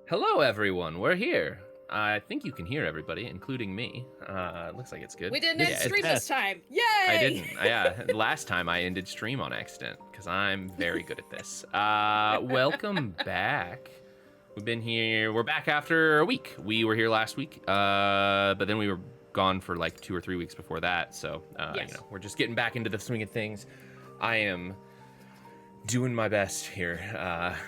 Hello, everyone. We're here. I think you can hear everybody, including me. Looks like it's good. We didn't end stream this time. Yay! I didn't. Yeah, last time I ended stream on accident because I'm very good at this. Welcome back. We've been here. We're back after a week. We were here last week, but then we were gone for like 2 or 3 weeks before that. So, Yes. we're just getting back into the swing of things. I am doing my best here,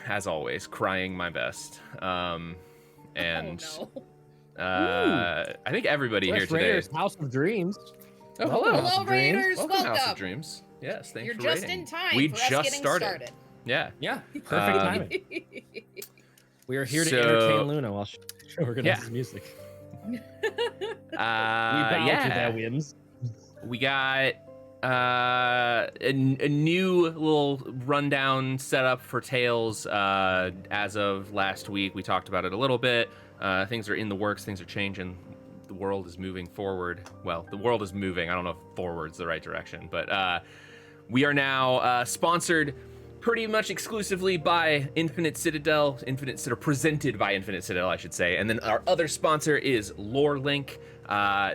as always, crying my best. And Oh, no. I think everybody here today. Raiders, House of Dreams. Oh, hello, Welcome, House Hello, of Dreams. Raiders. Welcome, House of Welcome. Dreams. Yes, thanks You're for just raiding. in time We for just us getting started. Yeah. Yeah, perfect timing. We are here to entertain Luna while she organizes music. We bow to their whims. We got a new little rundown setup for Tales as of last week. We talked about it a little bit. Things are in the works. Things are changing. The world is moving forward. Well, the world is moving. I don't know if forward's the right direction, but we are now sponsored pretty much exclusively by Infinite Citadel, presented by Infinite Citadel, I should say. And then our other sponsor is LoreLink.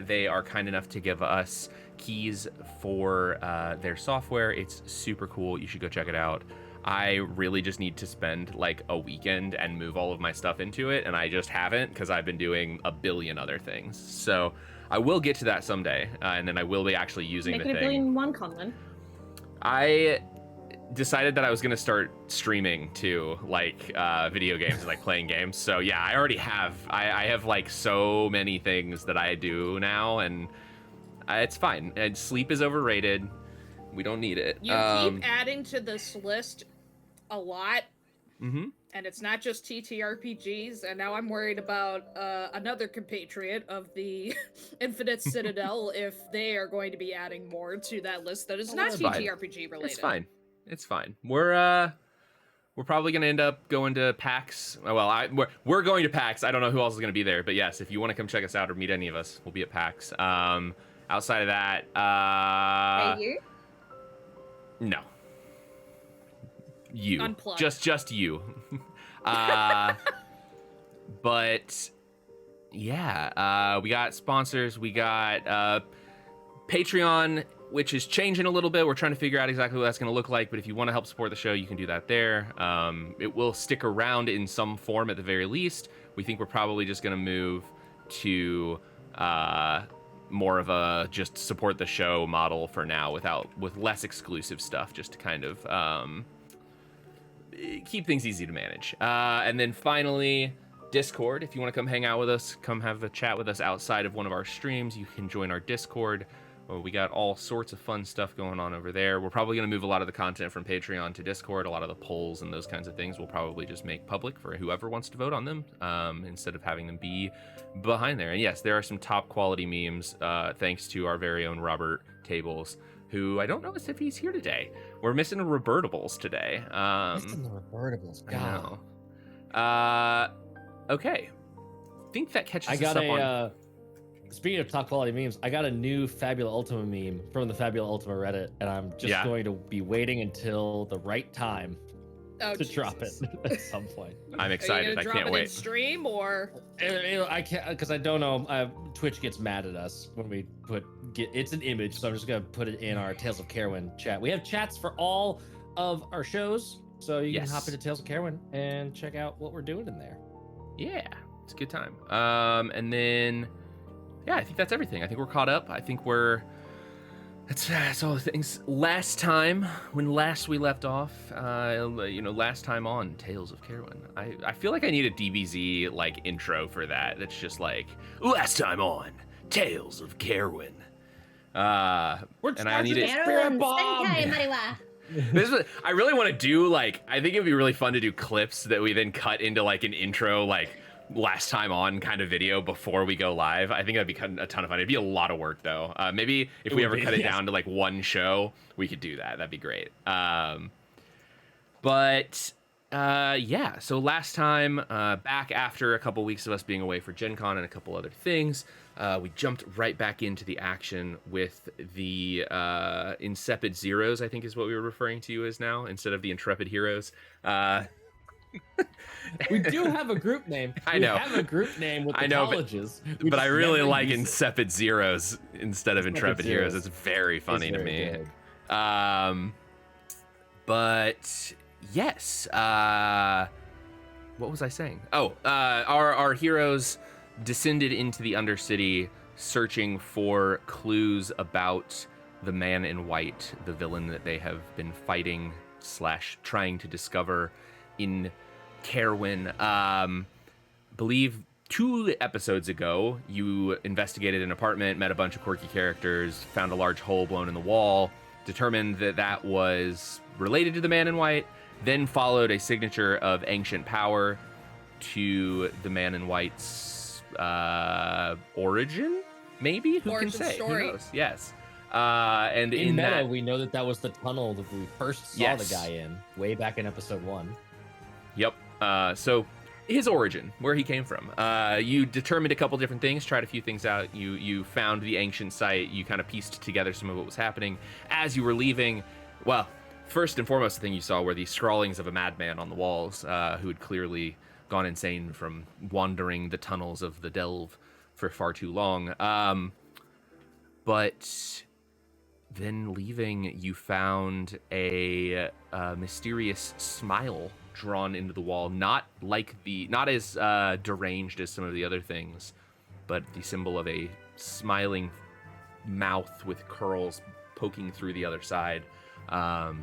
They are kind enough to give us keys for their software. It's super cool. You should go check it out. I really just need to spend like a weekend and move all of my stuff into it, and I just haven't because I've been doing a billion other things. So I will get to that someday, and then I will be actually using the thing. Make it a 1,000,001 con then. I decided that I was going to start streaming too, like video games and like playing games. So yeah, I already have. I have like so many things that I do now, and it's fine. And sleep is overrated. We don't need it. You keep adding to this list a lot. Mm-hmm. And it's not just TTRPGs, and now I'm worried about another compatriot of the Infinite Citadel if they are going to be adding more to that list that is not TTRPG related. It's fine. It's fine. We're probably gonna end up going to PAX. Well, we're going to PAX. I don't know who else is gonna be there, but yes, if you want to come check us out or meet any of us, we'll be at PAX. Outside of that, Are you? No. You. Unplugged. Just you. But yeah, we got sponsors. We got Patreon, which is changing a little bit. We're trying to figure out exactly what that's going to look like. But if you want to help support the show, you can do that there. It will stick around in some form at the very least. We think we're probably just going to move to more of a just support the show model for now, with less exclusive stuff, just to kind of keep things easy to manage. And then finally, Discord. If you want to come hang out with us, come have a chat with us outside of one of our streams, you can join our Discord. We got all sorts of fun stuff going on over there. We're probably going to move a lot of the content from Patreon to Discord. A lot of the polls and those kinds of things we'll probably just make public for whoever wants to vote on them, instead of having them be behind there. And yes, there are some top quality memes, thanks to our very own Robert Tables, who I don't know if he's here today. We're missing a Revertables today. Missing the Revertables. God. I know. Okay. I think that catches us up on... Speaking of top quality memes, I got a new Fabula Ultima meme from the Fabula Ultima Reddit, and I'm just going to be waiting until the right time to drop it at some point. I'm excited. I can't wait. In stream or I can't, because I don't know. Twitch gets mad at us when we it's an image, so I'm just gonna put it in our Tales of Caerwyn chat. We have chats for all of our shows, so you can hop into Tales of Caerwyn and check out what we're doing in there. Yeah, it's a good time. And then. Yeah, I think that's everything. I think we're caught up. I think that's all the things. Last time, when last we left off, last time on Tales of Caerwyn, I feel like I need a DBZ like intro for that. That's just like last time on Tales of Caerwyn. And I need it. I really want to do like, I think it'd be really fun to do clips that we then cut into like an intro, like last time on kind of video before we go live. I think that'd be a ton of fun. It'd be a lot of work though. Maybe if we ever cut it down to like one show, we could do that. That'd be great. Yeah, so last time, back after a couple weeks of us being away for Gen Con and a couple other things, we jumped right back into the action with the Insepid Zeros, I think is what we were referring to as now, instead of the Intrepid Heroes. We do have a group name. I know. We have a group name with the I know, colleges. but I really like Incepid Zeros instead of Intrepid Heroes. Zeros. It's very funny to me. Good. But yes. What was I saying? Oh, our heroes descended into the Undercity, searching for clues about the Man in White, the villain that they have been fighting / trying to discover in Caerwyn. Believe 2 episodes ago, you investigated an apartment, met a bunch of quirky characters, found a large hole blown in the wall, determined that that was related to the Man in White, then followed a signature of ancient power to the Man in White's origin, maybe? Who Origin can say? story. Who knows? Yes. And in meta, that, we know that was the tunnel that we first saw Yes. the guy in, way back in episode 1. Yep. So his origin, where he came from. You determined a couple different things, tried a few things out. You found the ancient site. You kind of pieced together some of what was happening. As you were leaving, well, first and foremost, the thing you saw were the scrawlings of a madman on the walls, who had clearly gone insane from wandering the tunnels of the delve for far too long. But then leaving, you found a mysterious smile drawn into the wall, not as deranged as some of the other things, but the symbol of a smiling mouth with curls poking through the other side. And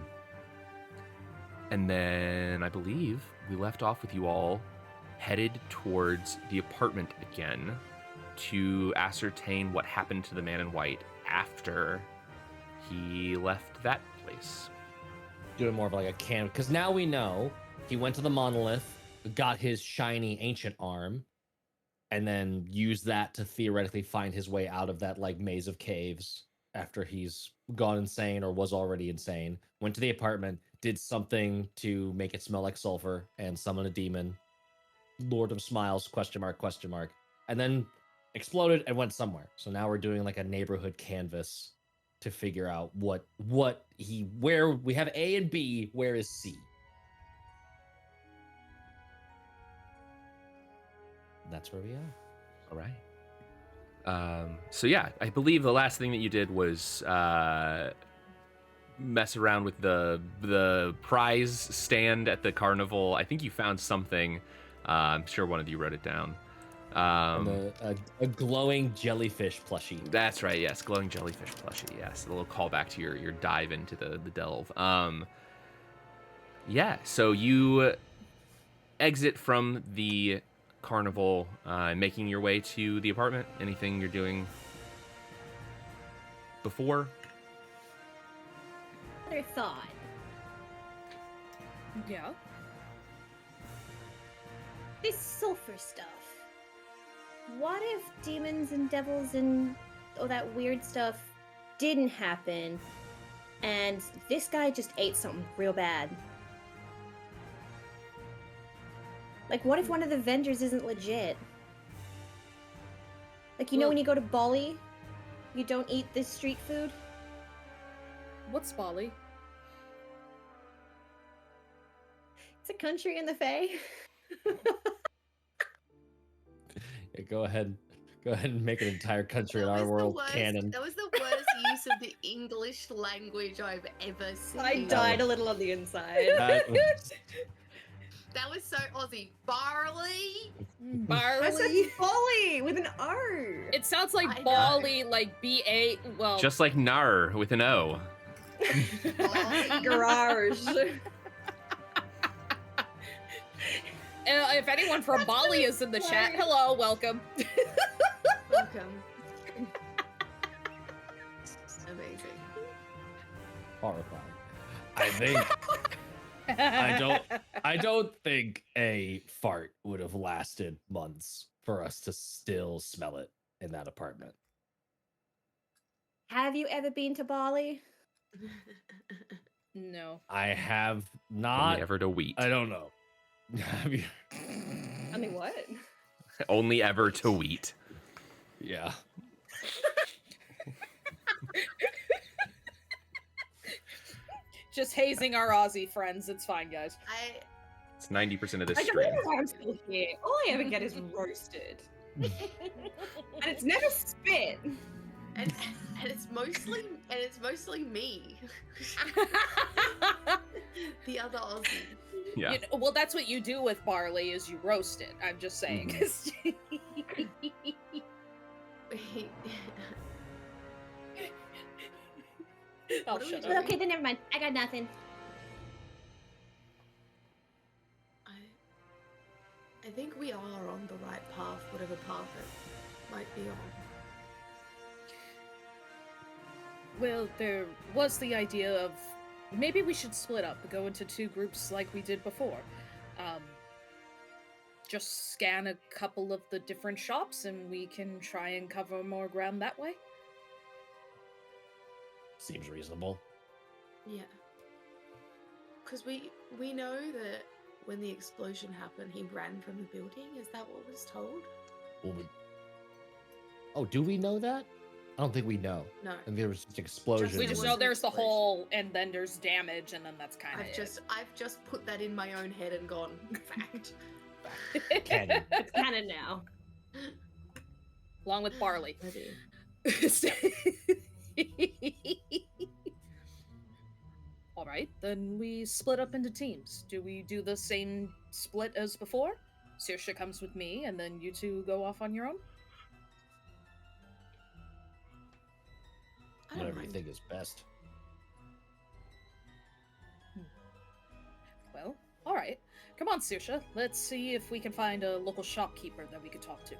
then I believe we left off with you all headed towards the apartment again to ascertain what happened to the Man in White after he left that place. Doing more of like a can, because now we know he went to the monolith, got his shiny ancient arm, and then used that to theoretically find his way out of that like maze of caves after he's gone insane or was already insane. Went to the apartment, did something to make it smell like sulfur and summon a demon. Lord of Smiles, question mark, and then exploded and went somewhere. So now we're doing like a neighborhood canvas to figure out where we have A and B, where is C? That's where we are. All right. So yeah, I believe the last thing that you did was mess around with the prize stand at the carnival. I think you found something. I'm sure one of you wrote it down. And a glowing jellyfish plushie. That's right. Yes, glowing jellyfish plushie. Yes, a little callback to your dive into the delve. Yeah. So you exit from the carnival, making your way to the apartment. Anything you're doing before? Another thought. Yeah. This sulfur stuff. What if demons and devils and all that weird stuff didn't happen and this guy just ate something real bad? Like, what if one of the vendors isn't legit? Like, you know when you go to Bali, you don't eat this street food? What's Bali? It's a country in the Fae. Yeah, go ahead and make an entire country in That our was the world worst- canon. That was the worst use of the English language I've ever seen. I died a little on the inside. That was so Aussie. Barley? I said Barley? Bali with an R. It sounds like I know. Bali, like B-A, well... Just like Nar with an O. Garage. If anyone from Bali is in the chat, hello, welcome. Welcome. Amazing. Horrifying. I don't think a fart would have lasted months for us to still smell it in that apartment. Have you ever been to Bali? No. I have Only not. ever to wheat. I don't know. Have you? I mean, what? Only ever to wheat. Yeah. Just hazing our Aussie friends. It's fine, guys. That's 90% of this I don't stream. know why I'm still here. All I ever get is roasted. And it's never spit. And it's mostly me. The other Aussie. Yeah. Well, that's what you do with barley is you roast it. I'm just saying. Oh, What are we shut doing? up. Okay, then never mind. I got nothing. I think we are on the right path, whatever path it might be on. Well, there was the idea of maybe we should split up, go into 2 groups like we did before. Just scan a couple of the different shops and we can try and cover more ground that way. Seems reasonable. Yeah. Because we know that when the explosion happened, he ran from the building. Is that what was told? Well, oh, do we know that? I don't think we know. No. And there was just explosion. We There just was know an there's the explosion. hole and then there's damage and then that's kind of I've just put that in my own head and gone, fact. Canon. It's canon now. Along with barley. All right, then we split up into teams. Do we do the same split as before? Saoirse comes with me, and then you 2 go off on your own? I don't Whatever you mind. think is best. Well, all right. Come on, Saoirse. Let's see if we can find a local shopkeeper that we could talk to.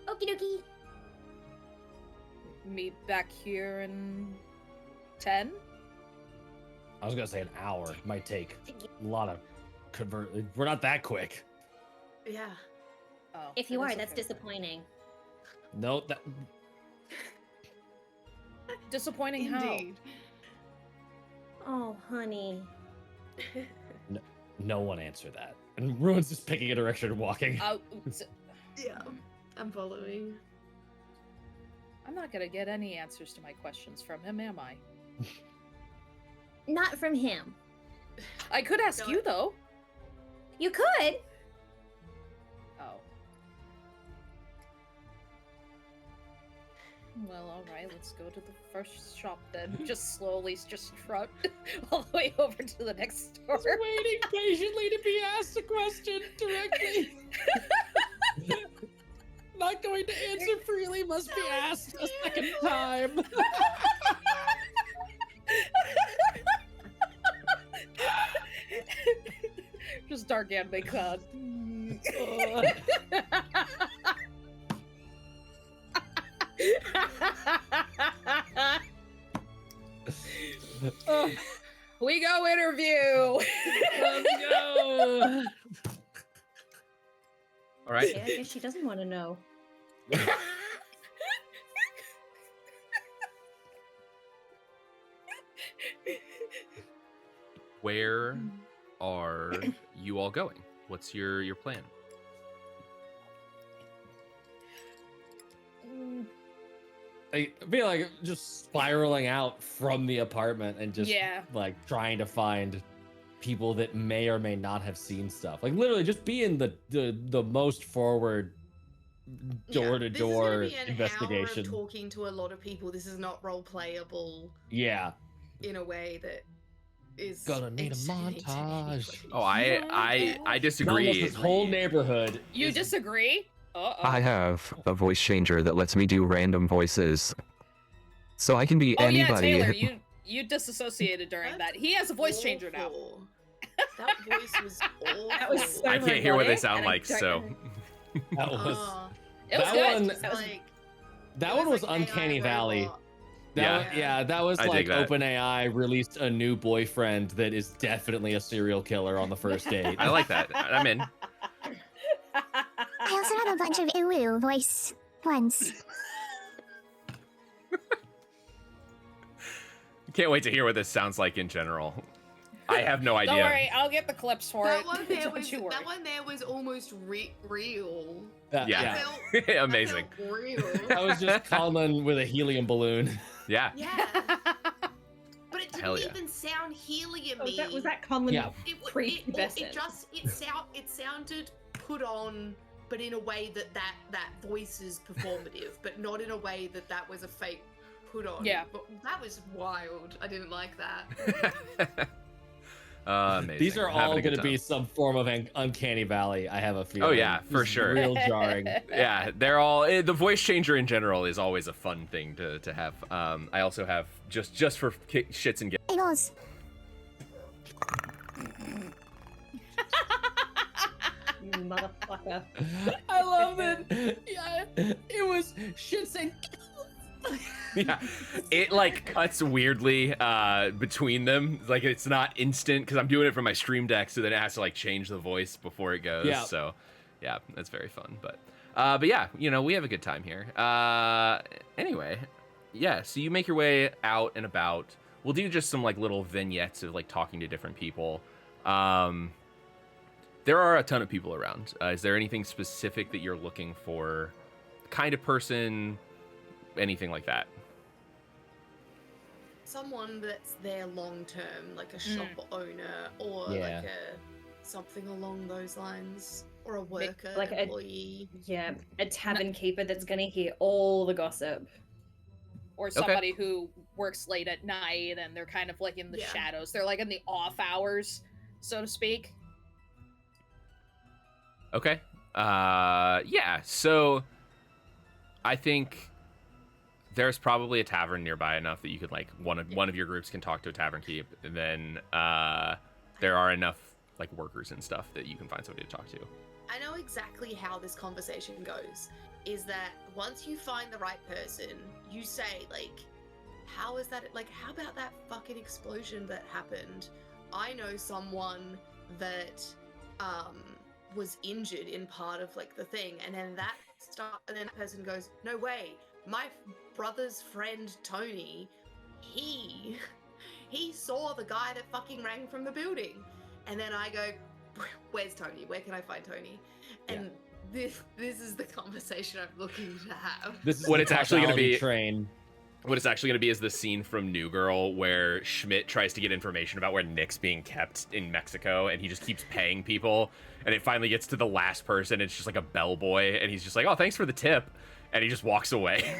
Okie dokie. Meet back here in 10? I was gonna say an hour. Might take a lot of convert. We're not that quick. Yeah. Oh, If you that are, is that's okay. disappointing. No, that Disappointing how? Indeed. Oh, honey. no one answer that. And Ruin's just picking a direction and walking. Yeah. I'm following. I'm not gonna get any answers to my questions from him, am I? Not from him. I could ask No, you, though. You could. Oh. Well, alright, let's go to the first shop then. Just slowly, just trot all the way over to the next store. Waiting patiently to be asked a question directly. Not going to answer freely, must be asked a second time. Just dark anime cloud. We go interview. Let's go. All right. Yeah, I guess she doesn't want to know. Where are you all going? What's your plan? I feel like just spiraling out from the apartment and just Yeah. like trying to find people that may or may not have seen stuff. Like literally just being the most forward door to door This is gonna be an investigation. hour of talking to a lot of people. This is not role playable Yeah. in a way that is Gonna need a entertaining to montage. anybody. Oh, I Almost disagree. this whole neighborhood. You is- disagree? I have a voice changer that lets me do random voices. So I can be Oh anybody. yeah, Taylor, you disassociated during that. That's He has a voice changer now. awful. That voice was awful. That was so I can't hear what they robotic, sound and I like, don't so know- That was Oh, It was That good. one- that was like that it one was like Uncanny AI Valley. robot. That was I like dig that. OpenAI released a new boyfriend that is definitely a serial killer on the first date. I like that. I'm in. I also have a bunch of uwu voice ones. Can't wait to hear what this sounds like in general. I have no idea. Don't worry, I'll get the clips for That it. one there Don't was you worry. that one there was almost real. That- Yeah. That felt- Amazing. That felt real. That was just Colin with a helium balloon. Yeah. Yeah. But it Hell yeah. even sound healy Oh, me. was that Conlon? Yeah. It sounded put on, but in a way that voice is performative, but not in a way that was a fake put on. Yeah. But that was wild. I didn't like that. Amazing. These are Having all a good going to be time. some form of uncanny valley. I have a feeling. Oh yeah, for This is sure. Real jarring. Yeah, they're all the voice changer in general is always a fun thing to have. I also have just for shits and giggles. It was. Motherfucker. I love it. Yeah, it was shit saying. Yeah, it like cuts weirdly between them. Like it's not instant because I'm doing it from my stream deck, so then it has to like change the voice before it goes. Yeah. So yeah, that's very fun. But yeah, you know, we have a good time here. Anyway, yeah. So you make your way out and about. We'll do just some like little vignettes of like talking to different people. There are a ton of people around. Is there anything specific that you're looking for? Kind of person, anything like that? Someone that's there long term, like a shop owner or Yeah. like something along those lines, or a worker, like a- employee. Yeah, a tavern keeper that's gonna hear all the gossip. Or somebody who works late at night and they're kind of like in the shadows. They're like in the off hours, so to speak. Okay. Yeah. So I think there's probably a tavern nearby enough that you could like one of your groups can talk to a tavern keep, and then there are enough like workers and stuff that you can find somebody to talk to. I know exactly how this conversation goes. Is that once you find the right person, you say like, how is that? Like, how about that fucking explosion that happened? I know someone that was injured in part of like the thing, and then that person goes, no way, my brother's friend Tony, he saw the guy that fucking rang from the building. And then I go, where's Tony? Where can I find Tony? And this is the conversation I'm looking to have. This is What the it's actually gonna causality be- train. What it's actually going to be is the scene from New Girl where Schmidt tries to get information about where Nick's being kept in Mexico, and he just keeps paying people, and it finally gets to the last person. It's just like a bellboy, and he's just like, oh, thanks for the tip, and he just walks away.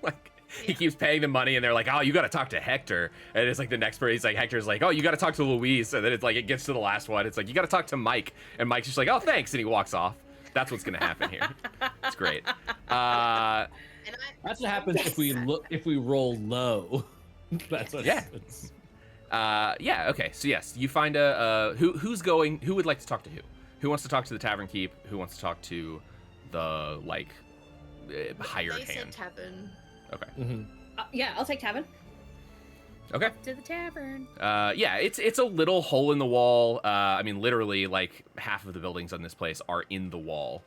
Like he keeps paying the money, and they're like, oh, you got to talk to Hector, and it's like the next person, he's like, Hector's like, oh, you got to talk to Louise, and then it's like it gets to the last one, it's like, you got to talk to Mike, and Mike's just like, oh, thanks, and he walks off. That's what's going to happen here. It's great. And That's what happens if we roll low. That's what happens. Yeah, okay. So yes, you find who would like to talk to who? Who wants to talk to the tavern keep? Who wants to talk to the like hired they hand? said tavern. Okay. Yeah, I'll take tavern. Okay. To the tavern. Yeah, it's a little hole in the wall. I mean, literally, like half of the buildings on this place are in the wall.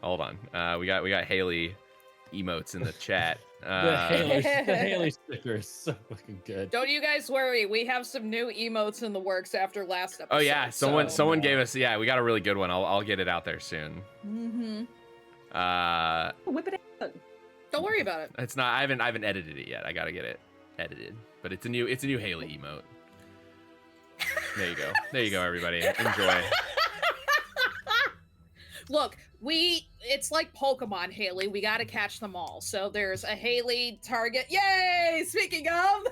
Hold on. We got Haley emotes in the chat. The Haley sticker is so fucking good. Don't you guys worry, we have some new emotes in the works after last episode. Oh yeah, someone so. gave us. Yeah, we got a really good one. I'll get it out there soon. Whip it out. Don't worry about it. It's not. I haven't edited it yet. I gotta get it edited. But it's a new Haley emote. There you go. There you go, everybody. Enjoy. Look, it's like Pokemon, Haley. We gotta catch them all. So there's a Haley target. Yay! Speaking of.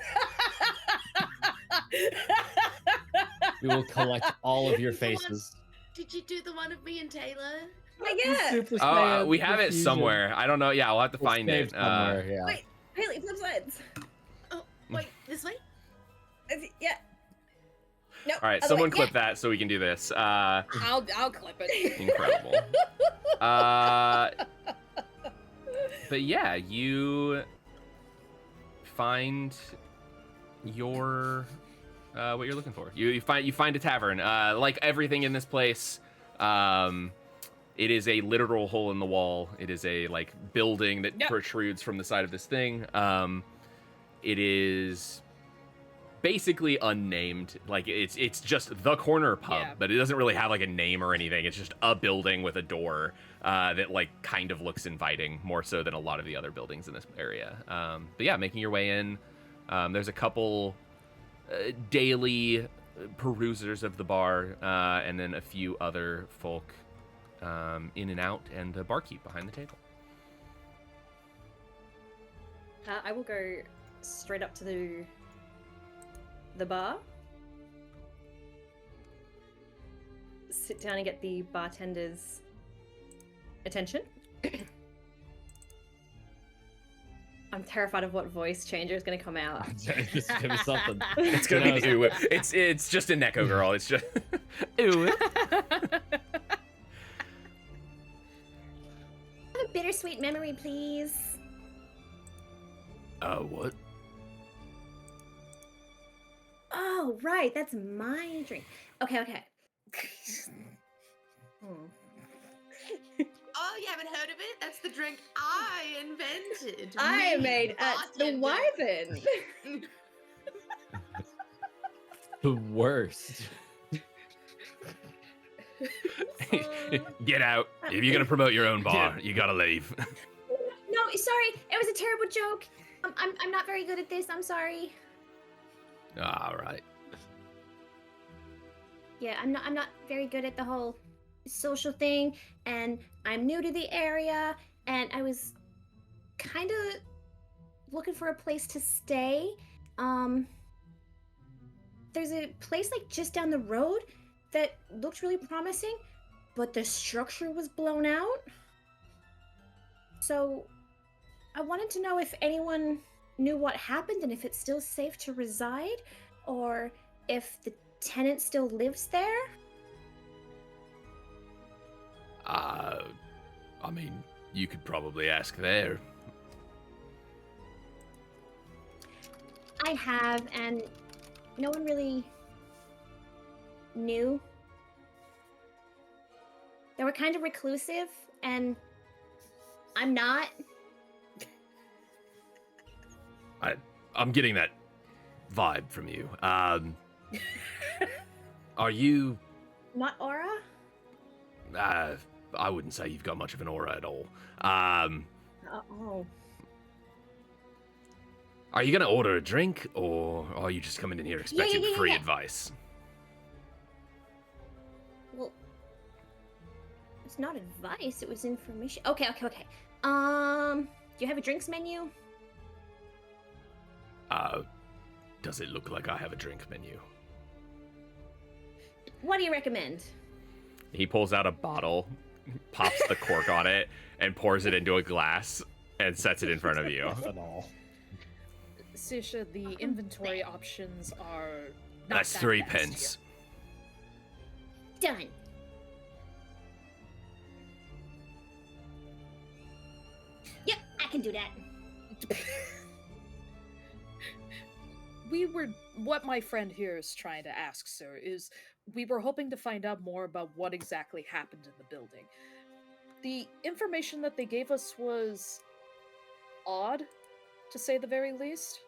We will collect all of your faces. Did you do the one of me and Taylor? Yeah. We have it somewhere. I don't know. Yeah, I'll have to find it. Somewhere, yeah. Wait, Haley, flip sides. Oh, wait, this way? Yeah. No. All right, someone clip that so we can do this. I'll clip it. Incredible. But yeah, you find your what you're looking for. You find a tavern. Like everything in this place, it is a literal hole in the wall. It is a like building that protrudes from the side of this thing. It is basically unnamed. Like it's just the corner pub, but it doesn't really have like a name or anything. It's just a building with a door that like kind of looks inviting, more so than a lot of the other buildings in this area. But yeah, making your way in, There's a couple daily perusers of the bar, and then a few other folk in and out, and a barkeep behind the table. I will go straight up to the bar. Sit down and get the bartender's attention. I'm terrified of what voice changer is going to come out. It's gonna be something. It's gonna be ooh. It's just a Neko girl. It's just ooh. Have a bittersweet memory, please. What? Oh, right. That's my drink. Okay. Oh, you haven't heard of it? That's the drink I invented. I Me, made at the bartender. Wyvern. The worst. Get out. If you're gonna promote your own bar, you gotta leave. No, sorry. It was a terrible joke. I'm not very good at this. I'm sorry. All right. Yeah, I'm not very good at the whole social thing, and I'm new to the area, and I was kind of looking for a place to stay. There's a place like just down the road that looked really promising, but the structure was blown out. So I wanted to know if anyone knew what happened and if it's still safe to reside, or if the tenant still lives there. I mean, you could probably ask there. I have, and no one really knew. They were kind of reclusive, and I'm not. I'm getting that vibe from you. Are you? Not aura? I wouldn't say you've got much of an aura at all. Oh. Are you gonna order a drink, or are you just coming in here expecting free yeah. advice? Well, it's not advice, it was information. Okay. Do you have a drinks menu? Does it look like I have a drink menu? What do you recommend? He pulls out a bottle, pops the cork on it, and pours it into a glass and sets it in front of you. Sisha, the inventory options are not That's that 3 fast pence. Done. Yep, I can do that. What my friend here is trying to ask, sir, is we were hoping to find out more about what exactly happened in the building. The information that they gave us was odd, to say the very least.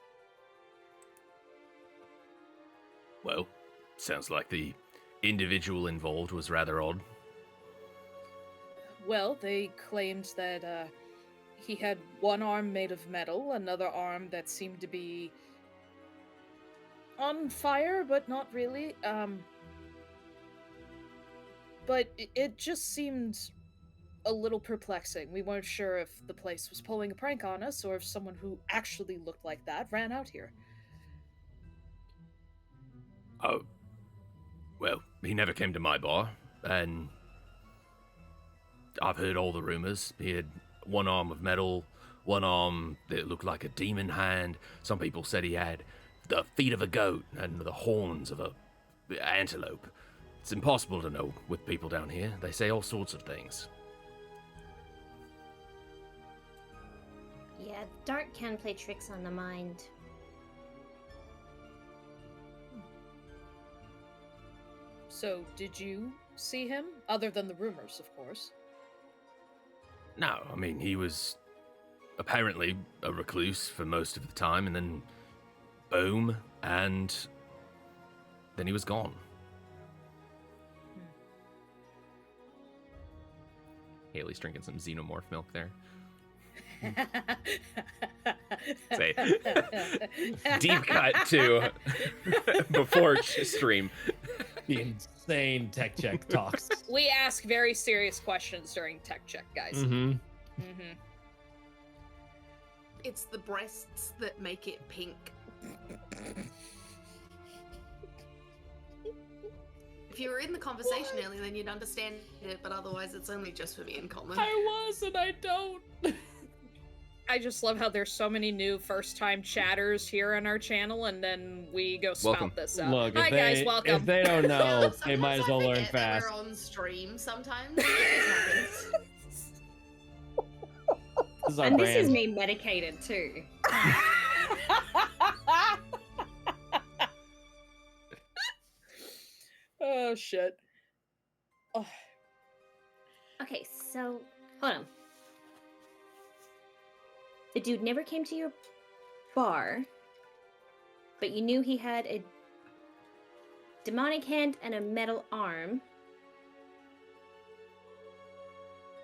Well, sounds like the individual involved was rather odd. Well, they claimed that he had one arm made of metal, another arm that seemed to be on fire, but not really. But it just seemed a little perplexing. We weren't sure if the place was pulling a prank on us, or if someone who actually looked like that ran out here. Oh. Well, he never came to my bar, and I've heard all the rumors. He had one arm of metal, one arm that looked like a demon hand. Some people said he had the feet of a goat and the horns of a antelope. It's impossible to know with people down here. They say all sorts of things. Yeah, dark can play tricks on the mind. So, did you see him? Other than the rumors, of course. No, I mean, he was apparently a recluse for most of the time, and then boom, and then he was gone. Haley's drinking some xenomorph milk there. Say, deep cut to before stream. The insane tech check talks. We ask very serious questions during tech check, guys. Mm-hmm. It's the breasts that make it pink. If you were in the conversation earlier, then you'd understand it, but otherwise it's only just for me in common. I was, and I don't. I just love how there's so many new first-time chatters here on our channel, and then we go spout Welcome. this out. Look, Hi, if guys, they, welcome. if they don't know, they Sometimes might as well I learn forget that fast. we're on stream sometimes. It just happens. This is our And brand. this is me medicated too. Oh, shit. Oh. Okay, so hold on. The dude never came to your bar, but you knew he had a demonic hand and a metal arm.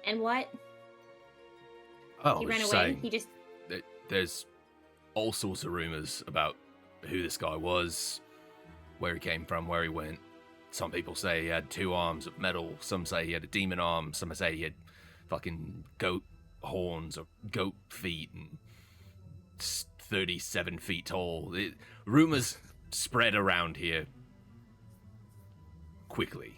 And what? Oh, He I ran was away. saying He just that there's all sorts of rumors about who this guy was, where he came from, where he went. Some people say he had 2 arms of metal. Some say he had a demon arm. Some say he had fucking goat horns or goat feet and 37 feet tall. Rumors spread around here quickly.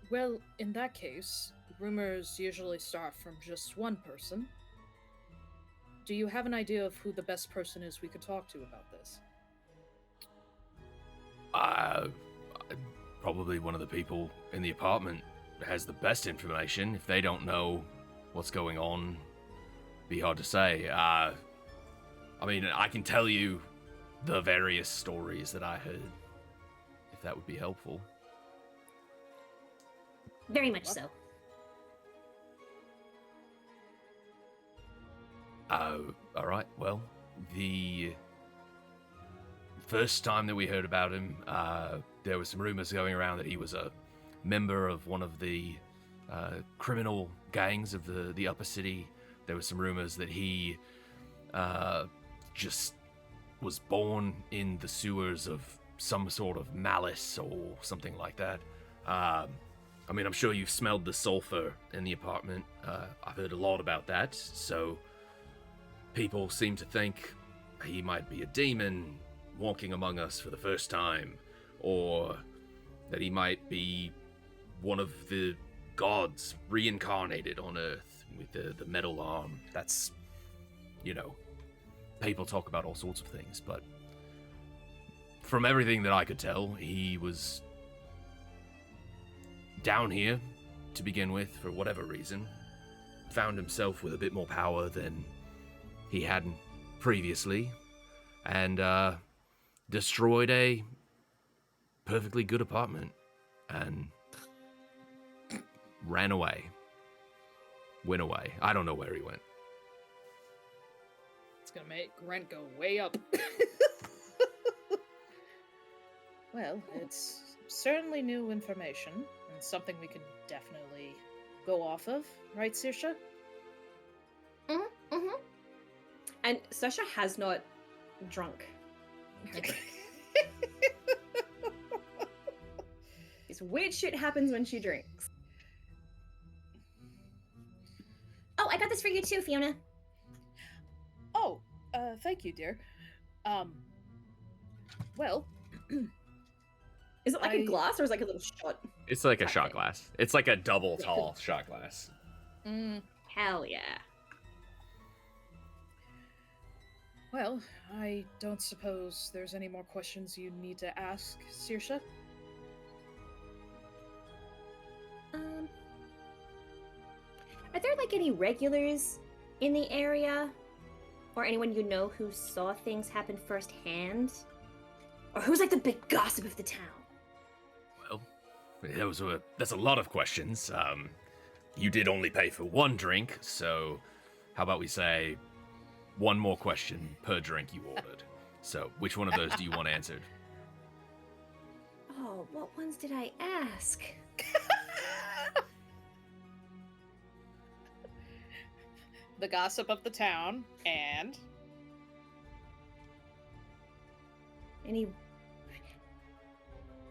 Well, in that case, rumors usually start from just one person. Do you have an idea of who the best person is we could talk to about this? Probably one of the people in the apartment has the best information. If they don't know what's going on, be hard to say. I mean, I can tell you the various stories that I heard, if that would be helpful. very much so. All right. Well, the first time that we heard about him, there were some rumors going around that he was a member of one of the criminal gangs of the upper city. There were some rumors that he just was born in the sewers of some sort of malice or something like that. I mean, I'm sure you've smelled the sulfur in the apartment. I've heard a lot about that, so people seem to think he might be a demon walking among us for the first time, or that he might be one of the gods reincarnated on Earth with the metal arm. That's, you know, people talk about all sorts of things, but from everything that I could tell, he was down here to begin with for whatever reason, found himself with a bit more power than he had previously, and destroyed a perfectly good apartment and ran away. Went away. I don't know where he went. It's gonna make rent go way up. Well, it's certainly new information, and something we could definitely go off of, right, Saoirse? Mm-hmm. And Sasha has not drunk. This weird shit happens when she drinks. Oh, I got this for you too, Fiona. Oh, thank you, dear. Well, Is it like a glass or is it like a little shot? It's like a Okay. shot glass. It's like a double tall shot glass. Hell yeah. well, I don't suppose there's any more questions you need to ask, Saoirse? Are there like any regulars in the area? Or anyone you know who saw things happen firsthand? Or who's like the big gossip of the town? Well, that's a lot of questions. You did only pay for one drink, so how about we say one more question per drink you ordered? So, which one of those do you want answered? Oh, what ones did I ask? the gossip of the town, and Any?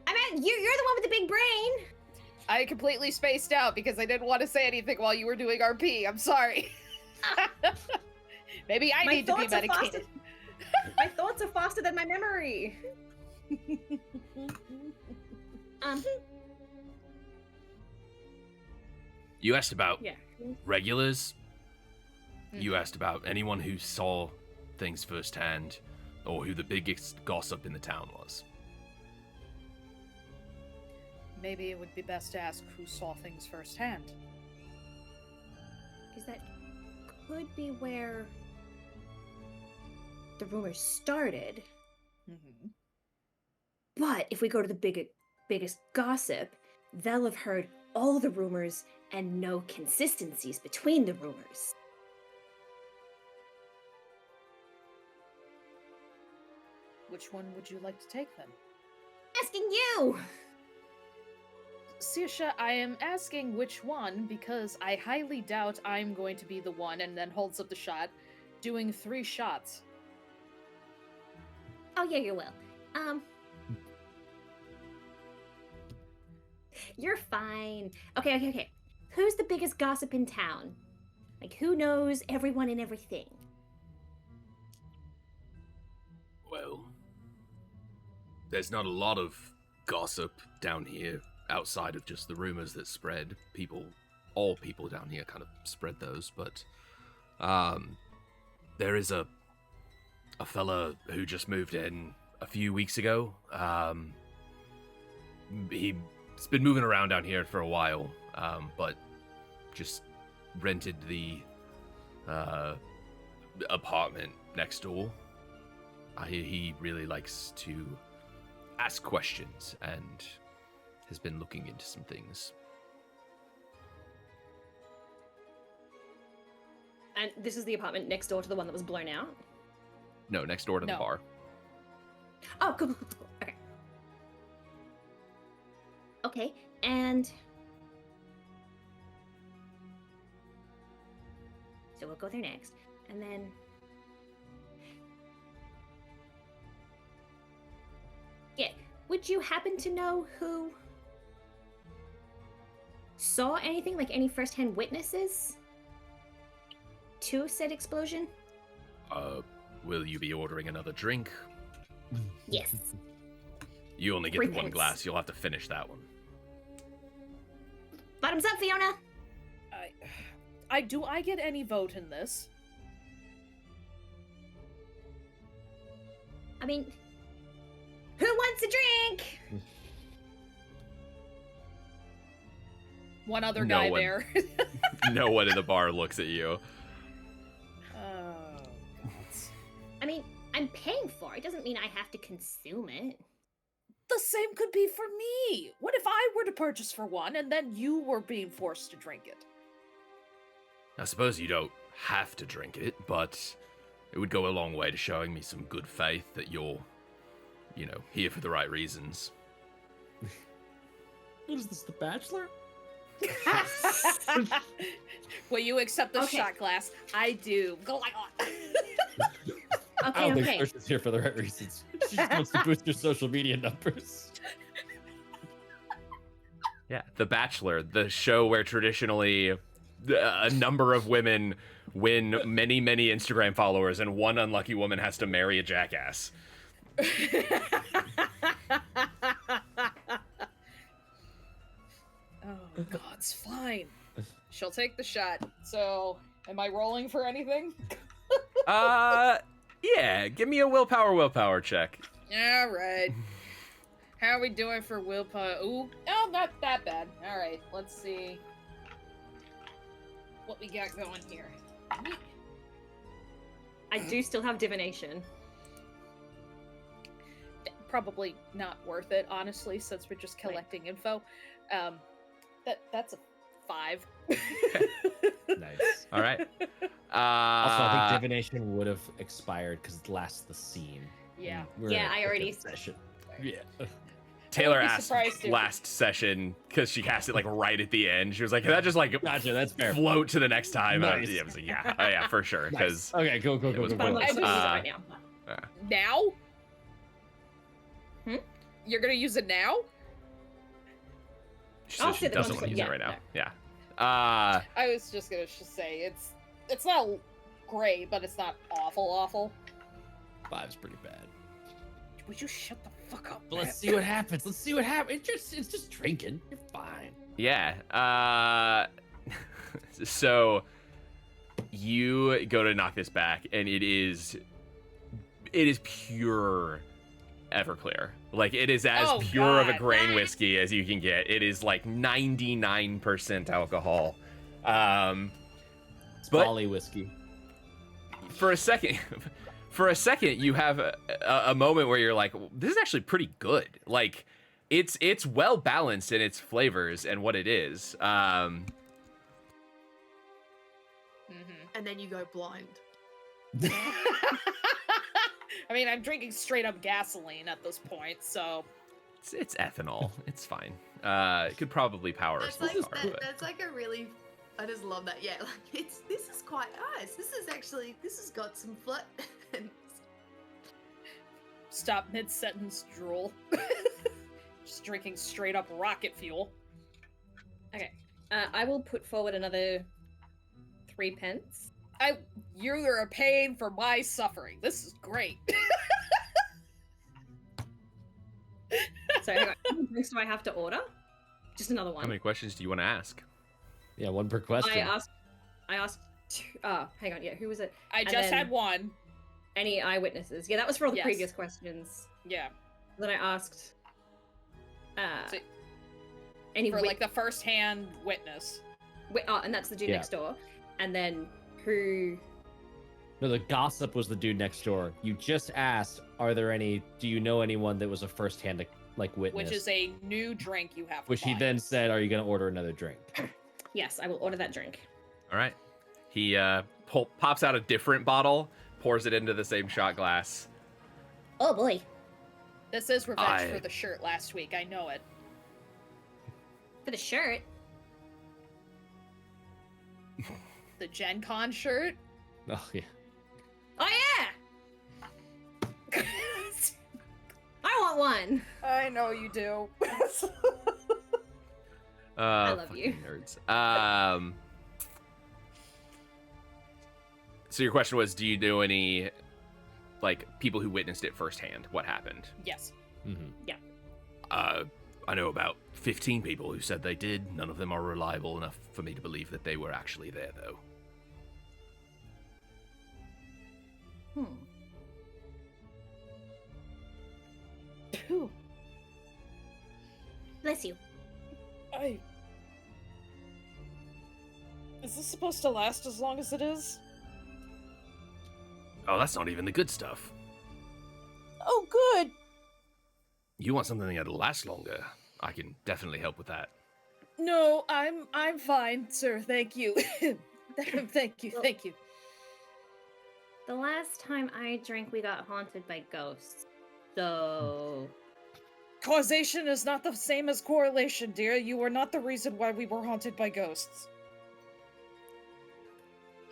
I mean, you're the one with the big brain. I completely spaced out because I didn't want to say anything while you were doing RP. I'm sorry. Maybe I need to be medicated. My thoughts are faster than my memory. You asked about Yeah. regulars. You asked about anyone who saw things firsthand, or who the biggest gossip in the town was. Maybe it would be best to ask who saw things firsthand. Because that could be where the rumors started. Mm-hmm. But if we go to the biggest gossip, they'll have heard all the rumors and no consistencies between the rumors. Which one would you like to take then? Asking you! Sirsha, I am asking which one because I highly doubt I'm going to be the one, and then holds up the shot, doing 3 shots. Oh yeah, you will. You're fine. Okay. Who's the biggest gossip in town? Like, who knows everyone and everything? Well, there's not a lot of gossip down here outside of just the rumors that spread. All people down here kind of spread those, but there is a fella who just moved in a few weeks ago. He's been moving around down here for a while, but just rented the apartment next door. He really likes to ask questions and has been looking into some things. And this is the apartment next door to the one that was blown out? No, next door to the No. bar. Oh, cool. Okay. Okay, and... So we'll go there next, and then... Yeah, would you happen to know who saw anything, like any first-hand witnesses to said explosion? Will you be ordering another drink? Yes. You only get Free the one pence. glass. You'll have to finish that one. Bottoms up, Fiona! Do I get any vote in this? I mean, who wants a drink? One other No guy one. there. No one in the bar looks at you. Oh, God. I mean, I'm paying for it. Doesn't mean I have to consume it. The same could be for me. What if I were to purchase for one and then you were being forced to drink it? I suppose you don't have to drink it, but it would go a long way to showing me some good faith that you're, here for the right reasons. What is this, The Bachelor? Will you accept the Okay. shot glass? I do. Go like I don't Okay. think Saoirse's here for the right reasons. She just wants to boost your social media numbers. Yeah, The Bachelor, the show where traditionally a number of women win many, many Instagram followers, and one unlucky woman has to marry a jackass. Oh, God, it's fine. She'll take the shot. So, am I rolling for anything? Yeah, give me a willpower check. All right. How are we doing for willpower? Ooh, oh, not that bad. All right, let's see what we got going here. I do still have divination. Probably not worth it, honestly, since we're just collecting info. That's a 5. Nice. All right. Also, I think divination would have expired because it lasts the scene. Yeah. We're Yeah, in a I already- session. Yeah. Taylor be asked surprised if- last session because she cast it like right at the end. She was like, "Can that just like Gotcha, that's fair. float to the next time?" Nice. Yeah, I was like, yeah, for sure. Because Okay, go. it was But I'm not pointless. gonna use it right now. Now? Hmm? You're gonna use it now? She I'll said she say that doesn't once- want to use yeah, it right now. yeah. Yeah. I was just gonna say it's not great, but it's not awful. 5's pretty bad. Would you shut the fuck up? But let's see what happens. It's just drinking. You're fine. Yeah. So you go to knock this back, and it is pure Everclear. Like, it is as Oh, pure of a God. grain whiskey as you can get. It is like 99% alcohol. But Smalley whiskey. for a second, you have a moment where you're like, this is actually pretty good. Like, it's well balanced in its flavors and what it is. Mm-hmm. And then you go blind. I mean, I'm drinking straight up gasoline at this point, so It's ethanol. It's fine. It could probably power a That's small like car, that, but that's like a really. I just love that. Yeah, like this is quite nice. This has got some flat. stop mid-sentence drool. Just drinking straight up rocket fuel. Okay. I will put forward another 3 pence. You're paying for my suffering. This is great. So hang on. How many drinks do I have to order? Just another one. how many questions do you want to ask? Yeah, one per question. I asked two, hang on, yeah, who was it? I And just then- had one. Any eyewitnesses? Yeah, that was for all the Yes. previous questions. Yeah. Then I asked So- any For like the first-hand witness. and that's the dude Yeah. next door. And then who No, the gossip was the dude next door. You just asked, do you know anyone that was a first-hand like witness? Which is a new drink you have to Which he buy. then said, are you going to order another drink? Yes, I will order that drink. All right. He pops out a different bottle, pours it into the same shot glass. Oh boy. This is revenge I- for the shirt last week. I know it. For the shirt. The Gen Con shirt. Oh, yeah. Oh yeah! I want one. I know you do. Love you. nerds. So your question was, do you know any like people who witnessed it firsthand? What happened? Yes. Mm-hmm. I know about 15 people who said they did. None of them are reliable enough for me to believe that they were actually there, though. Ooh. Bless you. Is this supposed to last as long as it is? Oh, that's not even the good stuff. Oh, good. You want something that'll last longer? I can definitely help with that. No, I'm fine, sir. Thank you. Thank you. The last time I drank, we got haunted by ghosts. So Causation is not the same as correlation, dear. You are not the reason why we were haunted by ghosts.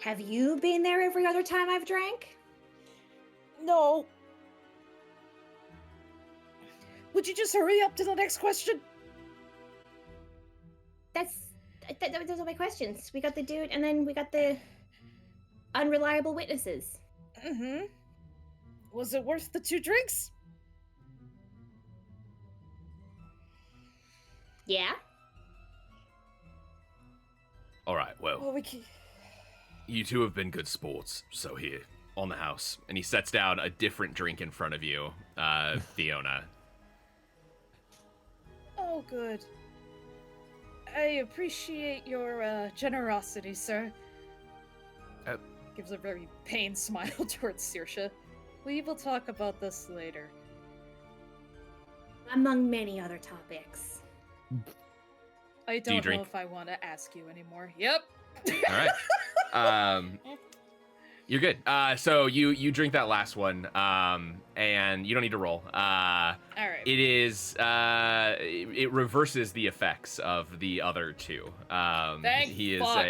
have you been there every other time I've drank? No. Would you just hurry up to the next question? Those are my questions. We got the dude, and then we got the unreliable witnesses. Mm-hmm. Was it worth the 2 drinks? Yeah. All right, well, Well, we can... you two have been good sports, so here, on the house. And he sets down a different drink in front of you, Fiona. Oh, good. I appreciate your generosity, sir. Gives a very pained smile towards Saoirse. We will talk about this later. Among many other topics. I you don't know drink? if I want to ask you anymore. Yep. All right. You're good. So you drink that last one, and you don't need to roll. All right. It is it reverses the effects of the other two. Thank he is fuck.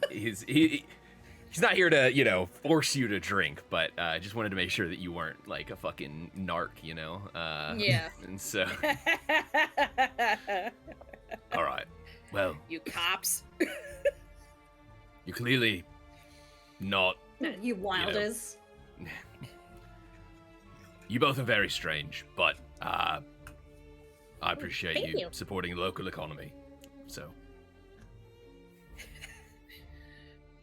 he's not here to force you to drink, but I just wanted to make sure that you weren't like a fucking narc, Yeah. And so, all right. Well, You cops. you're clearly not. You wilders. You both are very strange, but I appreciate Thank you. supporting the local economy. So,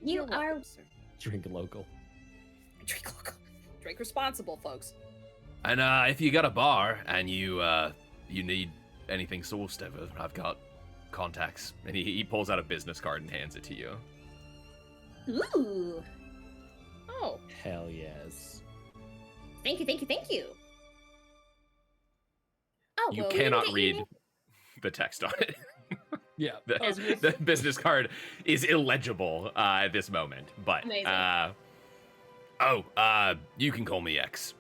You You're are welcome, sir. Drink local. Drink local. Drink responsible, folks. and if you got a bar and you need anything sourced ever, I've got contacts. And he pulls out a business card and hands it to you. Ooh. Oh. Hell yes. Thank you, thank you, thank you. Oh, You well, cannot we read the text on it. Yeah. The business card is illegible at this moment, but Amazing. you can call me X.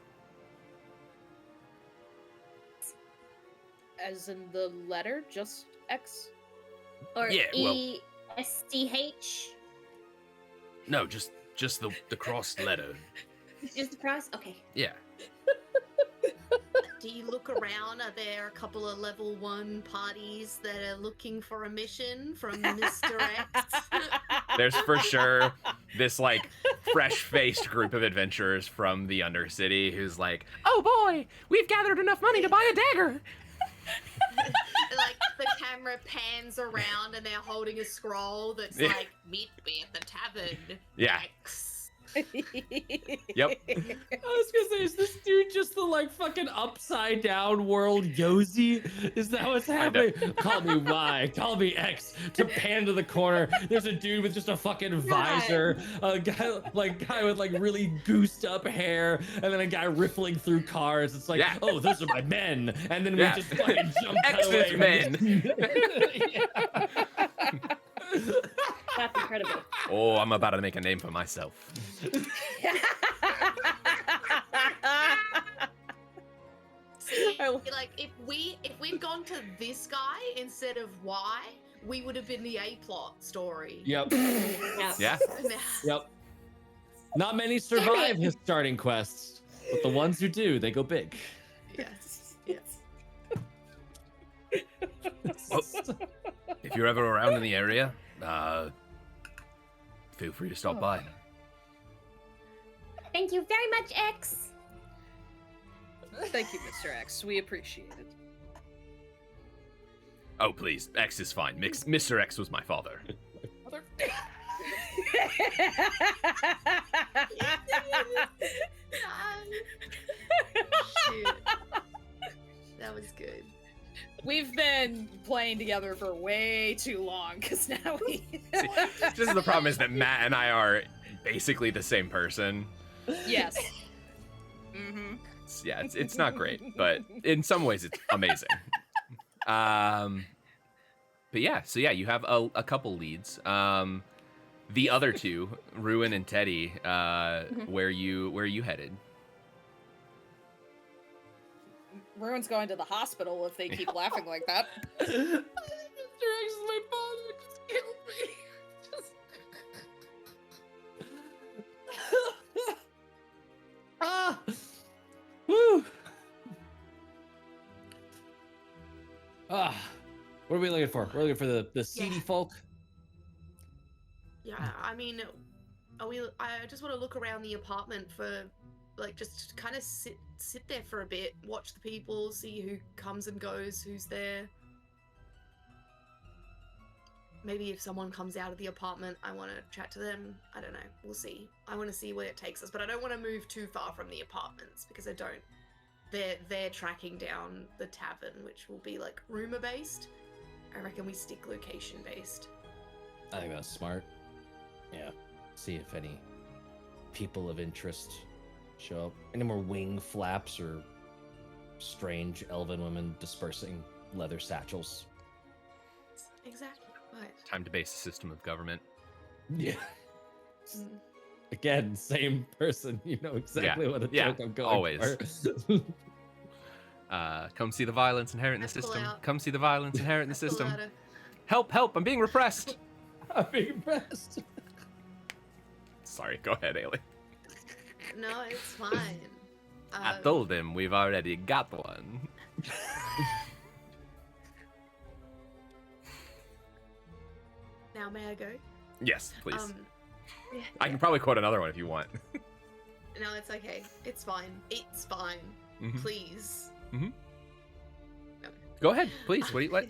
As in the letter, just X? Or Yeah, well- ESDH. No, just the crossed letter. Just across. Okay. Yeah. Do you look around? Are there a couple of level 1 parties that are looking for a mission from Mr. X? There's for sure this like fresh-faced group of adventurers from the Undercity who's like, "Oh boy, we've gathered enough money to buy a dagger." Like the camera pans around and they're holding a scroll that's Yeah. like, "Meet me at the tavern." Yeah. X. Yep. I was gonna say, is this dude just the like fucking upside down world Yozi? Is that what's happening? Call me Y, call me X. To pan to the corner, there's a dude with just a fucking visor, a guy with like really goosed up hair, and then a guy riffling through cars. It's like, Yeah. oh, those are my men, and then Yeah. we just fucking jump X's away. men. That's incredible. Oh, I'm about to make a name for myself. See, I- like if we'd gone to this guy instead of Y, we would have been the A plot story. Yep. Yeah. Yeah. Yep. Not many survive his starting quests, but the ones who do, they go big. Yes. Yes. Oh, if you're ever around in the area, feel free to stop by. Thank you very much, X. Thank you, Mr. X. We appreciate it. Oh, please, X is fine. Mr. X was my father. Shoot. That was good. We've been playing together for way too long, because now we... See, this is the problem is that Matt and I are basically the same person. Yes. Mm-hmm. It's not great, but in some ways it's amazing. But yeah, so yeah, you have a couple leads. The other two, Ruin and Teddy, where you headed? Ruin's going to the hospital if they keep laughing like that. Mr. X is my father. Just kill me. Ah. Woo. Ah. What are we looking for? We're looking for the seedy folk. Yeah, I mean, I just want to look around the apartment for, like, just kind of sit there for a bit, watch the people, see who comes and goes, who's there. Maybe if someone comes out of the apartment, I want to chat to them. I don't know. We'll see. I want to see where it takes us, but I don't want to move too far from the apartments because I don't. They're tracking down the tavern, which will be like rumor based. I reckon we stick location based. I think that's smart. Yeah. See if any people of interest show up. Any more wing flaps or strange elven women dispersing leather satchels. Exactly. Right. Time to base a system of government. Yeah. Mm. Again, same person. You know exactly what a joke I'm going always. for. Come see the violence inherent in the Let's pull system. out. Come see the violence inherent in the Pull system. out a- Help, help, I'm being repressed. I'm being impressed. Sorry, go ahead, Ailey. No, it's fine. I told him we've already got one. Now may I go? Yes, please. Yeah, I can probably quote another one if you want. No, it's okay. It's fine. It's fine. Mhm. Please. Go ahead, please. What do you what?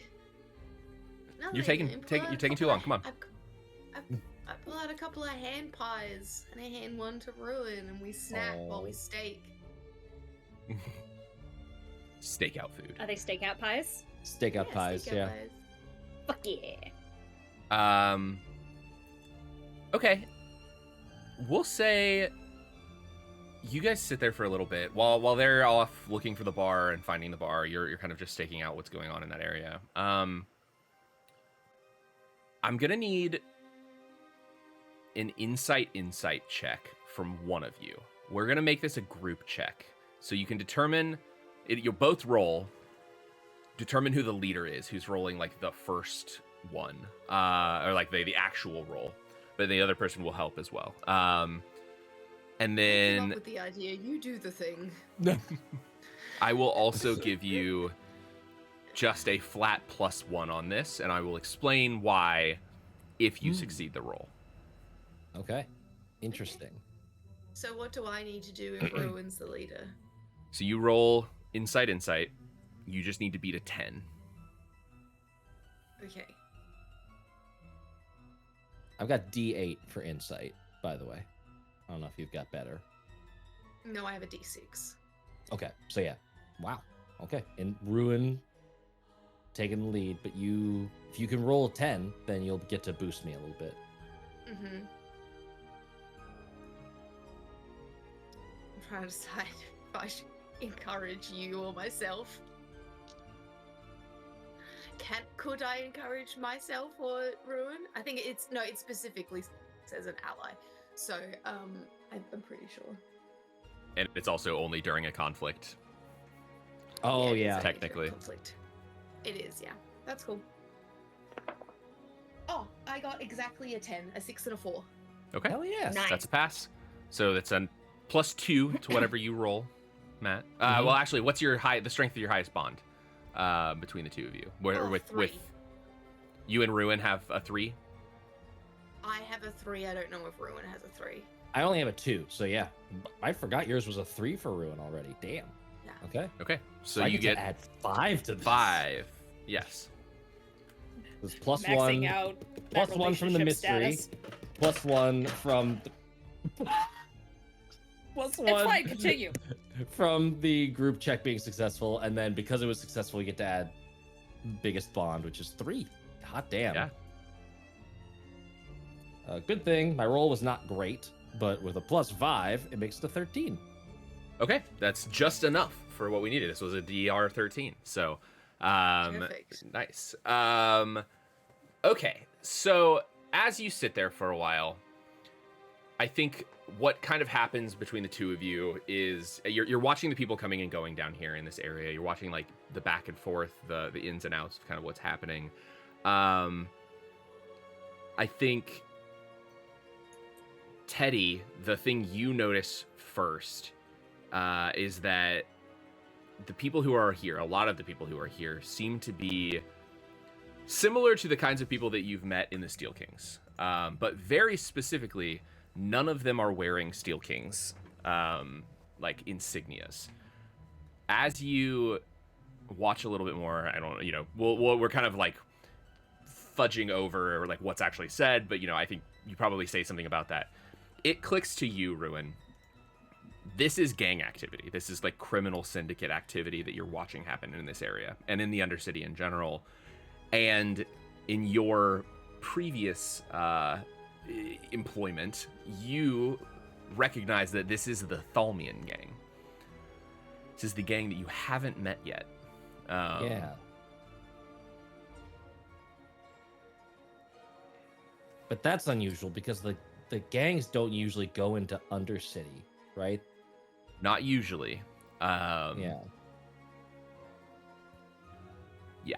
Nothing. You're taking I pull out a too couple long. of- Come on. I pull out a couple of hand pies and I hand one to Ruin and we snack while we steak. Stakeout food. Are they stakeout pies? Stakeout pies, steak yeah. pies. Fuck yeah. Okay. We'll say you guys sit there for a little bit while they're off looking for the bar and finding the bar. You're kind of just staking out what's going on in that area. I'm gonna need an insight check from one of you. We're gonna make this a group check, so you can determine. You'll both roll. Determine who the leader is, who's rolling like the first one, or like the actual roll. But the other person will help as well. And I came then up with the idea. You do the thing. I will also give you just a flat +1 on this, and I will explain why if you succeed the roll. Okay. Interesting. So what do I need to do if Ruin's the leader? So you roll insight. You just need to beat a 10. Okay. I've got D8 for insight, by the way. I don't know if you've got better. No, I have a D6. Okay, so yeah. Wow. Okay. And Ruin taking the lead, but if you can roll a 10, then you'll get to boost me a little bit. Mm-hmm. I'm trying to decide if I should encourage you or myself. Could I encourage myself or Ruin? I think it specifically says an ally. So, I'm pretty sure. And it's also only during a conflict. Oh, it is yeah. only during Technically. conflict. It is, yeah. That's cool. Oh, I got exactly a 10, a 6 and a 4. Okay. Hell yes. Nice. That's a pass. So that's a +2 to whatever you roll, Matt. Well, actually, what's the strength of your highest bond between the two of you? With 3. You and Ruin have a 3. I have a 3. I don't know if Ruin has a 3. I only have a 2, so yeah. I forgot yours was a 3 for Ruin already. Damn. Yeah. Okay. Okay. So I you get get to add 5 to this. 5. Yes. It's plus Maxing 1. out Plus that 1 from the relationship mystery. status. Plus 1 from. Plus 1. It's fine, continue. From the group check being successful, and then because it was successful, you get to add biggest bond, which is 3. Hot damn. Yeah. Good thing my roll was not great, but with a +5, it makes it to 13. Okay. That's just enough for what we needed. This was a DR 13. So, Perfect. nice. Okay. So as you sit there for a while, I think what kind of happens between the two of you is you're watching the people coming and going down here in this area. You're watching like the back and forth, the ins and outs of kind of what's happening. I think Teddy, the thing you notice first is that the people who are here, a lot of the people who are here, seem to be similar to the kinds of people that you've met in the Steel Kings. But very specifically, none of them are wearing Steel Kings, like insignias. As you watch a little bit more, I don't, we're kind of like fudging over like what's actually said, but I think you probably say something about that. It clicks to you, Ruin. This is gang activity. This is like criminal syndicate activity that you're watching happen in this area and in the Undercity in general. And in your previous employment, you recognize that this is the Thalmian gang. This is the gang that you haven't met yet. Yeah. But that's unusual because the the gangs don't usually go into Undercity, right? Not usually. Yeah. Yeah.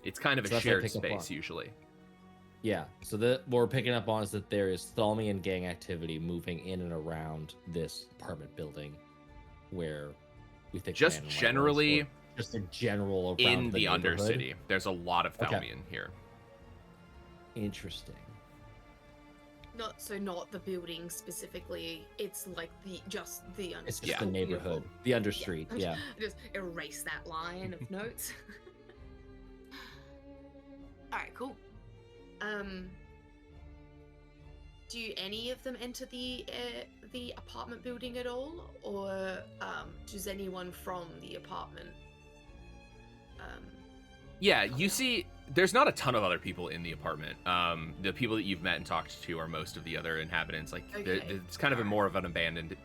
It's kind of So a that's what I shared pick up space on. usually. Yeah. So what we're picking up on is that there is Thalmian gang activity moving in and around this apartment building, where we think Just Man in White generally lives, or just in general around in the neighborhood. Undercity. There's a lot of Okay. Thalmian here. Interesting. Not the building specifically. It's like just the It's just Yeah. the neighborhood, the understreet. Yeah. Just erase that line of notes. All right, cool. Do any of them enter the apartment building at all, or does anyone from the apartment? Yeah, you see, there's not a ton of other people in the apartment. The people that you've met and talked to are most of the other inhabitants. Like, Okay. it's kind of more of an abandoned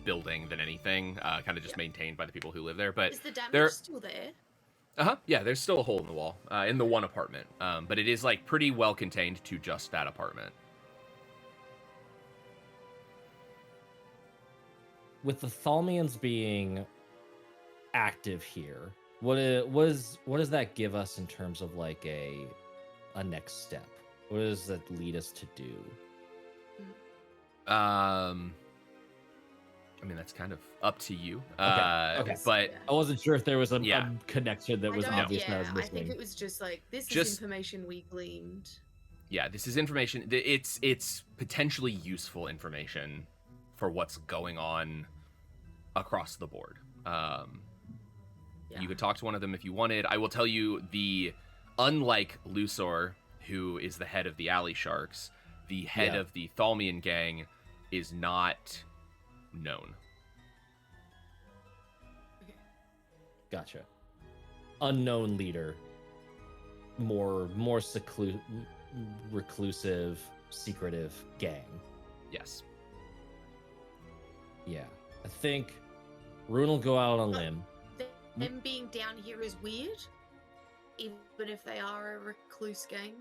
building than anything, kind of just maintained by the people who live there. But Is the damage there, still there? yeah, there's still a hole in the wall in the one apartment, but it is like pretty well contained to just that apartment. With the Thalmians being active here, what does that give us in terms of like a next step? What does that lead us to do? I mean, that's kind of up to you. Okay. But I wasn't sure if there was a Yeah. connection that was obvious. That I was I missing. think it was just like this is Just- information we gleaned. yeah, this is information. It's potentially useful information for what's going on across the board. Yeah. You could talk to one of them if you wanted. I will tell you, unlike Lusor, who is the head of the Alley Sharks, the head Yeah. of the Thalmian gang is not known. Gotcha. Unknown leader. More reclusive, secretive gang. Yes. Yeah. I think Rune will go out on a limb. Them being down here is weird, even if they are a recluse gang.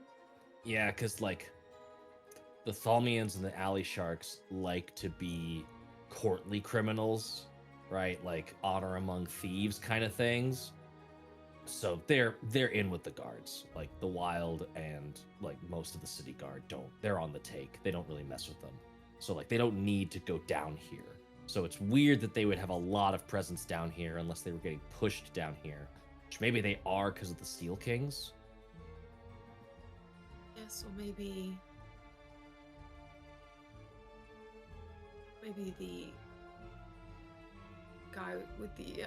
Yeah, because like the Thalmians and the Alley Sharks like to be courtly criminals, right? Like honor among thieves kind of things. So they're in with the guards. Like the Wild and like most of the city guard they're on the take. They don't really mess with them. So like they don't need to go down here. So it's weird that they would have a lot of presence down here unless they were getting pushed down here. Which maybe they are because of the Steel Kings. Yes, or maybe the guy with the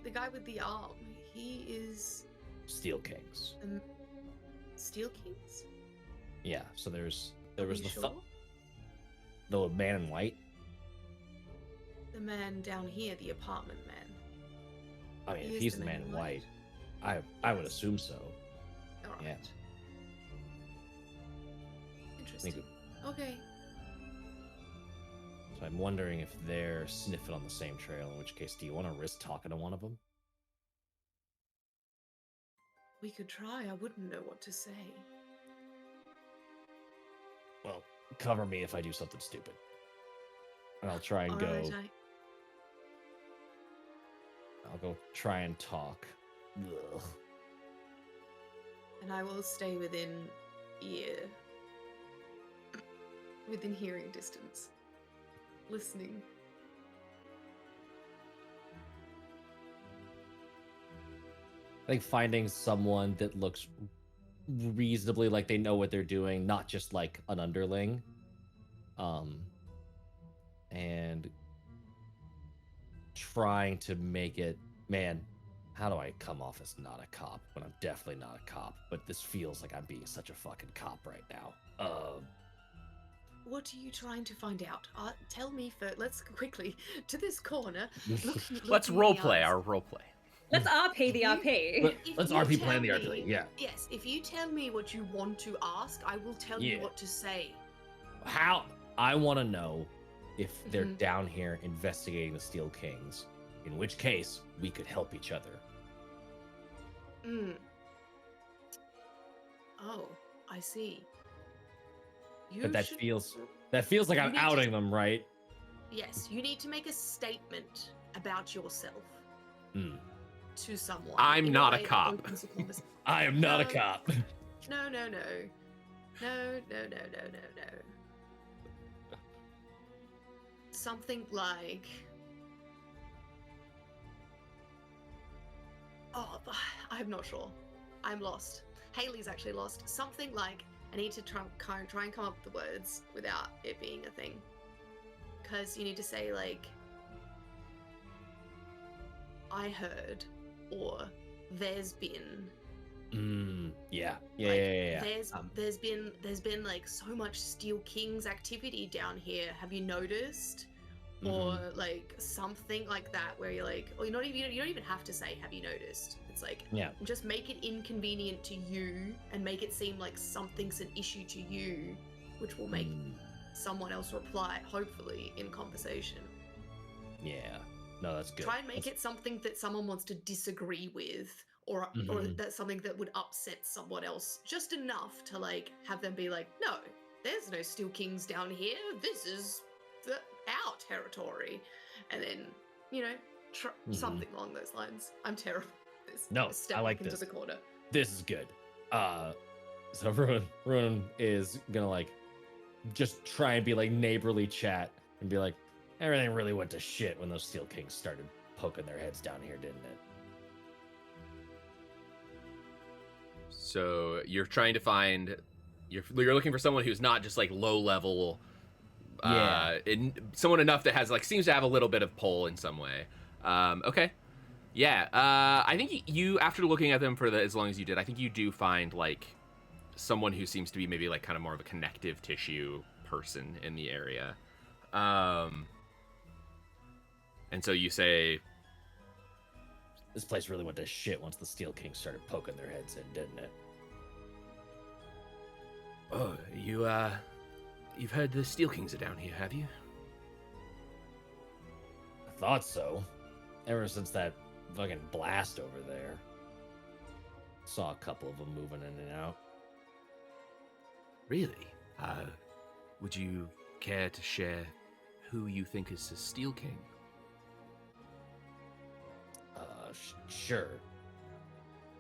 the guy with the arm. He is Steel Kings. the Steel Kings. Yeah. So there was Are we the sure? the man in white. The man down here, the apartment man. I mean, He if is he's the the man man in in white, I would assume so. All right. Yeah. Interesting. Okay. So I'm wondering if they're sniffing on the same trail. In which case, do you want to risk talking to one of them? We could try. I wouldn't know what to say. Well, cover me if I do something stupid, and I'll try and All go. right, I'll go try and talk. Ugh. and I will stay within hearing distance, listening. I think finding someone that looks reasonably like they know what they're doing, not just like an underling, and trying to make it, man, how do I come off as not a cop when I'm definitely not a cop, but this feels like I'm being such a fucking cop right now. What are you trying to find out? Tell me first. Let's quickly to this corner. Let's roleplay our roleplay. Let's RP the RP. Let's you RP tell plan the me- RP, yeah. Yes, if you tell me what you want to ask, I will tell you Yeah. what to say. How I want to know if they're Mhm. down here investigating the Steel Kings, in which case we could help each other. Mm. Oh, I see. But that should- feels like You I'm need to- outing them, right? Yes, you need to make a statement about yourself Hmm. to someone. I'm in not a way that cop. opens the conversation. I am not a No. cop. No. No. Something like... Oh, I'm not sure. I'm lost. Haley's actually lost. Something like, I need to try and come up with the words without it being a thing. Because you need to say, like, I heard, or there's been. Yeah. There's been like so much Steel King's activity down here. Have you noticed? Or like something like that, where you're like, or you don't even have to say, have you noticed? It's like, just make it inconvenient to you and make it seem like something's an issue to you, which will make someone else reply, hopefully, in conversation. Yeah. No, that's good. Try and make it something that someone wants to disagree with, or that's something that would upset someone else, just enough to like have them be like, no, there's no Steel Kings down here. This is our territory. And then, something along those lines. I'm terrible at this. No, Step I like into this. the corner. This is good. So Ruin is gonna like just try and be like neighborly chat and be like, everything really went to shit when those Steel Kings started poking their heads down here, didn't it? So you're trying to find, you're looking for someone who's not just like low level, someone enough that has like seems to have a little bit of pull in some way. Okay, yeah. I think you after looking at them for as long as you did, I think you do find like someone who seems to be maybe like kind of more of a connective tissue person in the area. And so you say, this place really went to shit once the Steel Kings started poking their heads in, didn't it? oh, you've heard the Steel Kings are down here, have you? I thought so. Ever since that fucking blast over there. Saw a couple of them moving in and out. Really? Would you care to share who you think is the Steel King? Sure.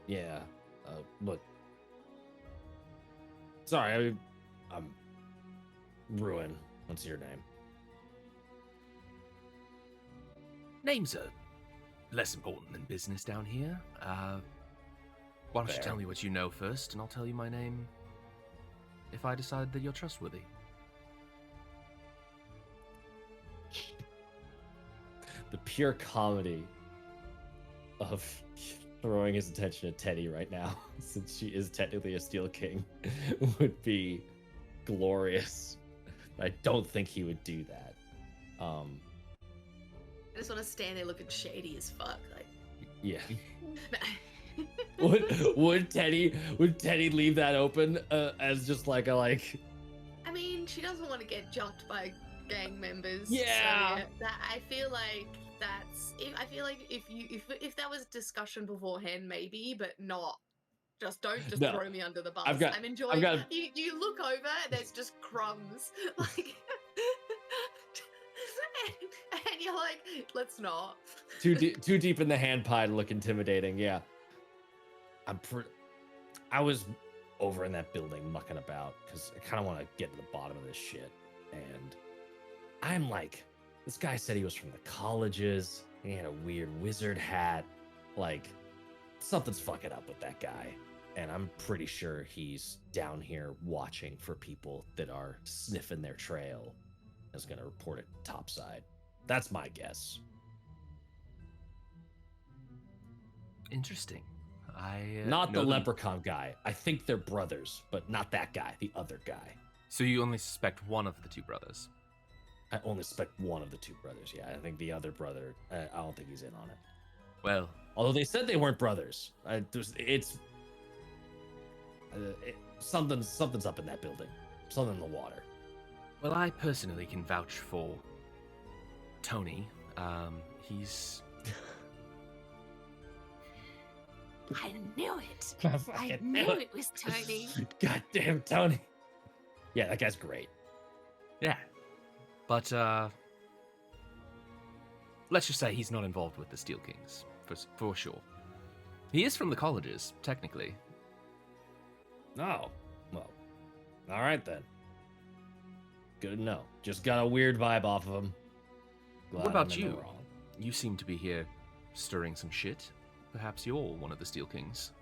Yeah. Look. Sorry, I'm Ruin. What's your name? Names are less important than business down here. Why don't you Fair. tell me what you know first, and I'll tell you my name if I decide that you're trustworthy. The pure comedy of throwing his attention at Teddy right now, since she is technically a Steel King, would be glorious. I don't think he would do that. I just want to stand there looking shady as fuck. Like, Yeah. would Teddy leave that open as just like a like? I mean, she doesn't want to get jumped by gang members. Yeah. So, I feel like that's. I feel like if that was discussion beforehand, maybe, but not. Don't No. throw me under the bus. I've enjoying. got- You look over, there's just crumbs, like, and you're like, let's not. Too deep in the hand pie to look intimidating. Yeah. I was over in that building mucking about because I kind of want to get to the bottom of this shit. And I'm like, this guy said he was from the colleges. He had a weird wizard hat. Like, something's fucking up with that guy. And I'm pretty sure he's down here watching for people that are sniffing their trail. Is going to report it topside. That's my guess. Interesting. Not know the them- leprechaun guy. I think they're brothers, but not that guy, the other guy. So you only suspect one of the two brothers? I only suspect one of the two brothers. Yeah, I think the other brother, I don't think he's in on it. Well, Although they said they weren't brothers. Something's up in that building. Something in the water. well, I personally can vouch for Tony. He's I knew it. I I fucking knew it was Tony. Goddamn Tony. Yeah, that guy's great. Yeah. But, let's just say he's not involved with the Steel Kings, for sure. He is from the colleges, technically. Oh, well, all right then. Good to know. Just got a weird vibe off of him. Glad What about I'm in the you? wrong. You seem to be here stirring some shit. Perhaps you're one of the Steel Kings.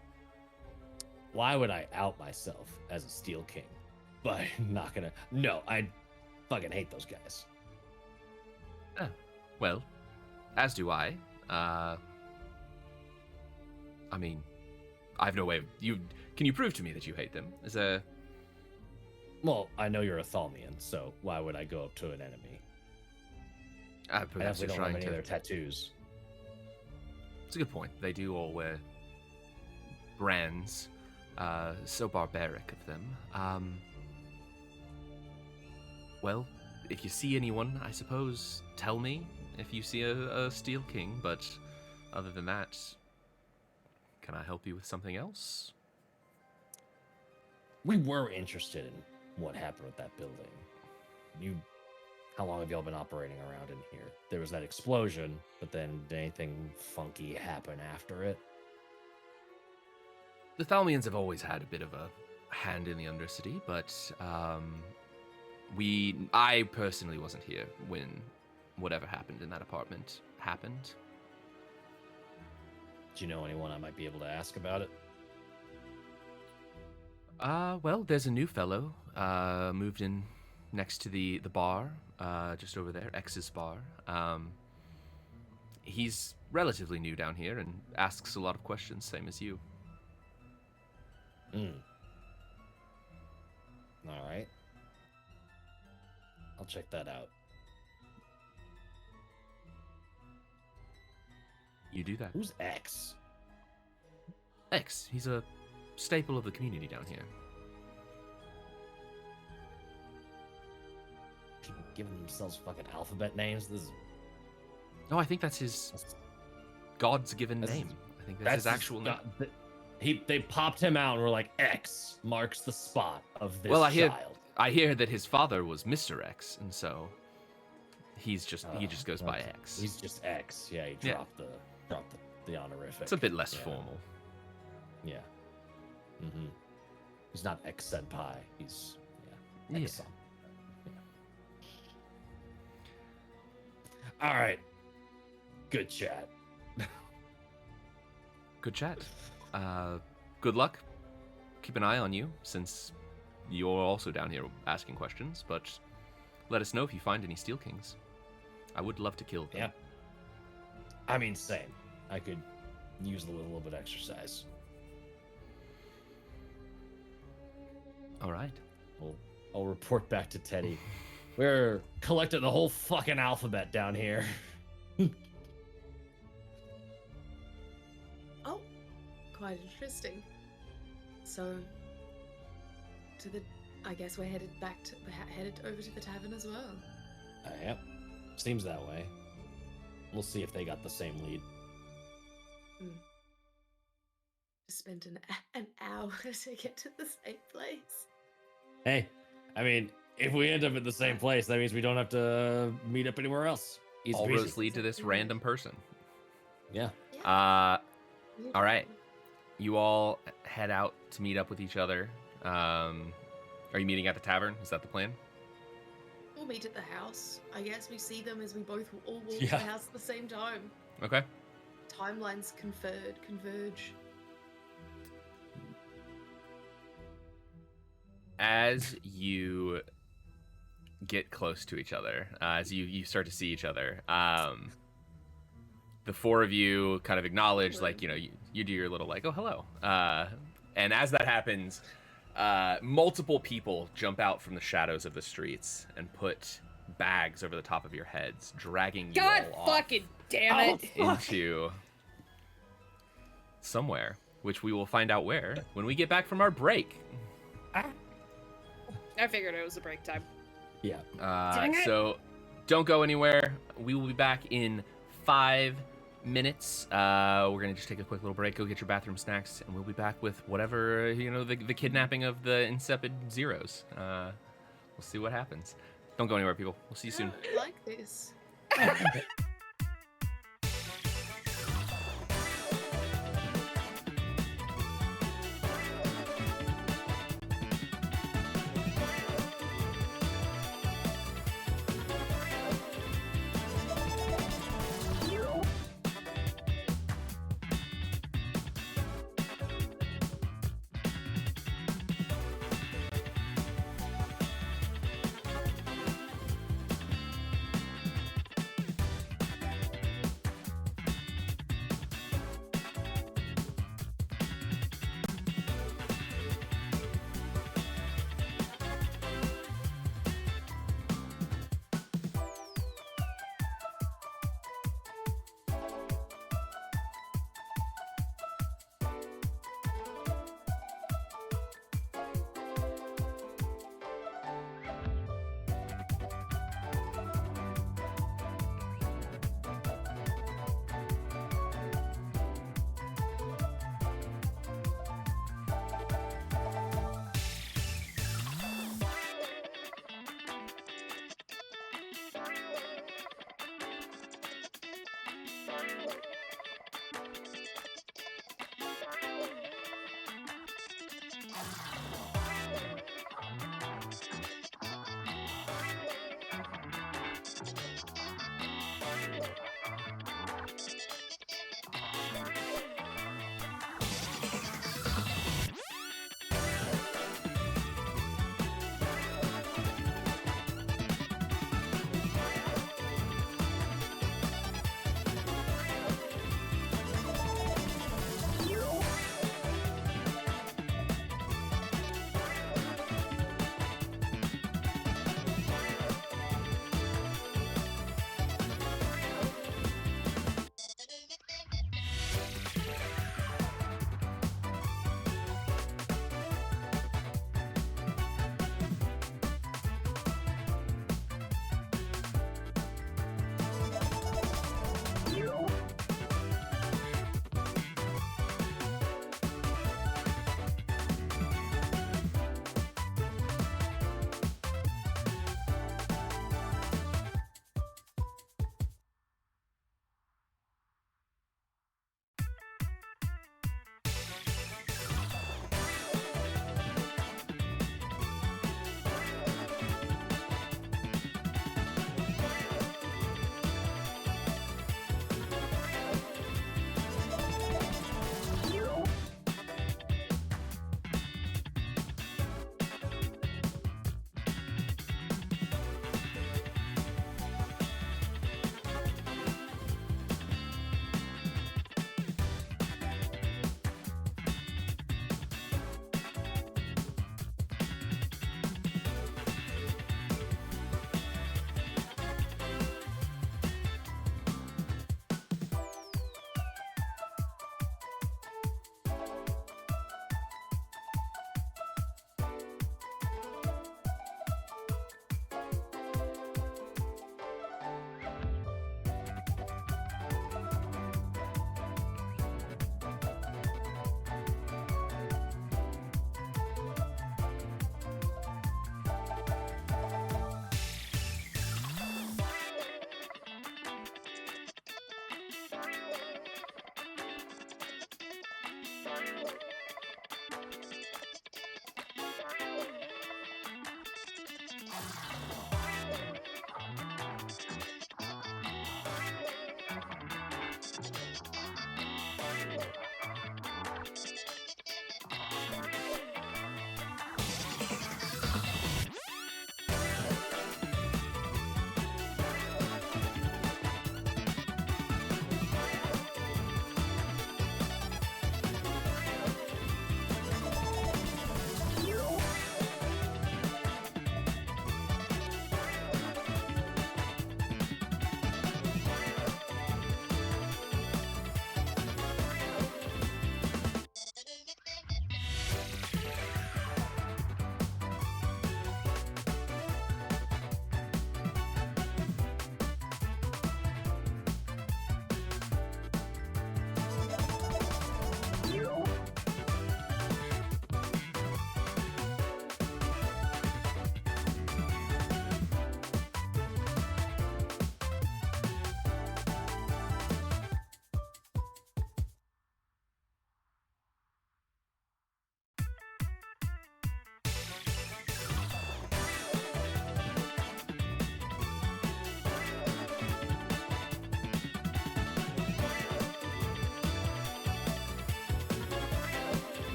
Why would I out myself as a Steel King? But I'm not gonna. No, I fucking hate those guys. Well, as do I. I mean, I have no way of... Can you prove to me that you hate them? Is there... Well, I know you're a Thalmian, so why would I go up to an enemy? I Perhaps definitely you're don't have trying any to... of their tattoos. It's a good point. They do all wear brands. So barbaric of them. Well, if you see anyone, I suppose, tell me if you see a Steel King, but other than that, can I help you with something else? We were interested in what happened with that building. How long have y'all been operating around in here? There was that explosion, but then did anything funky happen after it? The Thalmians have always had a bit of a hand in the Undercity, but I personally wasn't here when whatever happened in that apartment happened. Do you know anyone I might be able to ask about it? Well, there's a new fellow moved in next to the bar, just over there, X's bar. He's relatively new down here and asks a lot of questions, same as you. All right. I'll check that out. You do that. Who's X? X, he's a staple of the community down here. People giving themselves fucking alphabet names? This is... No, I think that's his God's given name. I think that's his actual name. They popped him out and were like, X marks the spot of this child. I hear that his father was Mr. X, and so he just goes by X. He's just X. Yeah, he dropped the honorific. It's a bit less formal. Yeah. Mm-hmm. He's not X Senpai. He's X-san. Yeah. All right. Good chat. Good chat. Good luck. Keep an eye on you, since you're also down here asking questions, but let us know if you find any Steel Kings. I would love to kill them. Yeah. I mean, same. I could use a little bit of exercise. All right. I'll report back to Teddy. We're collecting the whole fucking alphabet down here. Oh, quite interesting. So, I guess we're headed over to the tavern as well. Yep. Seems that way. We'll see if they got the same lead. Just spent an hour to get to the same place. Hey, I mean, if we end up at the same place, that means we don't have to meet up anywhere else. Easy All peasy. roads lead to this random person. Yeah. All right. You all head out to meet up with each other. Are you meeting at the tavern? Is that the plan? We'll meet at the house. I guess we see them as we both all walk to the house at the same time. Okay. Timelines converge. As you get close to each other, as you start to see each other, the four of you kind of acknowledge, like, you do your little, like, oh, hello. And as that happens, multiple people jump out from the shadows of the streets and put bags over the top of your heads, dragging you all fucking damn it into somewhere, which we will find out where when we get back from our break. I figured it was a break time. Yeah. So don't go anywhere. We will be back in 5 minutes. We're gonna just take a quick little break, go get your bathroom snacks, and we'll be back with whatever, you know, the kidnapping of the Insipid Zeros. We'll see what happens. Don't go anywhere, people. We'll see you soon. I like this.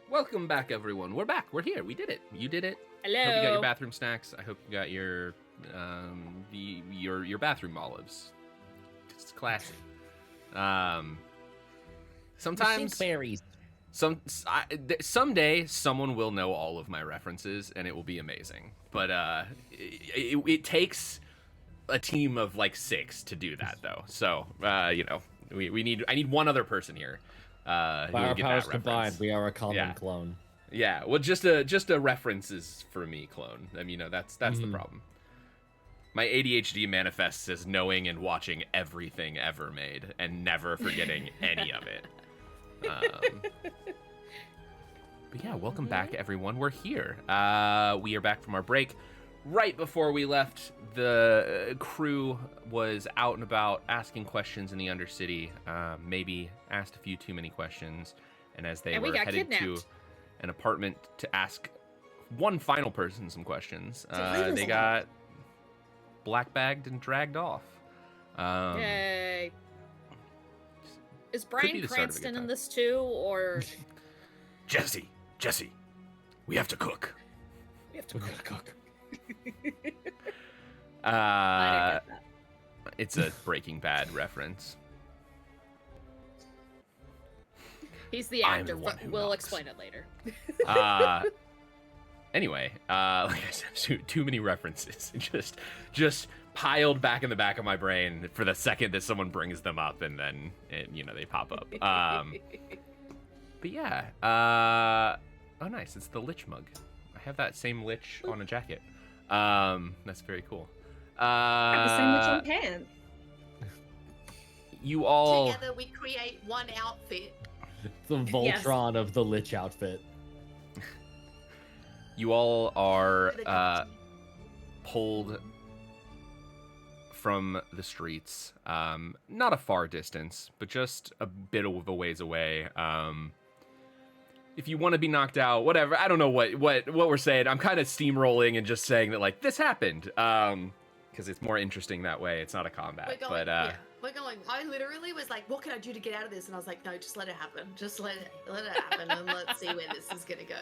Welcome back, everyone. We're back. We're here. We did it. You did it. Hello. I hope you got your bathroom snacks. I hope you got your your bathroom olives. It's classic. Sometimes berries. Someday someone will know all of my references and it will be amazing. But it takes a team of like 6 to do that though. So I need one other person here. By our powers combined, we are a common clone. Yeah, well, just a references for me clone. I mean, that's the problem. My ADHD manifests as knowing and watching everything ever made and never forgetting any of it. But yeah, welcome back, everyone. We're here. We are back from our break. Right before we left, the crew was out and about asking questions in the Undercity. Maybe asked a few too many questions. And as they were headed to an apartment to ask one final person some questions, they got black-bagged and dragged off. Yay. Is Bryan Cranston in this too, or... Jesse, we have to cook. We have to cook. It's a Breaking Bad reference. He's the actor, but we'll explain it later. Anyway, like I said, too many references. Just piled back in the back of my brain for the second that someone brings them up, and then they pop up. But yeah, oh nice, it's the Lich mug. I have that same Lich on a jacket. That's very cool. Have the same Lich on pants. You all together we create one outfit. The Voltron of the Lich outfit. You all are pulled from the streets, not a far distance, but just a bit of a ways away. If you want to be knocked out, whatever. I don't know what we're saying. I'm kind of steamrolling and just saying that like this happened, because it's more interesting that way. It's not a combat, We're going. I literally was like, "What can I do to get out of this?" And I was like, "No, just let it happen. Just let it happen, and let's see where this is gonna go."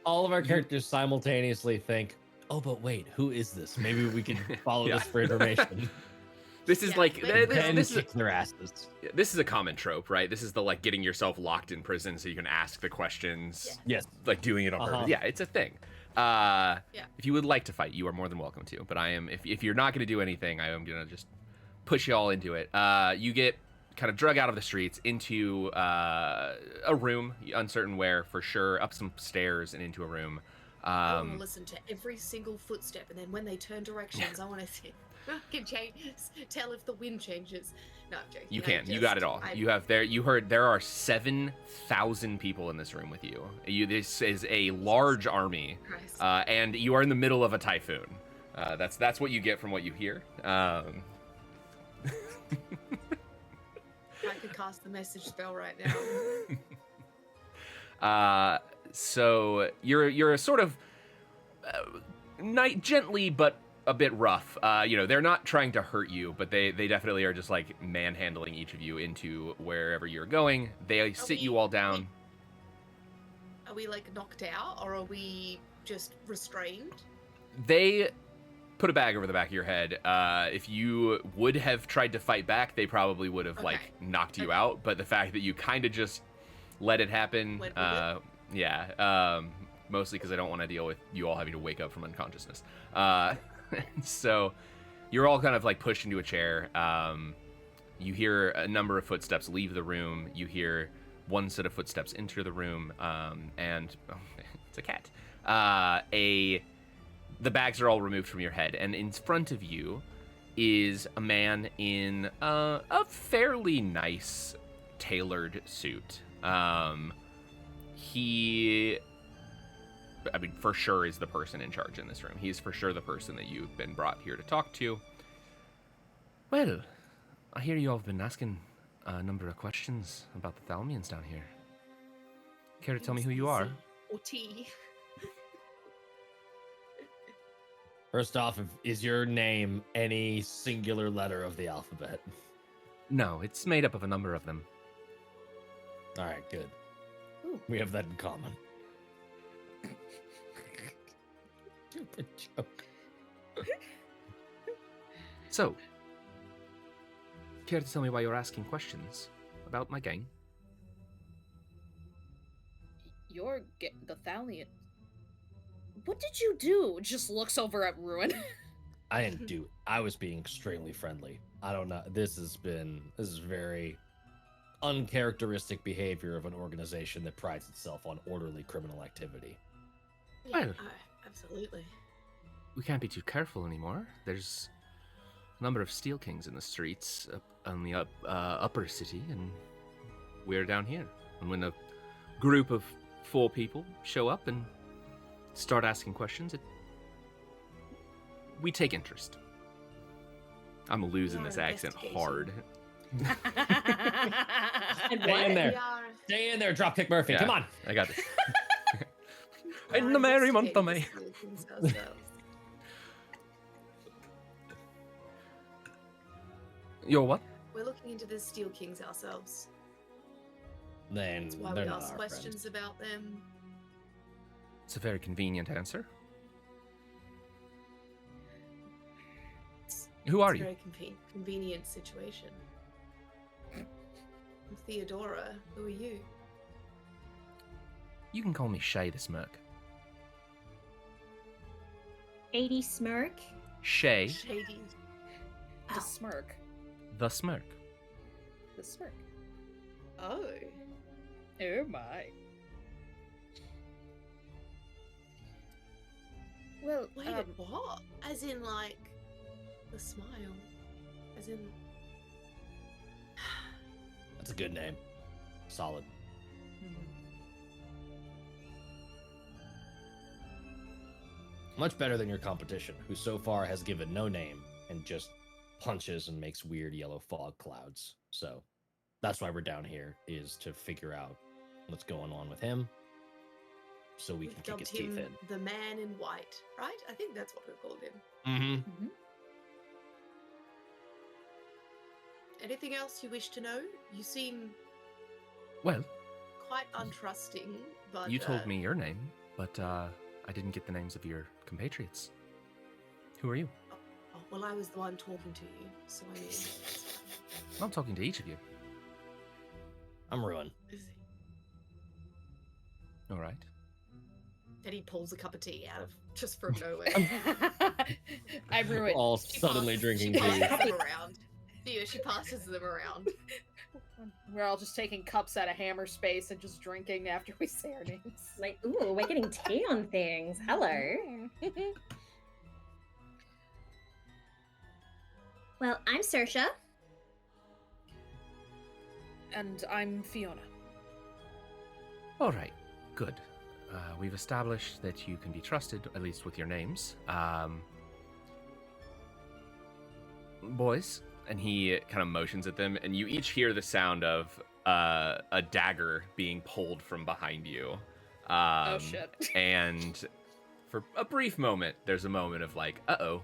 All of our characters simultaneously think, "Oh, but wait, who is this? Maybe we can follow Yeah. this for information." This is like this is kick their asses. this is a common trope, right? This is the like getting yourself locked in prison so you can ask the questions. Yes. Like doing it on purpose. Yeah, it's a thing. If you would like to fight, you are more than welcome to. But I am if you're not going to do anything, I am going to just push you all into it. You get kind of drug out of the streets into a room, uncertain where for sure, up some stairs and into a room. I want to listen to every single footstep, and then when they turn directions, I want to see. Tell if the wind changes. No, I'm joking. You can. You got it all. You have there. You heard there are 7,000 people in this room with you. This is a large army, and you are in the middle of a typhoon. That's what you get from what you hear. I could cast the message spell right now. So you're sort of gently but a bit rough. They're not trying to hurt you, but they definitely are just like manhandling each of you into wherever you're going. They sit you all down. Are we like knocked out, or are we just restrained? They put a bag over the back of your head. If you would have tried to fight back, they probably would have like knocked you out. But the fact that you kind of just let it happen, mostly because I don't want to deal with you all having to wake up from unconsciousness. So you're all kind of like pushed into a chair. You hear a number of footsteps leave the room. You hear one set of footsteps enter the room, and it's a cat. The bags are all removed from your head, and in front of you is a man in a fairly nice tailored suit. He, for sure is the person in charge in this room. He's for sure the person that you've been brought here to talk to. Well, I hear you all have been asking a number of questions about the Thalmians down here. Care to tell me who you are? Or T. First off, is your name any singular letter of the alphabet? No, it's made up of a number of them. All right, good. Ooh. We have that in common. Stupid joke. So, care to tell me why you're asking questions about my gang? The Thalian. What did you do? Just looks over at Ruin. I didn't do it. I was being extremely friendly. I don't know. This is very uncharacteristic behavior of an organization that prides itself on orderly criminal activity. Yeah, absolutely. We can't be too careful anymore. There's a number of Steel Kings in the streets on the upper city, and we're down here. And when a group of 4 people show up and start asking questions, we take interest. I'm losing this accent hard. Stay in there. Stay in there, Dropkick Murphy. Yeah, Come on. I got this. In the merry month of May. You're what? We're looking into the Steel Kings ourselves. Then That's why we ask questions about them. It's a very convenient answer. Who are you? It's a very convenient situation. I'm Theodora. Who are you? You can call me Shay the Smirk. 80 Smirk? Shay Shady. The Smirk. the Smirk. The Smirk. Oh. Oh my. Well, Wait, what? As in, like, the smile? As in... That's a good name. Solid. Much better than your competition, who so far has given no name and just punches and makes weird yellow fog clouds. So that's why we're down here, is to figure out what's going on with him so we can kick his teeth in. The man in white, right? I think that's what we called him. Mm-hmm. Anything else you wish to know? You seem Well, quite untrusting, but you told me your name, but I didn't get the names of your compatriots. Who are you? Oh, well, I was the one talking to you, so I mean. I'm talking to each of you. I'm ruined. All right. Then he pulls a cup of tea out of just from nowhere. I ruined. All suddenly drinking she tea. passes them around. Yeah, she passes them around. We're all just taking cups out of hammer space and just drinking after we say our names. Like, ooh, we're getting tea on things. Hello. Well, I'm Saoirse. And I'm Fiona. All right. Good. We've established that you can be trusted, at least with your names. Boys, and he kind of motions at them, and you each hear the sound of a dagger being pulled from behind you. Oh, shit. And for a brief moment, there's a moment of like, uh-oh.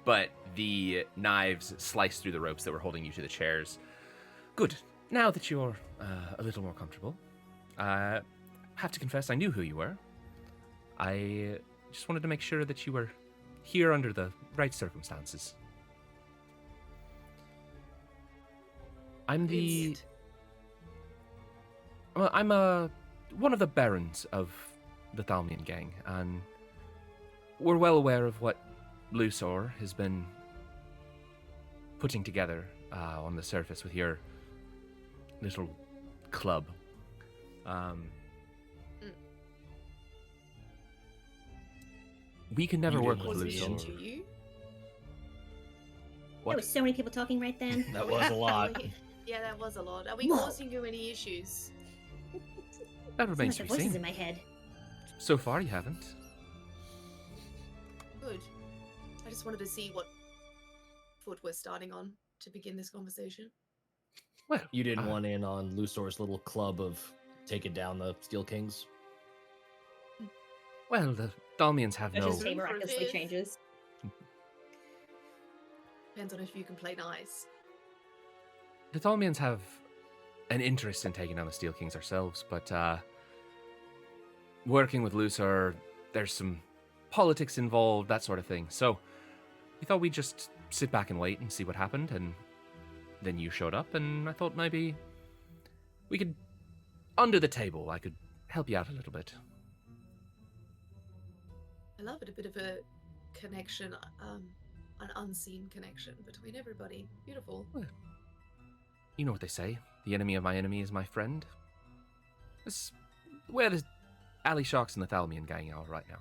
But the knives slice through the ropes that were holding you to the chairs. Good. Now that you're a little more comfortable, I have to confess I knew who you were. I just wanted to make sure that you were here under the right circumstances. I'm one of the barons of the Thalmian gang, and we're well aware of what Lusor has been putting together on the surface with your little club. We can never work with Position Lusor. to you. There were so many people talking right then. That was a lot. Yeah, that was a lot. Are we Whoa. causing you any issues? That Sound remains like to the be voices seen. in my head. So far, you haven't. Good. I just wanted to see what foot we're starting on to begin this conversation. Well, You didn't want in on Lusor's little club of taking down the Steel Kings? Well, the Thalmians have That no. just miraculously Fifth. changes. Depends on if you can play nice. The Thalmians have an interest in taking down the Steel Kings ourselves, but working with Lusor, there's some politics involved, that sort of thing. So we thought we'd just sit back and wait and see what happened, and then you showed up, and I thought maybe we could, under the table, I could help you out a little bit. I love it. A bit of a connection, an unseen connection between everybody. Beautiful. Well, you know what they say. The enemy of my enemy is my friend. That's where the alley sharks and the Thalmian gang are right now.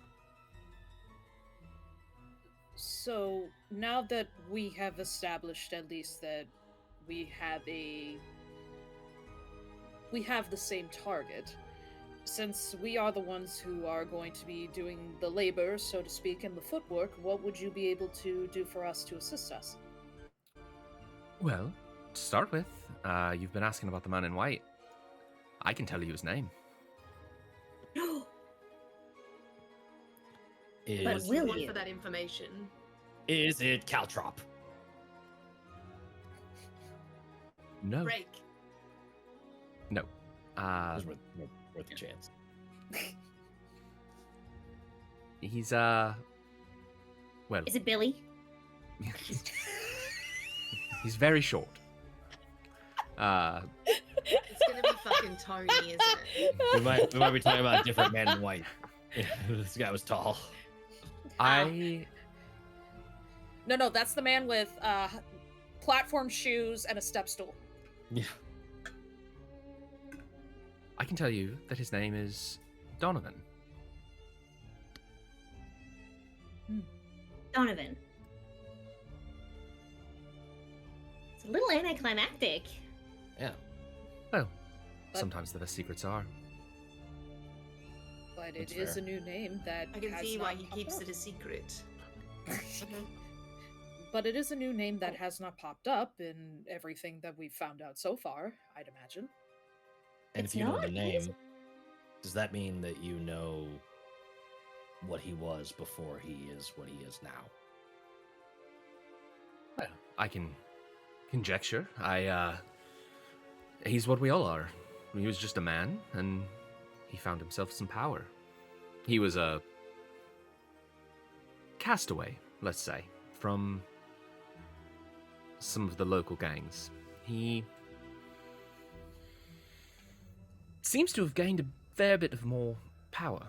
So now that we have established at least that we have the same target, since we are the ones who are going to be doing the labor, so to speak, and the footwork, what would you be able to do for us to assist us? Well, to start with, you've been asking about the man in white. I can tell you his name. But Is, will Want you? for that information? is it Caltrop? No. Break. No. It was worth a chance. He's, well, Is it Billy? he's very short. It's gonna be fucking Tony, isn't it? We might be talking about a different man in white. This guy was tall. No, that's the man with platform shoes and a step stool. Yeah. I can tell you that his name is Donovan. Donovan. It's a little anticlimactic. Yeah. Well, But- sometimes the best secrets are. But That's it is fair. a new name that I can has see why not he popped keeps up. it a secret. But it is a new name that has not popped up in everything that we've found out so far, I'd imagine. And It's if you know not the easy. name, does that mean that you know what he was before he is what he is now? Well, I can Conjecture. He's what we all are. He was just a man, and he found himself some power. He was a castaway, let's say, from some of the local gangs. He seems to have gained a fair bit of more power.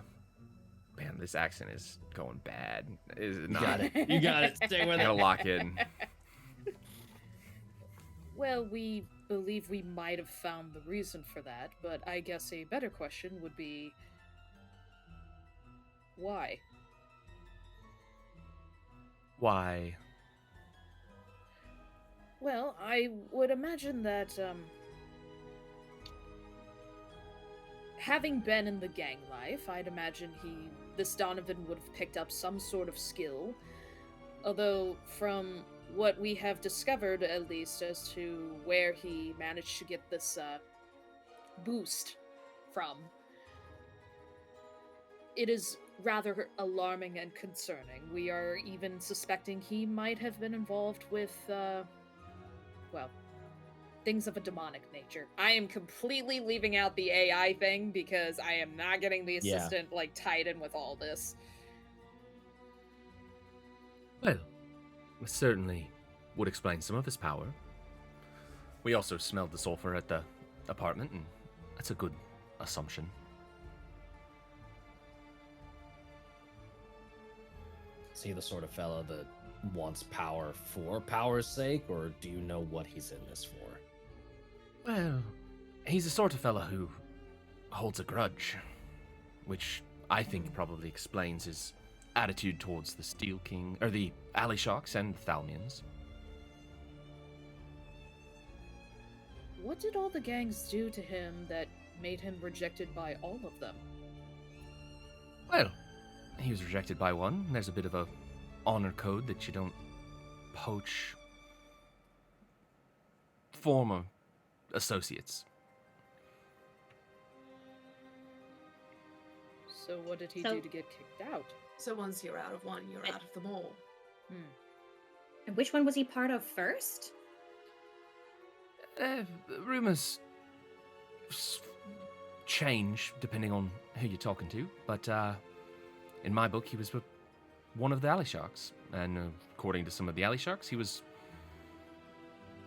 Man, this accent is going bad. Is it not? You got it. You got it. Stay with I gotta it. lock in. Well, we believe we might have found the reason for that, but I guess a better question would be why? Why? Well, I would imagine that, having been in the gang life, I'd imagine this Donovan would have picked up some sort of skill. Although, from what we have discovered, at least, as to where he managed to get this, boost from, it is rather alarming and concerning. We are even suspecting he might have been involved with, well, things of a demonic nature. I am completely leaving out the AI thing because I am not getting the assistant, tied in with all this. Well, it certainly would explain some of his power. We also smelled the sulfur at the apartment, and that's a good assumption. Is he the sort of fellow that wants power for power's sake, or do you know what he's in this for? Well, he's the sort of fella who holds a grudge, which I think probably explains his attitude towards the Steel King, or the Alishocks and Thalmians. What did all the gangs do to him that made him rejected by all of them? Well, he was rejected by one. There's a bit of a honor code that you don't poach former associates. So what did he So- do to get kicked out? So once you're out of one, you're out of them all. And which one was he part of first? Rumors change depending on who you're talking to, but in my book, he was with one of the Alishocks, and according to some of the Alishocks, he was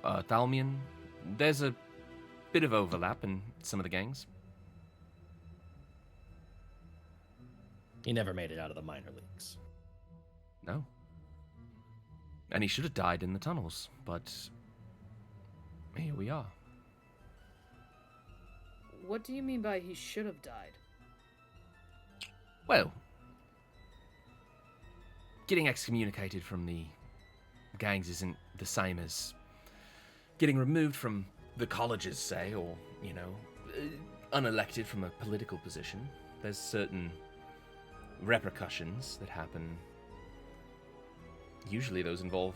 Thalmian. There's a bit of overlap in some of the gangs. He never made it out of the minor leagues. No. And he should have died in the tunnels, but here we are. What do you mean by he should have died? Well, getting excommunicated from the gangs isn't the same as getting removed from the colleges, say, or, unelected from a political position. There's certain repercussions that happen. Usually those involve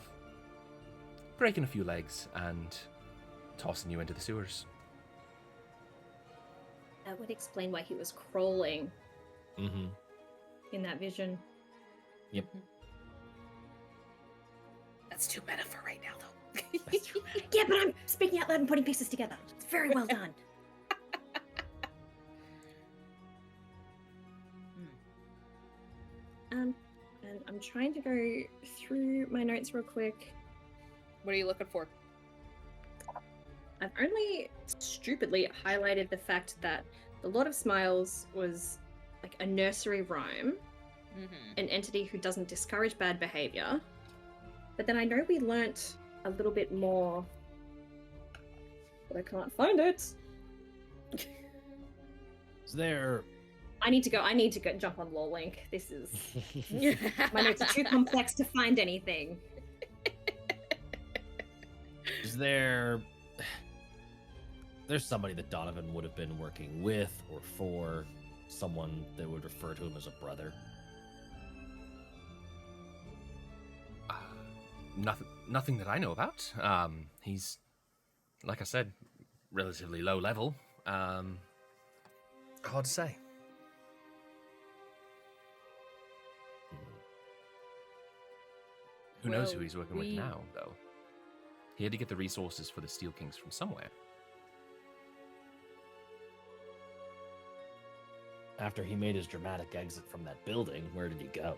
breaking a few legs and tossing you into the sewers. That would explain why he was crawling Mm-hmm. in that vision. Yep. That's too meta for right now, though. Yeah, but I'm speaking out loud and putting pieces together. It's very well done. And I'm trying to go through my notes real quick. What are you looking for? I've only stupidly highlighted the fact that the Lord of Smiles was like a nursery rhyme, an entity who doesn't discourage bad behavior. But then I know we learnt a little bit more, but I can't find it. Is there... I need to go jump on Lore Link. This is... My notes are too complex to find anything. Is there... There's somebody that Donovan would have been working with or for, someone that would refer to him as a brother. Nothing that I know about. He's, like I said, relatively low level. Hard to say. Who knows who he's working with now, though? He had to get the resources for the Steel Kings from somewhere. After he made his dramatic exit from that building, where did he go?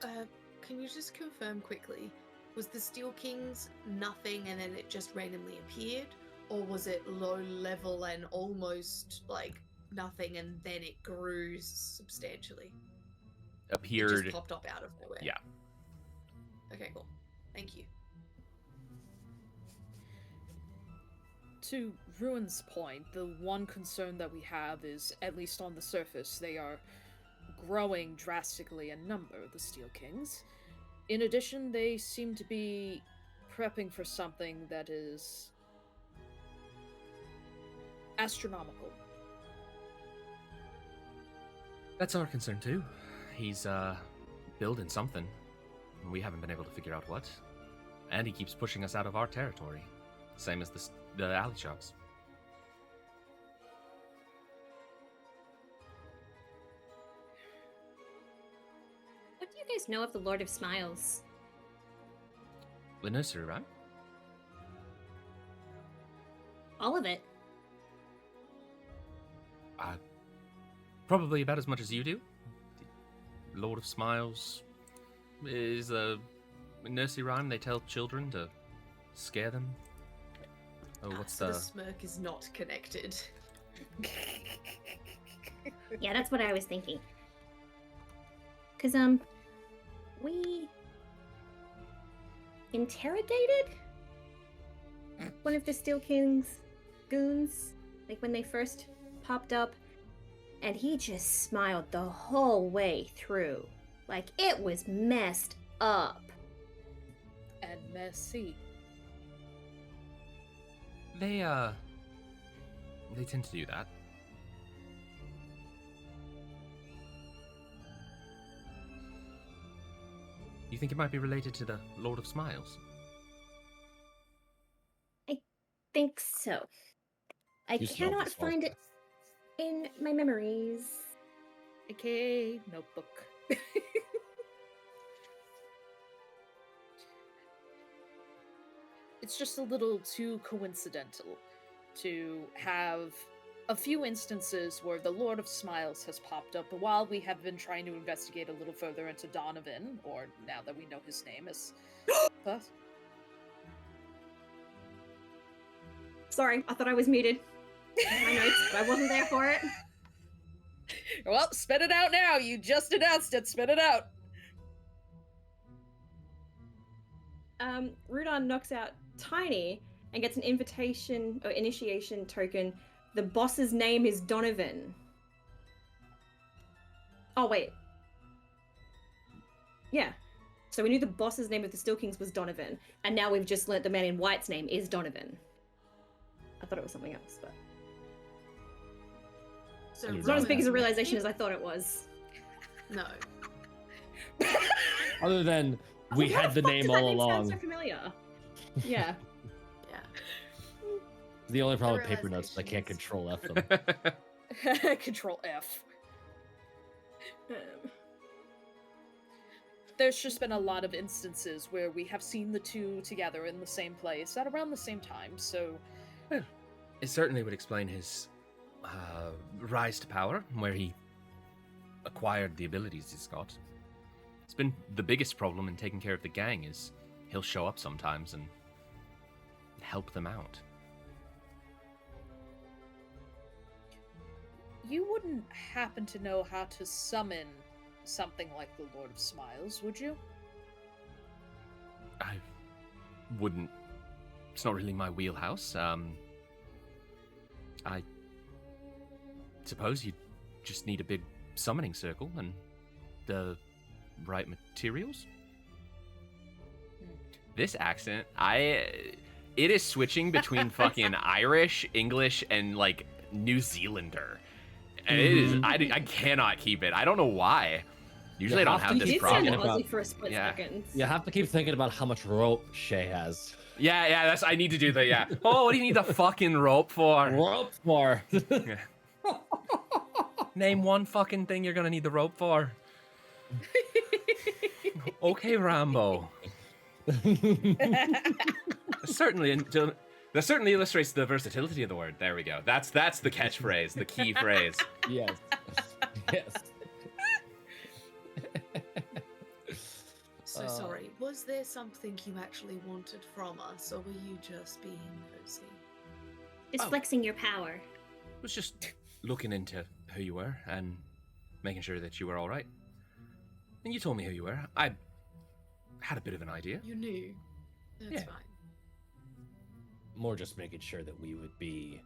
Can you just confirm quickly? Was the Steel Kings nothing and then it just randomly appeared? Or was it low level and almost like nothing and then it grew substantially? Appeared. It just popped up out of nowhere. Yeah. Okay, cool. Thank you. To Ruin's point, the one concern that we have is, at least on the surface, they are growing drastically in number, the Steel Kings. In addition, they seem to be prepping for something that is astronomical. That's our concern too. He's building something. We haven't been able to figure out what. And he keeps pushing us out of our territory. Same as the alley shops. What do you guys know of the Lord of Smiles? The nursery rhyme? All of it. Probably about as much as you do. The Lord of Smiles is a nursery rhyme they tell children to scare them. Oh, what's so the... the smirk is not connected. Yeah, that's what I was thinking. Cause we interrogated one of the Steel King's goons, like when they first popped up, and he just smiled the whole way through. Like it was messed up. And messy. They tend to do that. You think it might be related to the Lord of Smiles? Think so. I You smell cannot this find it in my memories. AKA notebook. It's just a little too coincidental to have a few instances where the Lord of Smiles has popped up while we have been trying to investigate a little further into Donovan, or now that we know his name is... What? Sorry, I thought I was muted. My notes, but I wasn't there for it. Well, spit it out now! You just announced it, spit it out! Rudon knocks out Tiny and gets an invitation or initiation token. The boss's name is Donovan. Oh, wait. Yeah. So we knew the boss's name of the Steel Kings was Donovan, and now we've just learnt the man in white's name is Donovan. I thought it was something else, but... So It's It's not as big as a Rowan- realization as I thought it was. No. Other than I was we like, how had the fuck name does that all sound along. so familiar. Yeah. Yeah. The only problem The with paper notes is I can't realizations. control F them. Control F. There's just been a lot of instances where we have seen the two together in the same place at around the same time, so... It certainly would explain his rise to power, where he acquired the abilities he's got. It's been the biggest problem in taking care of the gang is he'll show up sometimes and help them out. You wouldn't happen to know how to summon something like the Lord of Smiles, would you? I wouldn't. It's not really my wheelhouse. I suppose you just need a big summoning circle and the right materials. This accent, it is switching between fucking Irish, English, and like New Zealander. And it is, I cannot keep it. I don't know why. Usually I don't have You this did sound problem. Aussie for a split Yeah. second. You have to keep thinking about how much rope Shay has. Yeah, that's, I need to do that, yeah. Oh, what do you need the fucking rope for? Rope for. Name one fucking thing you're gonna need the rope for. Okay, Rambo. Certainly, that certainly illustrates the versatility of the word. There we go. That's the catchphrase, the key phrase. Yes. Yes. So sorry, was there something you actually wanted from us, or were you just being nosy? Just flexing your power. Was just looking into who you were and making sure that you were all right. And you told me who you were. I had a bit of an idea. You knew. That's Yeah. fine. More just making sure that we would be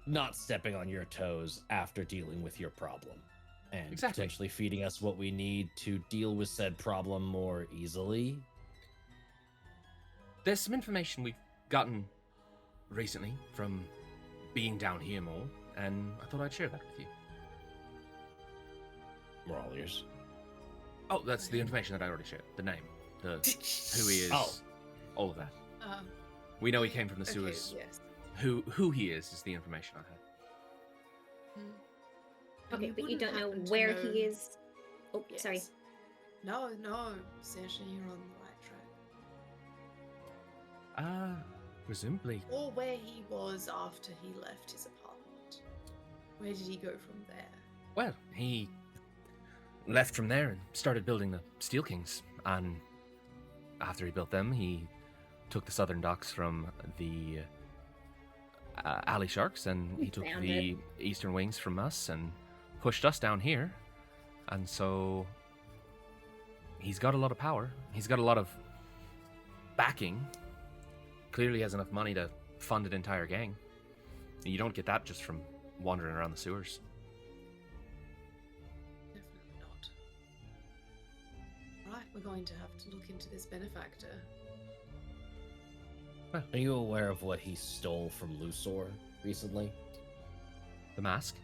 not stepping on your toes after dealing with your problem. And Exactly. potentially feeding us what we need to deal with said problem more easily. There's some information we've gotten recently from being down here more, and I thought I'd share that with you. We're all ears. Oh, that's the information that I already shared. The name, who he is, all of that. We know he came from the sewers. Okay, yes. Who he is the information I have. Okay, but you don't know where he is. Oh, Yes. sorry. No, Sasha, you're on the right track. Presumably. Or where he was after he left his apartment. Where did he go from there? Well, he left from there and started building the Steel Kings. And after he built them, he took the southern docks from the Alley Sharks, and he took Found the eastern wings from us and pushed us down here. And so he's got a lot of power. He's got a lot of backing. Clearly has enough money to fund an entire gang. And you don't get that just from wandering around the sewers. Definitely not. Right, we're going to have to look into this benefactor. Are you aware of what he stole from Luthor recently? The mask?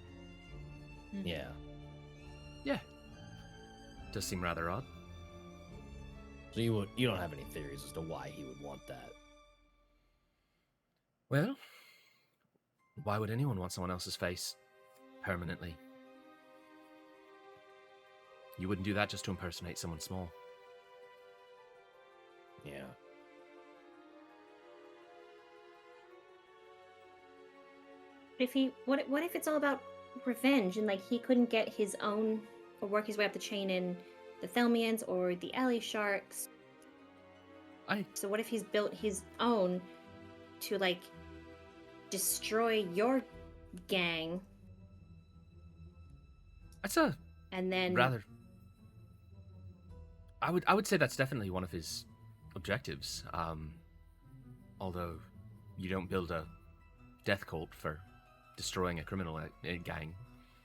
Yeah. Yeah. Does seem rather odd. So you don't have any theories as to why he would want that? Well, why would anyone want someone else's face permanently? You wouldn't do that just to impersonate someone small. Yeah. What if it's all about revenge and like he couldn't get his own or work his way up the chain in the Thelmians or the Alley Sharks? So what if he's built his own to like destroy your gang? That's a and then rather. I would say that's definitely one of his objectives. Although you don't build a death cult for destroying a criminal gang,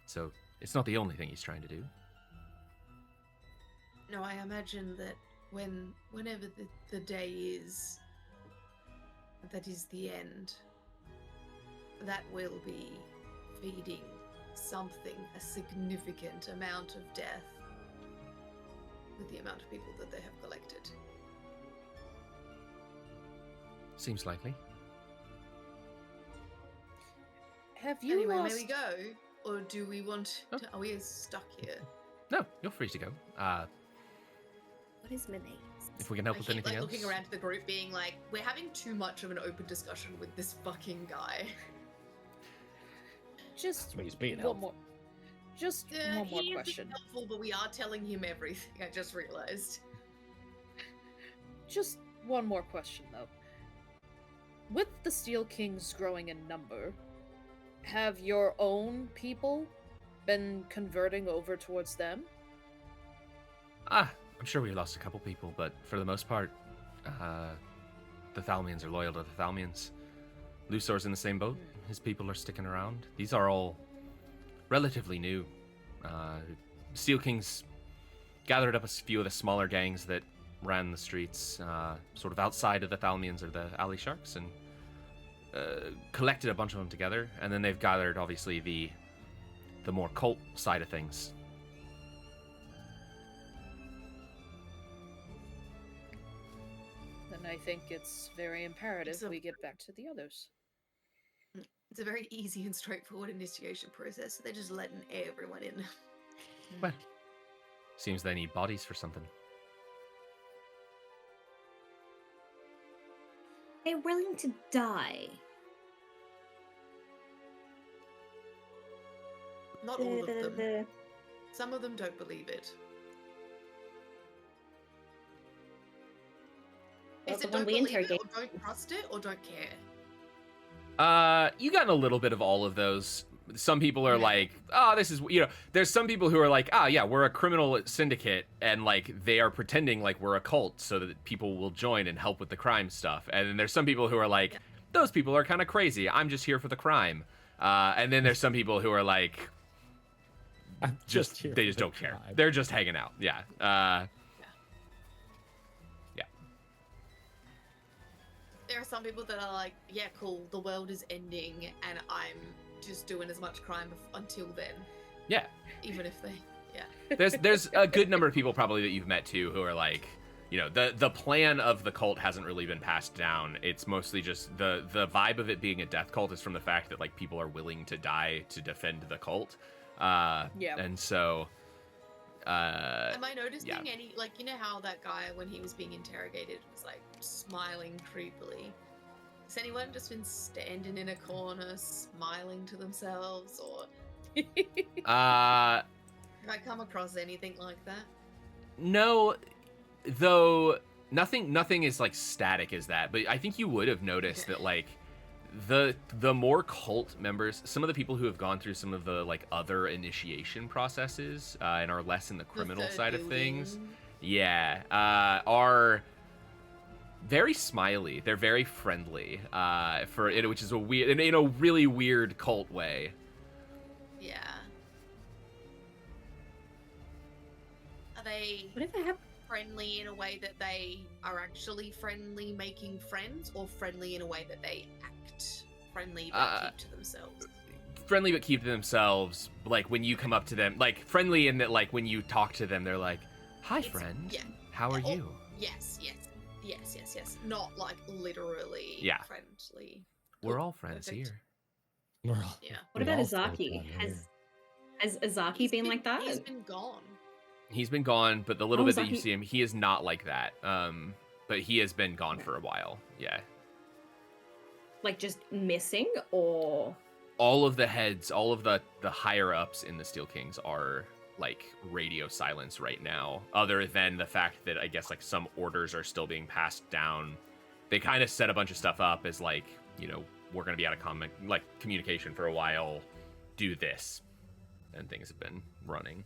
so it's not the only thing he's trying to do. No, I imagine that whenever the day is, that is the end, that will be feeding something, a significant amount of death with the amount of people that they have collected. Seems likely. Have you Anyway, lost... may we go? Or do we want to... Are we stuck here? No, you're free to go. What is my name? If we can help with anything else. Looking around to the group being like, we're having too much of an open discussion with this fucking guy. Just He's being one helpful. more. Just one more He is question. being helpful, but we are telling him everything. I just realized. Just one more question, though. With the Steel Kings growing in number, have your own people been converting over towards them? I'm sure we lost a couple people, but for the most part, the Thalmians are loyal to the Thalmians. Luthor's in the same boat. His people are sticking around. These are all relatively new. Steel Kings gathered up a few of the smaller gangs that ran the streets, sort of outside of the Thalmians or the Alley Sharks, and collected a bunch of them together. And then they've gathered, obviously, the more cult side of things. Then I think it's very imperative So- we get back to the others. It's a very easy and straightforward initiation process, so they're just letting everyone in. Well, seems they need bodies for something. They're willing to die. Not all of them. Some of them don't believe it. Well, Is the it one don't we believe it, interrogate. or don't trust it, or don't care? You got a little bit of all of those. Some people are Yeah. like, oh, this is, you know, there's some people who are like, ah, yeah, we're a criminal syndicate, and like they are pretending like we're a cult so that people will join and help with the crime stuff. And then there's some people who are like, those people are kind of crazy. I'm just here for the crime. And then there's some people who are like, I'm just here they for just the don't care. crime. They're just hanging out. Yeah. Yeah. There are some people that are like, yeah, cool, the world is ending, and I'm just doing as much crime until then. Yeah. Even if they, There's a good number of people probably that you've met too who are like, you know, the plan of the cult hasn't really been passed down. It's mostly just the vibe of it being a death cult is from the fact that like people are willing to die to defend the cult. And so am I noticing any, like, you know how that guy, when he was being interrogated, was like smiling creepily? Has anyone just been standing in a corner smiling to themselves, or have I come across anything like that? No, though nothing is like static as that, but I think you would have noticed that like the more cult members, some of the people who have gone through some of the like other initiation processes and are less in the criminal side of things, are very smiley. They're very friendly, for it, which is a weird, in a really weird cult way. Yeah. Are they Whatever happened? friendly in a way that they are actually friendly, making friends, or friendly in a way that they act friendly but keep to themselves? Friendly but keep to themselves. Like when you come up to them, like friendly in that like when you talk to them, they're like, "Hi, friend. Yeah. How are you?" Yes. Not like literally friendly. We're all friends Perfect. here. Yeah. What about Azaki? Has Azaki been like that? He's been gone. He's been gone, but the little bit that you Azaki- see him, he is not like that. But he has been gone for a while. Yeah. Like just missing, or All of the heads, all of the higher ups in the Steel Kings are like radio silence right now, other than the fact that I guess like some orders are still being passed down. They kind of set a bunch of stuff up as like, you know, we're going to be out of communication for a while, do this, and things have been running.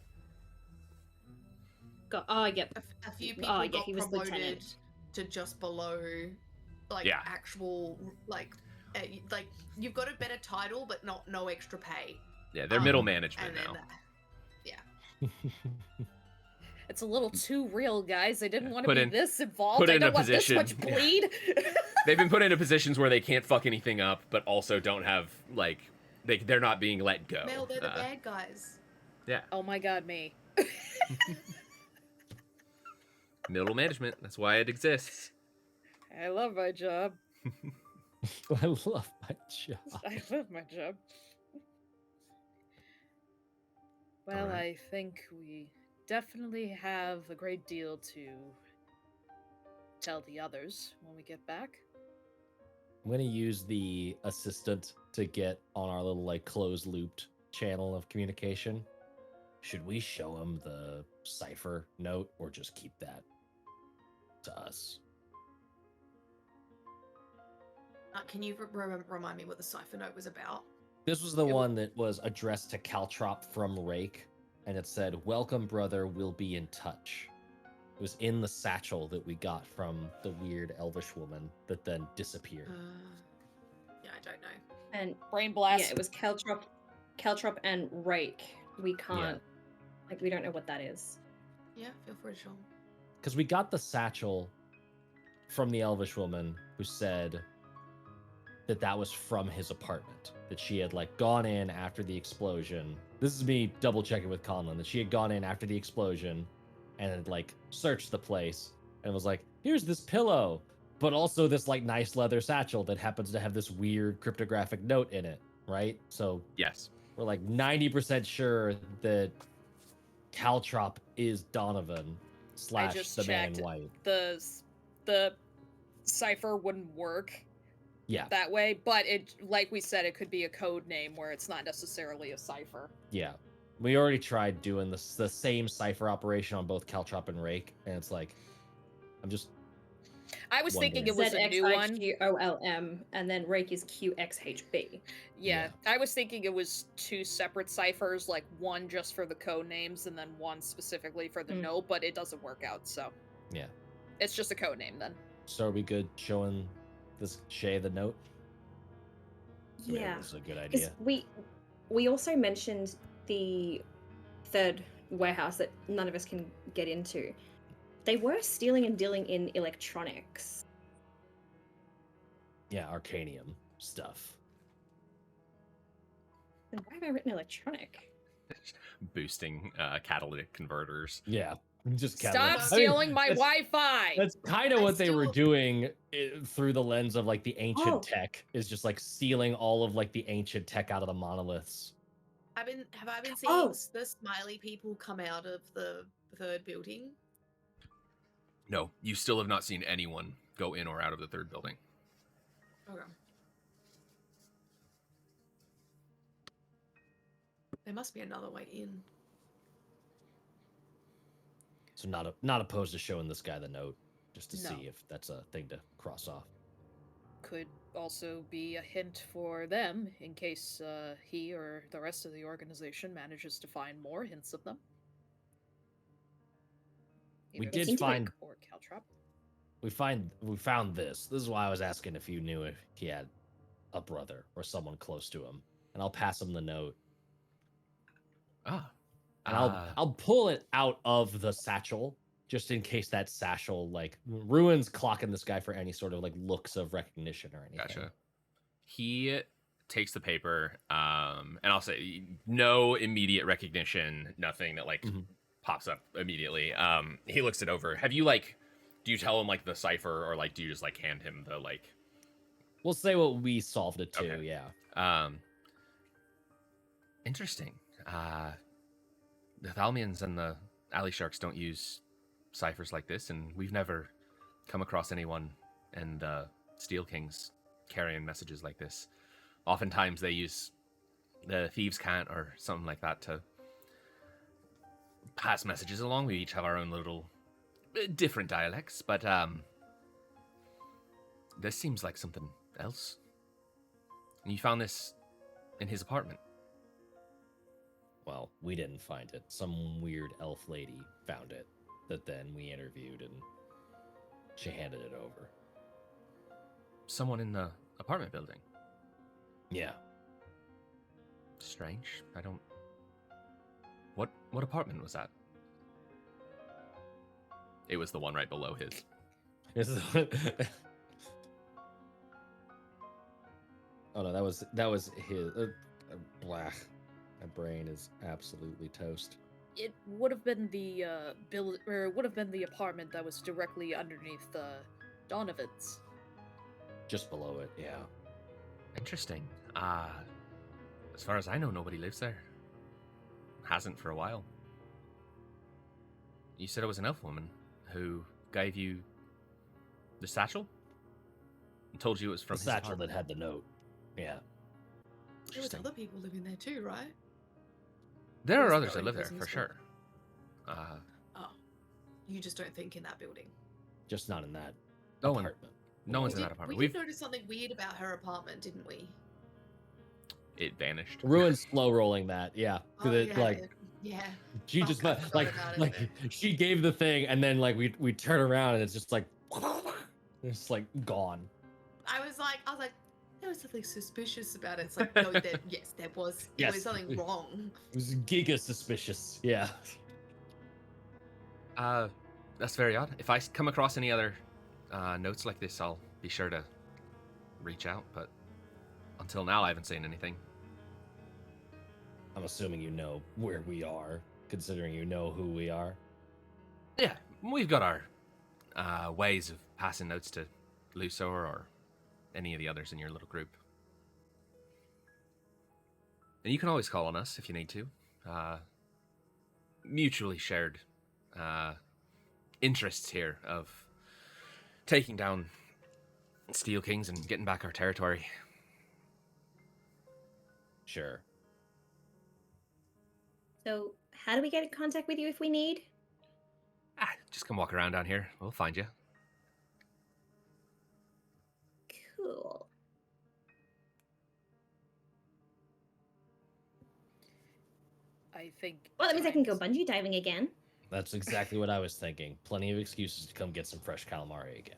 Yep. A few people got he was promoted lieutenant. to just below, like actual like you've got a better title but no extra pay. Yeah, they're middle management and now. It's a little too real, guys. I didn't want to Put be in- this involved. put I in don't a want this position. much bleed. They've been put into positions where they can't fuck anything up, but also don't have like they're not being let go. Mel, they're the bad guys. Yeah. Oh my god, me. Middle management. That's why it exists. I love my job. I love my job. I love my job. Well, Alright. I think we definitely have a great deal to tell the others when we get back. I'm gonna use the assistant to get on our little like closed looped channel of communication. Should we show him the cipher note or just keep that to us? Can you remind me what the cipher note was about? This was the one that was addressed to Caltrop from Rake, and it said, "Welcome, brother. We'll be in touch." It was in the satchel that we got from the weird elvish woman that then disappeared. Yeah, I don't know. And Brain blast. yeah, it was Caltrop and Rake. We can't, like, we don't know what that is. Yeah, feel free to show 'em. Because we got the satchel from the elvish woman who said that that was from his apartment, that she had like gone in after the explosion. This is me double checking with Conlon, that she had gone in after the explosion and had like searched the place and was like, here's this pillow, but also this like nice leather satchel that happens to have this weird cryptographic note in it, right? So Yes. we're like 90% sure that Caltrop is Donovan / I just the man in checked. white. The cipher wouldn't work Yeah. that way, but it, like we said, it could be a code name where it's not necessarily a cipher. Yeah. We already tried doing the same cipher operation on both Caltrop and Rake, and it's like, I'm just. I was thinking it was a new one. ZXIQOLM, and then Rake is QXHB. Yeah, I was thinking it was 2 separate ciphers, like one just for the code names and then one specifically for the note, but it doesn't work out, so. Yeah. It's just a code name then. So are we good showing this Shay the note? Yeah. That's a good idea. We also mentioned the third warehouse that none of us can get into. They were stealing and dealing in electronics. Yeah, Arcanium stuff. And why have I written electronic? Boosting catalytic converters. Yeah. Just Stop stealing my Wi-Fi! That's kind of what they were doing through the lens of like the ancient tech, is just like stealing all of like the ancient tech out of the monoliths. Have I been seeing the smiley people come out of the third building? No, you still have not seen anyone go in or out of the third building. Okay. There must be another way in. So not opposed to showing this guy the note, just to see if that's a thing to cross off. Could also be a hint for them in case he or the rest of the organization manages to find more hints of them. We did find, or Caltrop. we found this. This is why I was asking if you knew if he had a brother or someone close to him, and I'll pass him the note. And I'll pull it out of the satchel just in case that satchel like ruins clocking this guy for any sort of like looks of recognition or anything. Gotcha. He takes the paper, and I'll say no immediate recognition, nothing that like pops up immediately. He looks it over. Have you like, do you tell him like the cipher, or like do you just like hand him the like? We'll say what we solved it to. Okay. Yeah. Interesting. The Thalmians and the Alley Sharks don't use ciphers like this, and we've never come across anyone in the Steel Kings carrying messages like this. Oftentimes they use the Thieves' Cant or something like that to pass messages along. We each have our own little different dialects, but this seems like something else. And you found this in his apartment. Well, we didn't find it. Some weird elf lady found it that then we interviewed, and she handed it over. Someone in the apartment building? Yeah. Strange. I don't... What apartment was that? It was the one right below his. Oh no, that was his. Blah. My brain is absolutely toast. It would have been the would have been the apartment that was directly underneath Donovan's. Just below it, yeah. Interesting. As far as I know, nobody lives there. Hasn't for a while. You said it was an elf woman who gave you the satchel? And told you it was from the his satchel apartment. that had the note. Yeah. There was other people living there too, right? There are others that live there, for sure. Oh. You just don't think in that building. Just not in that apartment. apartment. No one's in that apartment. We did notice something weird about her apartment, didn't we? It vanished. Ruin's slow rolling that, yeah. Oh, Yeah. She just like she gave the thing, and then like we turn around and it's just like it's like gone. I was like, there was something suspicious about it. It's like, no, there was. There was something wrong. It was giga suspicious. Yeah. That's very odd. If I come across any other notes like this, I'll be sure to reach out. But until now, I haven't seen anything. I'm assuming you know where we are, considering you know who we are. Yeah, we've got our ways of passing notes to Luso or any of the others in your little group. And you can always call on us if you need to. Mutually shared interests here of taking down Steel Kings and getting back our territory. Sure. So, how do we get in contact with you if we need? Just come walk around down here. We'll find you. Cool. I think. Well, that means I can go bungee diving again. That's exactly what I was thinking. Plenty of excuses to come get some fresh calamari again.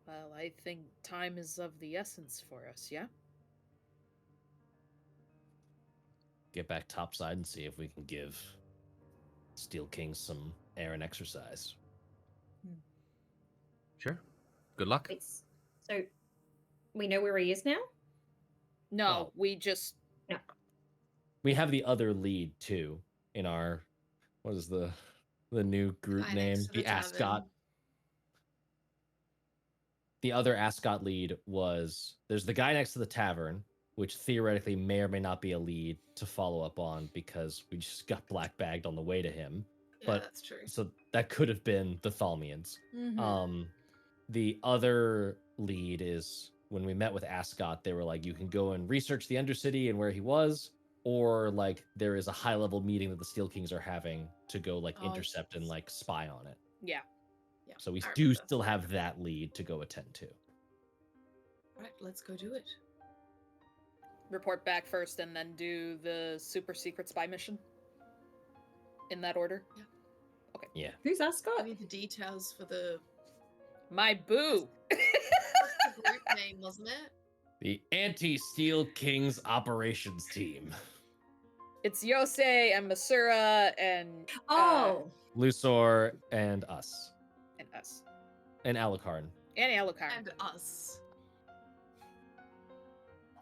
Well, I think time is of the essence for us, yeah? Get back topside and see if we can give Steel Kings some air and exercise. Sure. Good luck. Wait, so we know where he is now? No, Well, we just. No. We have the other lead too in our what is the new group Guy name? next to The the tavern. A.S.K.O.T. The other A.S.K.O.T. lead was there's the guy next to the tavern, which theoretically may or may not be a lead to follow up on because we just got black bagged on the way to him. Yeah, But that's true. so that could have been the Thalmians. Mhm. The other lead is when we met with A.S.K.O.T, they were like, you can go and research the Undercity and where he was, or like there is a high level meeting that the Steel Kings are having to go like Oh, intercept and like spy on it. Yeah. Yeah. So we I do remember. still have that lead to go attend to. Right, let's go do it. Report back first and then do the super secret spy mission? In that order? Yeah. Who's I A.S.K.O.T? need the details for the My boo! what's the group name, wasn't it? The Anti-Steel Kings Operations Team. It's Yosei and Masura and Oh, Lusor and us. and us. And Alucard. And Alucard. And us.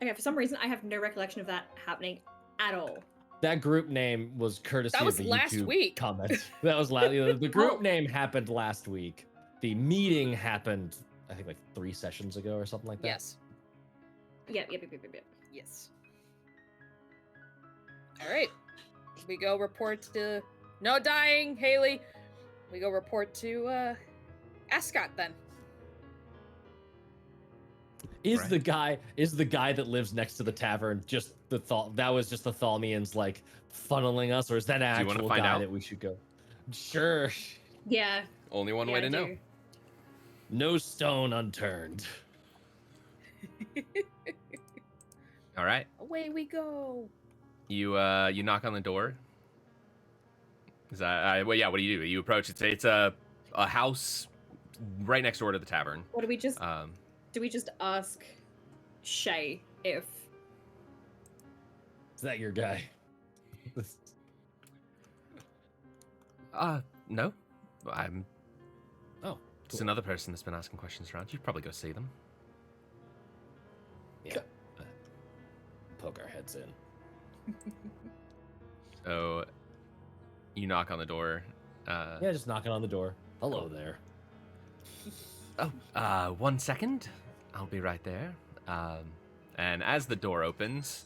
okay. For some reason, I have no recollection of that happening at all. That group name was courtesy That was of the last YouTube week. comments. That was last. The group Oh. name happened last week. The meeting happened, I think, like 3 sessions ago or something like that. Yes. Yep. Yes. Alright. We go report to. No dying, Haley! We go report to A.S.K.O.T then. Is Right. the guy that lives next to the tavern just that was just the Thalmians like funneling us, or is that an Do you wanna actual find guy out? that we should go? Sure. Yeah. Only one yeah, way I to know. do. No stone unturned. All right. Away we go. You knock on the door. Is that well? Yeah. What do? You approach. It's a house right next door to the tavern. What do we just? Um, Do we just ask Shay if? Is that your guy? no, I'm Oh, just cool. another person that's been asking questions around. You should probably go see them. Yeah. Poke our heads in. So you knock on the door. Yeah, just knocking on the door. Hello there. Oh, 1 second. I'll be right there. And as the door opens.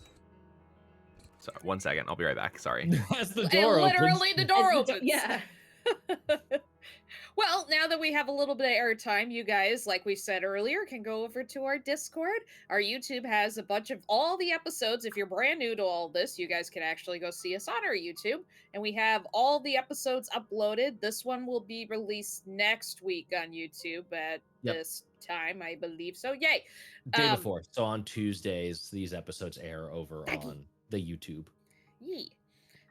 Sorry, 1 second. I'll be right back. Sorry. As the And door literally opens. the door As the opens. yeah. Well, now that we have a little bit of airtime, you guys, like we said earlier, can go over to our Discord. Our YouTube has a bunch of all the episodes. If you're brand new to all this, you guys can actually go see us on our YouTube. And we have all the episodes uploaded. This one will be released next week on YouTube at Yep. this time, I believe. So, yay. Day Um, before. So on Tuesdays, these episodes air over on the YouTube. Yee.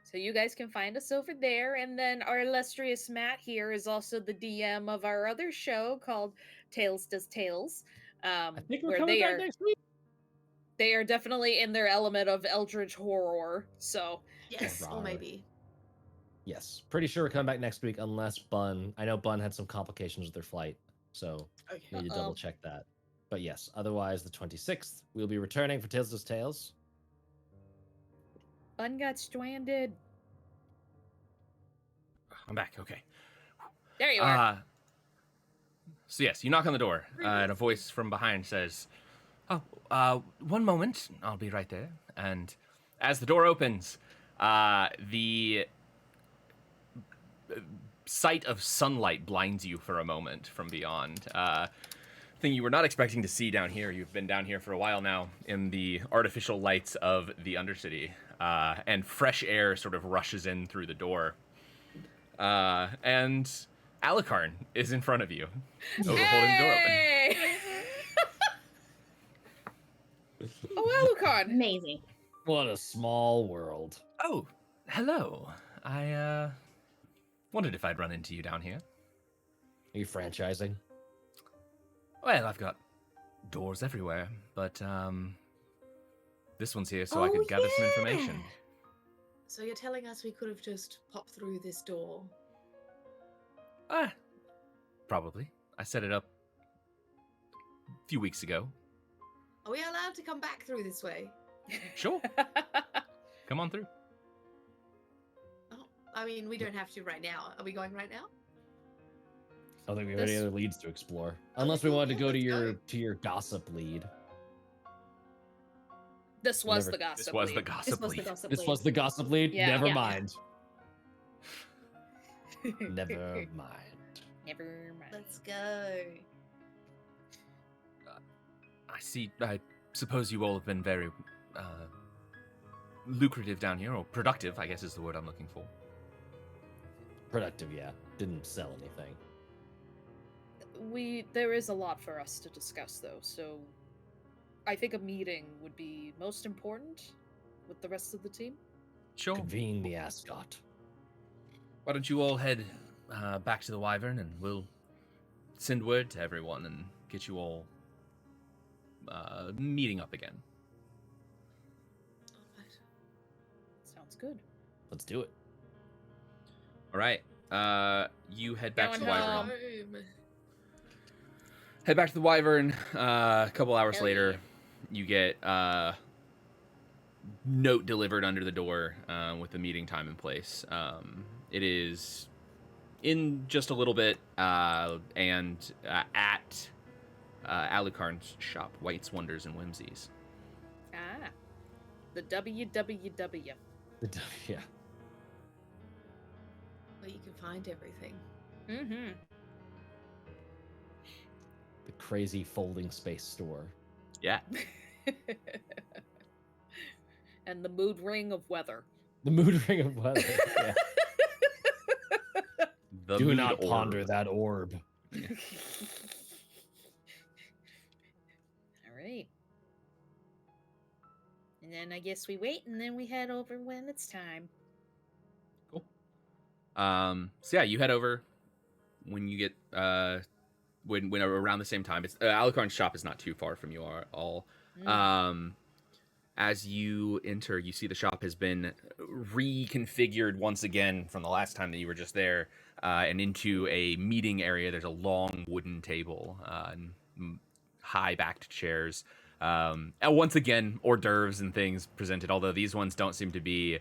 So you guys can find us over there. And then our illustrious Matt here is also the DM of our other show called Tales Does Tales. I think we're Where coming they back are next week. they are definitely in their element of eldritch horror. So Yes, or Right. maybe. Yes, pretty sure we're coming back next week unless Bun. I know Bun had some complications with their flight, so Okay. need to double check that. But yes, otherwise the 26th we'll be returning for Tales Does Tales. Bun got stranded. I'm back. Okay. There you are. So yes, you knock on the door, and a voice from behind says, "Oh, 1 moment. I'll be right there." And as the door opens, the sight of sunlight blinds you for a moment from beyond. Thing you were not expecting to see down here. You've been down here for a while now in the artificial lights of the Undercity, and fresh air sort of rushes in through the door. And Alucard is in front of you, holding the door open. Oh, Alucard! Amazing. What a small world. Oh, hello. I wondered if I'd run into you down here. Are you franchising? Well, I've got doors everywhere, but this one's here so I could gather some information. So you're telling us we could have just popped through this door? Probably. I set it up a few weeks ago. Are we allowed to come back through this way? Sure. Come on through. Oh, I mean, we don't have to right now. Are we going right now? I don't think we have any other leads to explore. Unless we wanted to go to your gossip lead. This was the gossip This was lead. the gossip lead. This was the gossip lead? Yeah. Never Yeah. mind. Never mind. Never mind. Let's go. I suppose you all have been very lucrative down here, or productive, I guess is the word I'm looking for. Productive, yeah. Didn't sell anything. There is a lot for us to discuss, though, so I think a meeting would be most important with the rest of the team. Sure. Convene the A.S.K.O.T. Why don't you all head back to the Wyvern, and we'll send word to everyone and get you all meeting up again. Alright. Sounds good. Let's do it. All right. You head back to the Going Wyvern. home. Head back to the Wyvern. A couple hours Hell later, yeah. you get note delivered under the door with the meeting time and place. It is in just a little bit, and at Alucard's shop, White's Wonders and Whimsies. Ah. The WWW. Yeah. Where you can find everything. Mm-hmm. The crazy folding space store. Yeah. And the mood ring of weather. The mood ring of weather. Yeah. The Do mood not orb. ponder that orb. All right. And then I guess we wait, and then we head over when it's time. Cool. So yeah, you head over when you get when around the same time. It's Alucard's shop is not too far from you all. As you enter, you see the shop has been reconfigured once again from the last time that you were just there, and into a meeting area. There's a long wooden table, and high-backed chairs. And once again, hors d'oeuvres and things presented, although these ones don't seem to be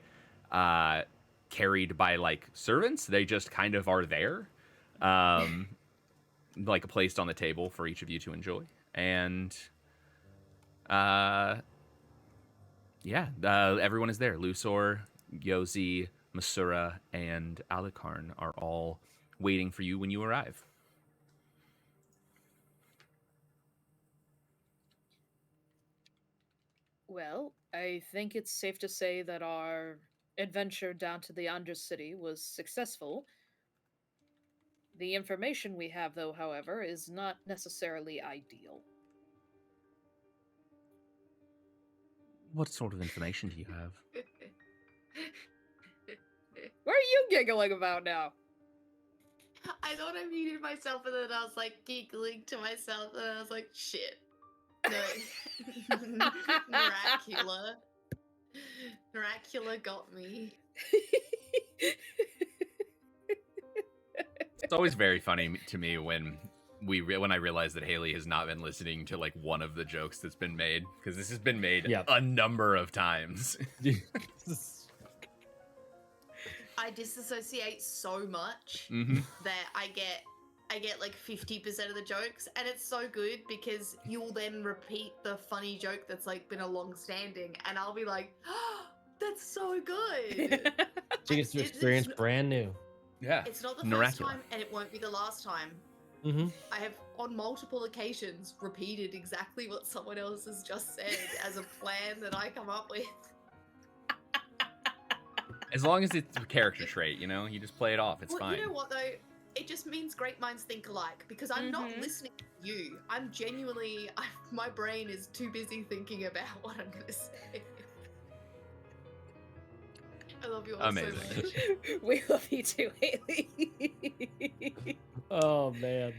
carried by, like, servants. They just kind of are there, like, placed on the table for each of you to enjoy. And... yeah, everyone is there. Lusor, Yozi, Masura, and Alucard are all waiting for you when you arrive. Well, I think it's safe to say that our adventure down to the Undercity was successful. The information we have, though, however, is not necessarily ideal. What sort of information do you have? What are you giggling about now? I thought I muted myself and then I was like giggling to myself and I was like, shit. No. Dracula got me. It's always very funny to me when I realize that Haley has not been listening to like one of the jokes that's been made, because this has been made a number of times. I disassociate so much that I get like 50% of the jokes, and it's so good because you'll then repeat the funny joke that's like been a long standing, and I'll be like, oh, that's so good. She gets to experience brand new. Yeah. It's not the Miraculous. first time, and it won't be the last time. Mm-hmm. I have, on multiple occasions, repeated exactly what someone else has just said as a plan that I come up with. As long as it's a character trait, you know, you just play it off. It's fine. You know what though? It just means great minds think alike because I'm not listening to you. I'm genuinely, my brain is too busy thinking about what I'm going to say. I love you all Amazing. so much. We love you too, Haley. Oh man.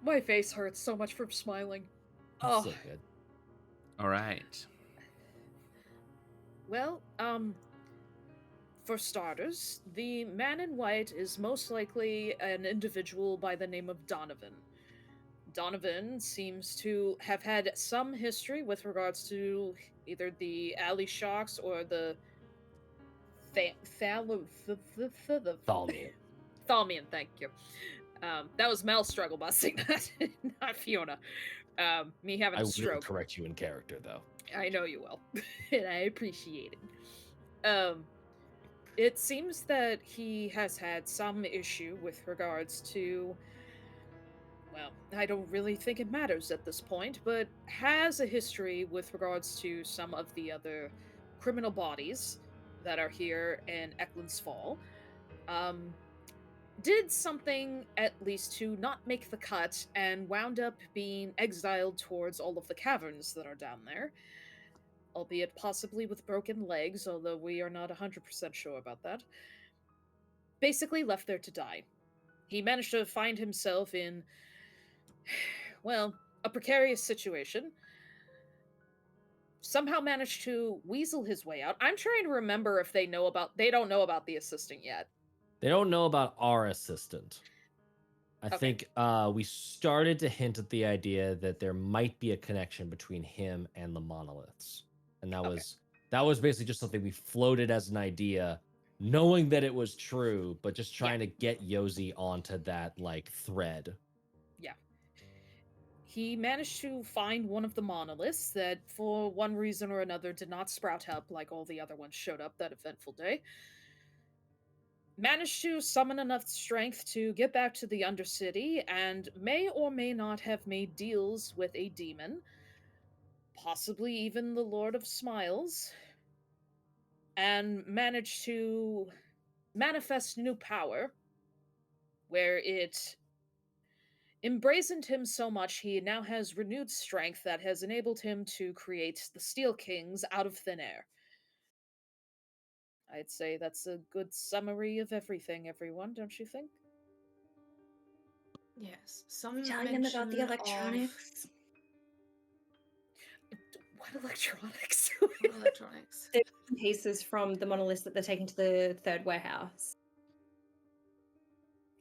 My face hurts so much from smiling. That's Oh, so good. All right. well, for starters, the man in white is most likely an individual by the name of Donovan. Donovan seems to have had some history with regards to either the alley sharks or the Thalmian, thank you. That was Mel's struggle busting, not Fiona. Me having I a will stroke. correct you in character, though. I know you will, and I appreciate it. It seems that he has had some issue with regards to, well, I don't really think it matters at this point, but has a history with regards to some of the other criminal bodies that are here in Eklund's Fall. Did something at least to not make the cut and wound up being exiled towards all of the caverns that are down there. Albeit possibly with broken legs, although we are not 100% sure about that. Basically left there to die. He managed to find himself in, well, a precarious situation. Somehow managed to weasel his way out. I'm trying to remember if they don't know about the assistant yet. They don't know about our assistant. I Okay. think we started to hint at the idea that there might be a connection between him and the monoliths. And that was basically just something we floated as an idea, knowing that it was true, but just trying to get Yosi onto that like thread. Yeah. He managed to find one of the monoliths that, for one reason or another, did not sprout up like all the other ones showed up that eventful day. Managed to summon enough strength to get back to the Undercity, and may or may not have made deals with a demon, possibly even the Lord of Smiles, and managed to manifest new power, where it embrazened him so much he now has renewed strength that has enabled him to create the Steel Kings out of thin air. I'd say that's a good summary of everything, everyone, don't you think? Yes. Some Telling them about the mention electronics. What electronics? What electronics? The pieces from the monoliths that they're taking to the third warehouse.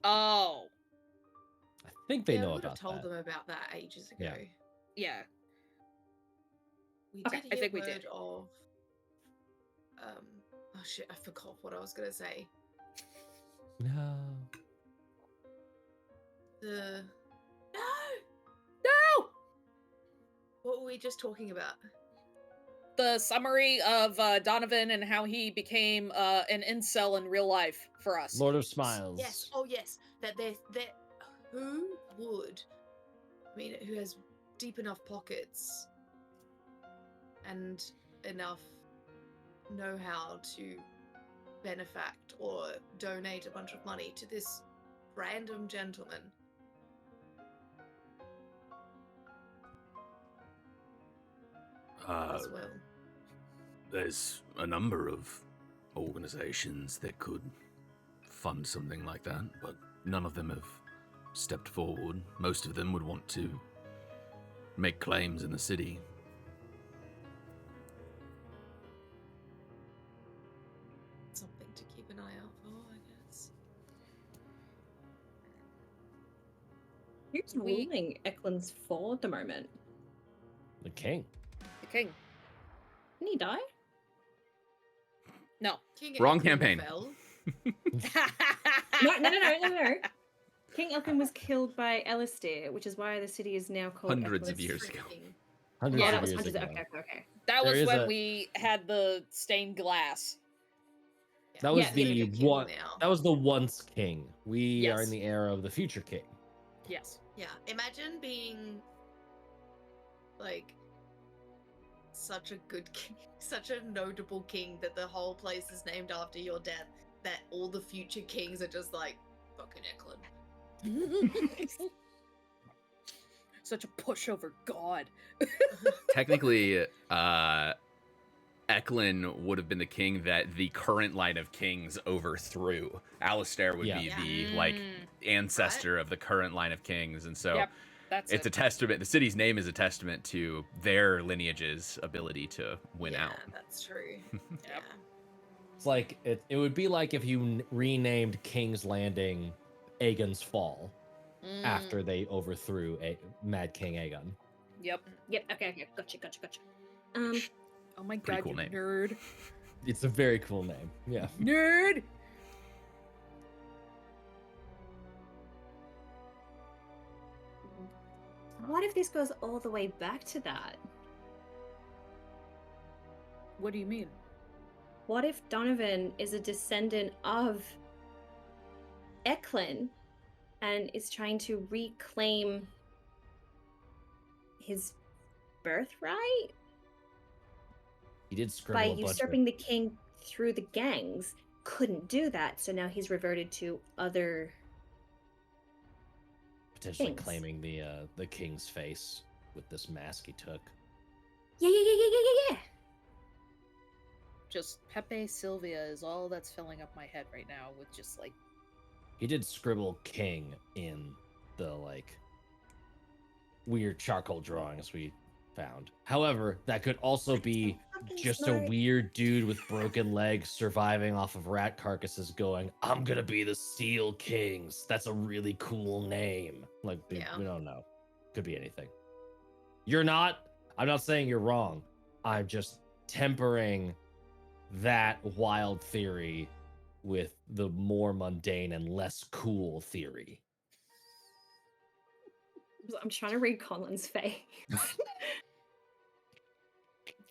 Oh, I think they I know would have about told that. them about that ages ago. Yeah. yeah. We Okay, did I hear think we word did. of oh shit, I forgot what I was gonna say. No. No! No! What were we just talking about? The summary of Donovan and how he became an incel in real life for us. Lord of Smiles. Yes. Oh yes. That who would, I mean, who has deep enough pockets and enough know-how to benefact or donate a bunch of money to this random gentleman. As well. There's a number of organizations that could fund something like that, but none of them have stepped forward. Most of them would want to make claims in the city. Something to keep an eye out for, I guess. Who's ruling Eklund's Fall at the moment? The king. The king. Didn't he die? No. King Wrong Eklund campaign. fell. No. King Elkin was killed by Alistair, which is why the city is now called Hundreds of Eklund's years ago. Freaking- Hundreds Yeah, of that was years hundreds of ago. okay. That There was is when a- we had the stained glass. That was Yeah, the yeah, king one. now. That was the once king. We are Yes. in the era of the future king. Yes. Yeah, imagine being like such a good king, such a notable king that the whole place is named after your death. That all the future kings are just like fucking Eklund. Such a pushover god. Technically, Eklund would have been the king that the current line of kings overthrew. Alistair would be the like ancestor of the current line of kings, and so Yep, that's it's a testament. The city's name is a testament to their lineage's ability to win yeah, out. that's true. Yeah. It's like it would be like if you renamed King's Landing Aegon's Fall after they overthrew Mad King Aegon. Yep. Yep. Okay. Gotcha. Oh my Pretty god, cool you name. nerd. It's a very cool name. Yeah. Nerd! What if this goes all the way back to that? What do you mean? What if Donovan is a descendant of Eklund and is trying to reclaim his birthright He did scribble by a bunch usurping the king through the gangs? Couldn't do that, so now he's reverted to other. potentially things. claiming the king's face with this mask he took. Yeah. Just Pepe Sylvia is all that's filling up my head right now with just like He did scribble king in the like weird charcoal drawings we found. However, that could also be just a weird dude with broken legs surviving off of rat carcasses going, I'm gonna be the Steel Kings. That's a really cool name. Like, we don't know. Could be anything. You're not, I'm not saying you're wrong. I'm just tempering that wild theory with the more mundane and less cool theory. I'm trying to read Colin's face.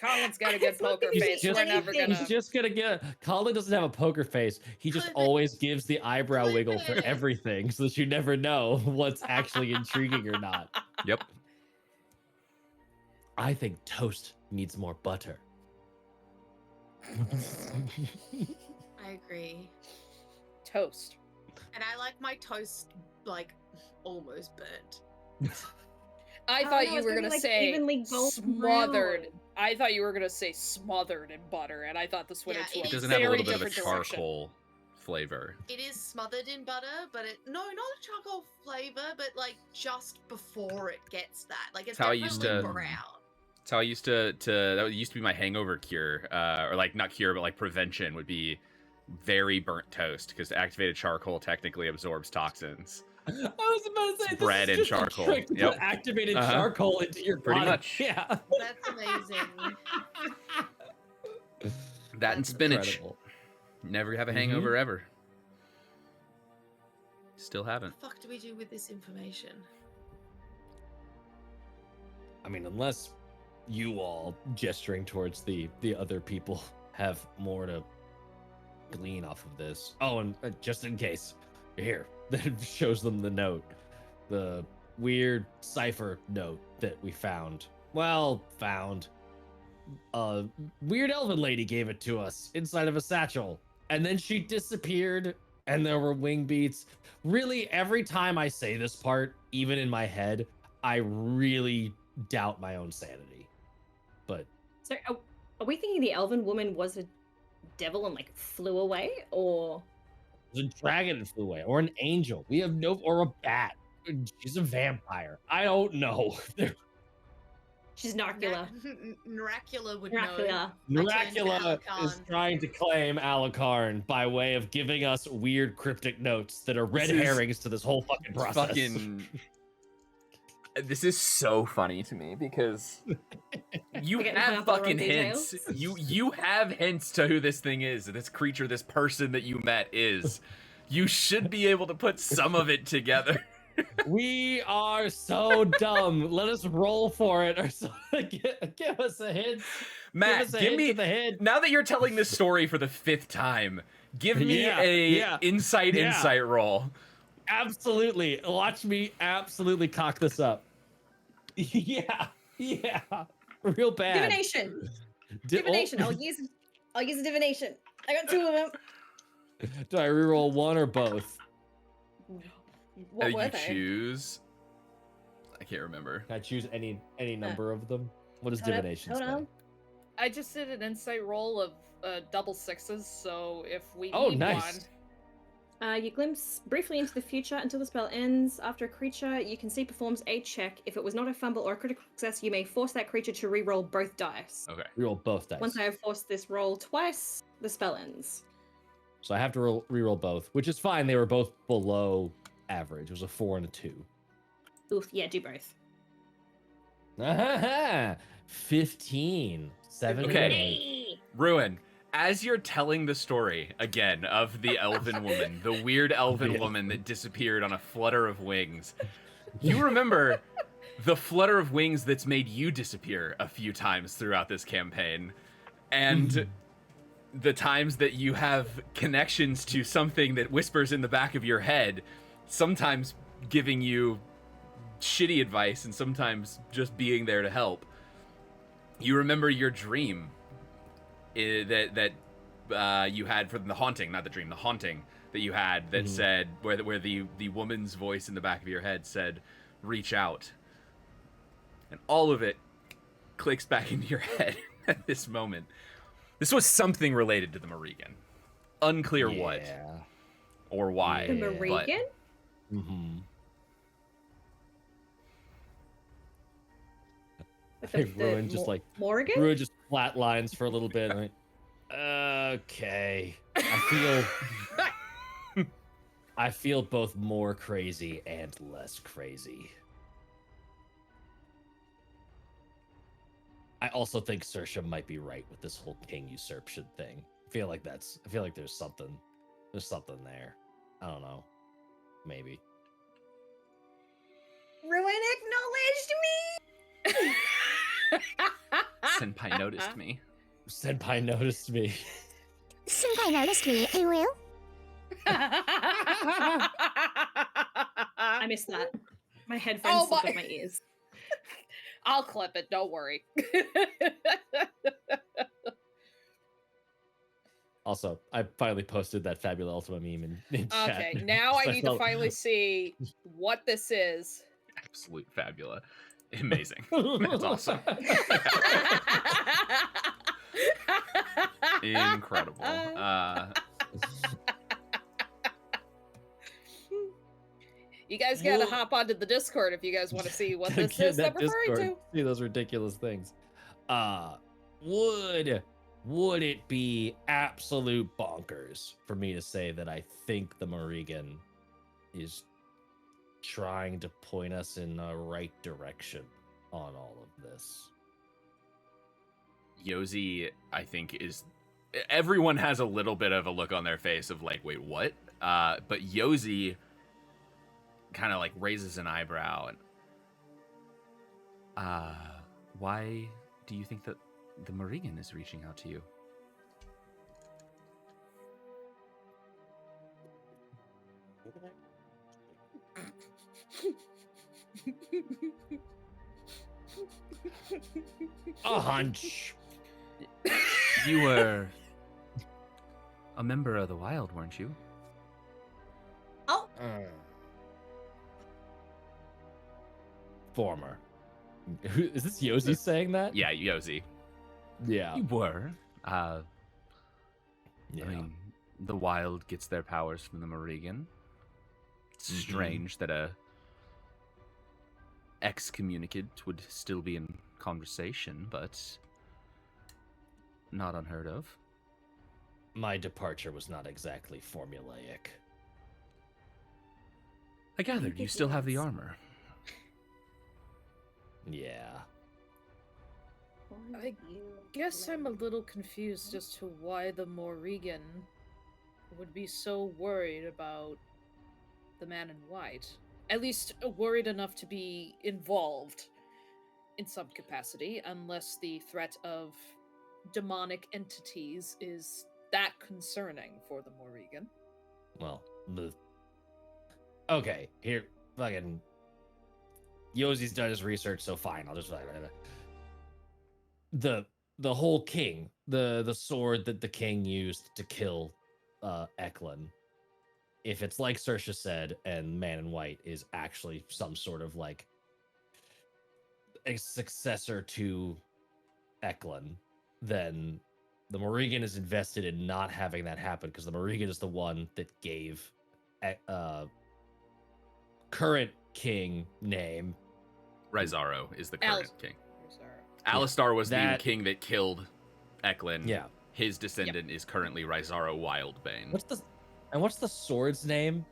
Colin's got a good poker He's face. just- We're never gonna. He's just gonna get. Colin doesn't have a poker face. He just always gives the eyebrow wiggle for everything, so that you never know what's actually intriguing or not. Yep. I think toast needs more butter. I agree. Toast. And I like my toast like almost burnt. I Oh, thought no, you it's were gonna be, gonna like, say evenly golden smothered. brown. I thought you were gonna say smothered in butter, and I thought this went Yeah, into it a It doesn't have a very little bit of a different direction. charcoal flavor. It is smothered in butter, but not a charcoal flavor, but like just before it gets that. Like it's That's how I definitely used to- brown. That's how I used to that used to be my hangover cure, or like not cure, but like prevention would be very burnt toast because activated charcoal technically absorbs toxins. I was about to say It's bread this and is just a charcoal. trick to Yep. put activated Uh-huh. charcoal into your Pretty body. much. Yeah. That's amazing. That and That's spinach. Incredible. Never have a hangover ever. Still haven't. What the fuck do we do with this information? I mean, unless you all gesturing towards the other people have more to glean off of this. Oh, and just in case, here, that shows them the note, the weird cipher note that we found. Well, found. A weird elven lady gave it to us inside of a satchel, and then she disappeared, and there were wing beats. Really, every time I say this part, even in my head, I really doubt my own sanity. But So, are we thinking the elven woman was a devil and like flew away, or it was a dragon that flew away, or an angel. We have no, or a bat. She's a vampire. I don't know. she's Narcula? Naracula would know. Narcula. Naracula is trying to claim Alucard by way of giving us weird cryptic notes that are red This is herrings to this whole fucking process. Fucking. This is so funny to me because you We're getting hung have up on the wrong fucking hints. details. You have hints to who this thing is, this creature, this person that you met is. You should be able to put some of it together. We are so dumb. Let us roll for it, or so. Give us a hint. Matt, us a give hint me to the hint. now that you're telling this story for the 5th time. Give me a insight roll. Absolutely. Watch me absolutely cock this up. Yeah. Real bad. Divination. Divination. I'll use a divination. I got 2 of them. Do I reroll one or both? What were You they? choose. I can't remember. Can I choose any number of them? What does divination say? Hold on. I just did an insight roll of double 6s, so if we Oh, need nice. You glimpse briefly into the future until the spell ends. After a creature you can see performs a check. If it was not a fumble or a critical success, you may force that creature to re-roll both dice. Okay. Reroll both dice. Once I have forced this roll twice, the spell ends. So I have to reroll both, which is fine. They were both below average. It was a 4 and a 2. Oof, yeah, do both. 15. 7. Okay. Ruin. As you're telling the story again of the elven woman, the weird elven woman that disappeared on a flutter of wings, you remember the flutter of wings that's made you disappear a few times throughout this campaign, and the times that you have connections to something that whispers in the back of your head, sometimes giving you shitty advice and sometimes just being there to help. You remember your dream that you had from the haunting, not the dream, the haunting that you had that said, where the woman's voice in the back of your head said, reach out. And all of it clicks back into your head at this moment. This was something related to the Morrigan. Unclear what or why. The Morrigan? I think Ruin just Morgan? Ruin just flatlines for a little bit. Like, okay. I feel both more crazy and less crazy. I also think Saoirse might be right with this whole king usurpation thing. I feel like there's something there. I don't know. Maybe. Ruin acknowledged me. Senpai noticed me. Senpai noticed me. Senpai noticed me, I will. I missed that. My headphones slipped off my ears. I'll clip it, don't worry. Also, I finally posted that Fabula Ultima meme in chat. Okay, now I need to finally see what this is. Absolute Fabula. Amazing. That's awesome. Incredible. You guys gotta hop onto the Discord if you guys want to see what this is that we're referring to. See those ridiculous things. Would it be absolute bonkers for me to say that I think the Morrigan is trying to point us in the right direction on all of this? Yosi, I think, is... Everyone has a little bit of a look on their face of like, wait, what? But Yosi kind of like raises an eyebrow and... why do you think that the Morrigan is reaching out to you? A hunch. You were a member of the Wild, weren't you? Oh. Former. Is this Yosi saying that? Yeah, Yosi. Yeah. You were. Yeah. I mean, the Wild gets their powers from the Morrigan. It's strange that a excommunicate would still be in conversation, but not unheard of. My departure was not exactly formulaic. I gathered you still have the armor. Yeah. I guess I'm a little confused as to why the Morrigan would be so worried about the man in white. At least worried enough to be involved in some capacity, unless the threat of demonic entities is that concerning for the Morrigan. Well, okay, here, fucking Yozi's done his research, so fine. I'll just the whole king, the sword that the king used to kill Eklund. If it's like Saoirse said, and Man in White is actually some sort of like a successor to Eklund, then the Morrigan is invested in not having that happen, because the Morrigan is the one that gave current king name. Rizaro is the current king. Rizaro. Alistar was the king that killed Eklund. Yeah. His descendant is currently Rizaro Wildbane. What's the sword's name?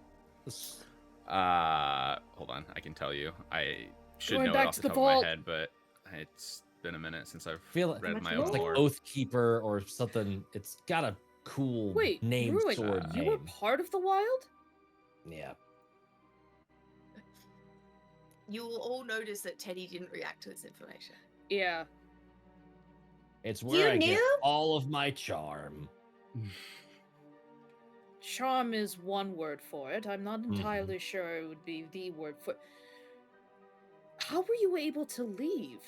Hold on, I can tell you. I should Going know back it off to the the top of my vault. head, but it's been a minute since I've Feel read my it's own like lore. Oathkeeper or something. It's got a cool name. Ruin, sword you name. were part of the Wild? Yeah. You will all notice that Teddy didn't react to this information. Yeah. It's where I get all of my charm. Charm is one word for it. I'm not entirely sure it would be the word for it. How were you able to leave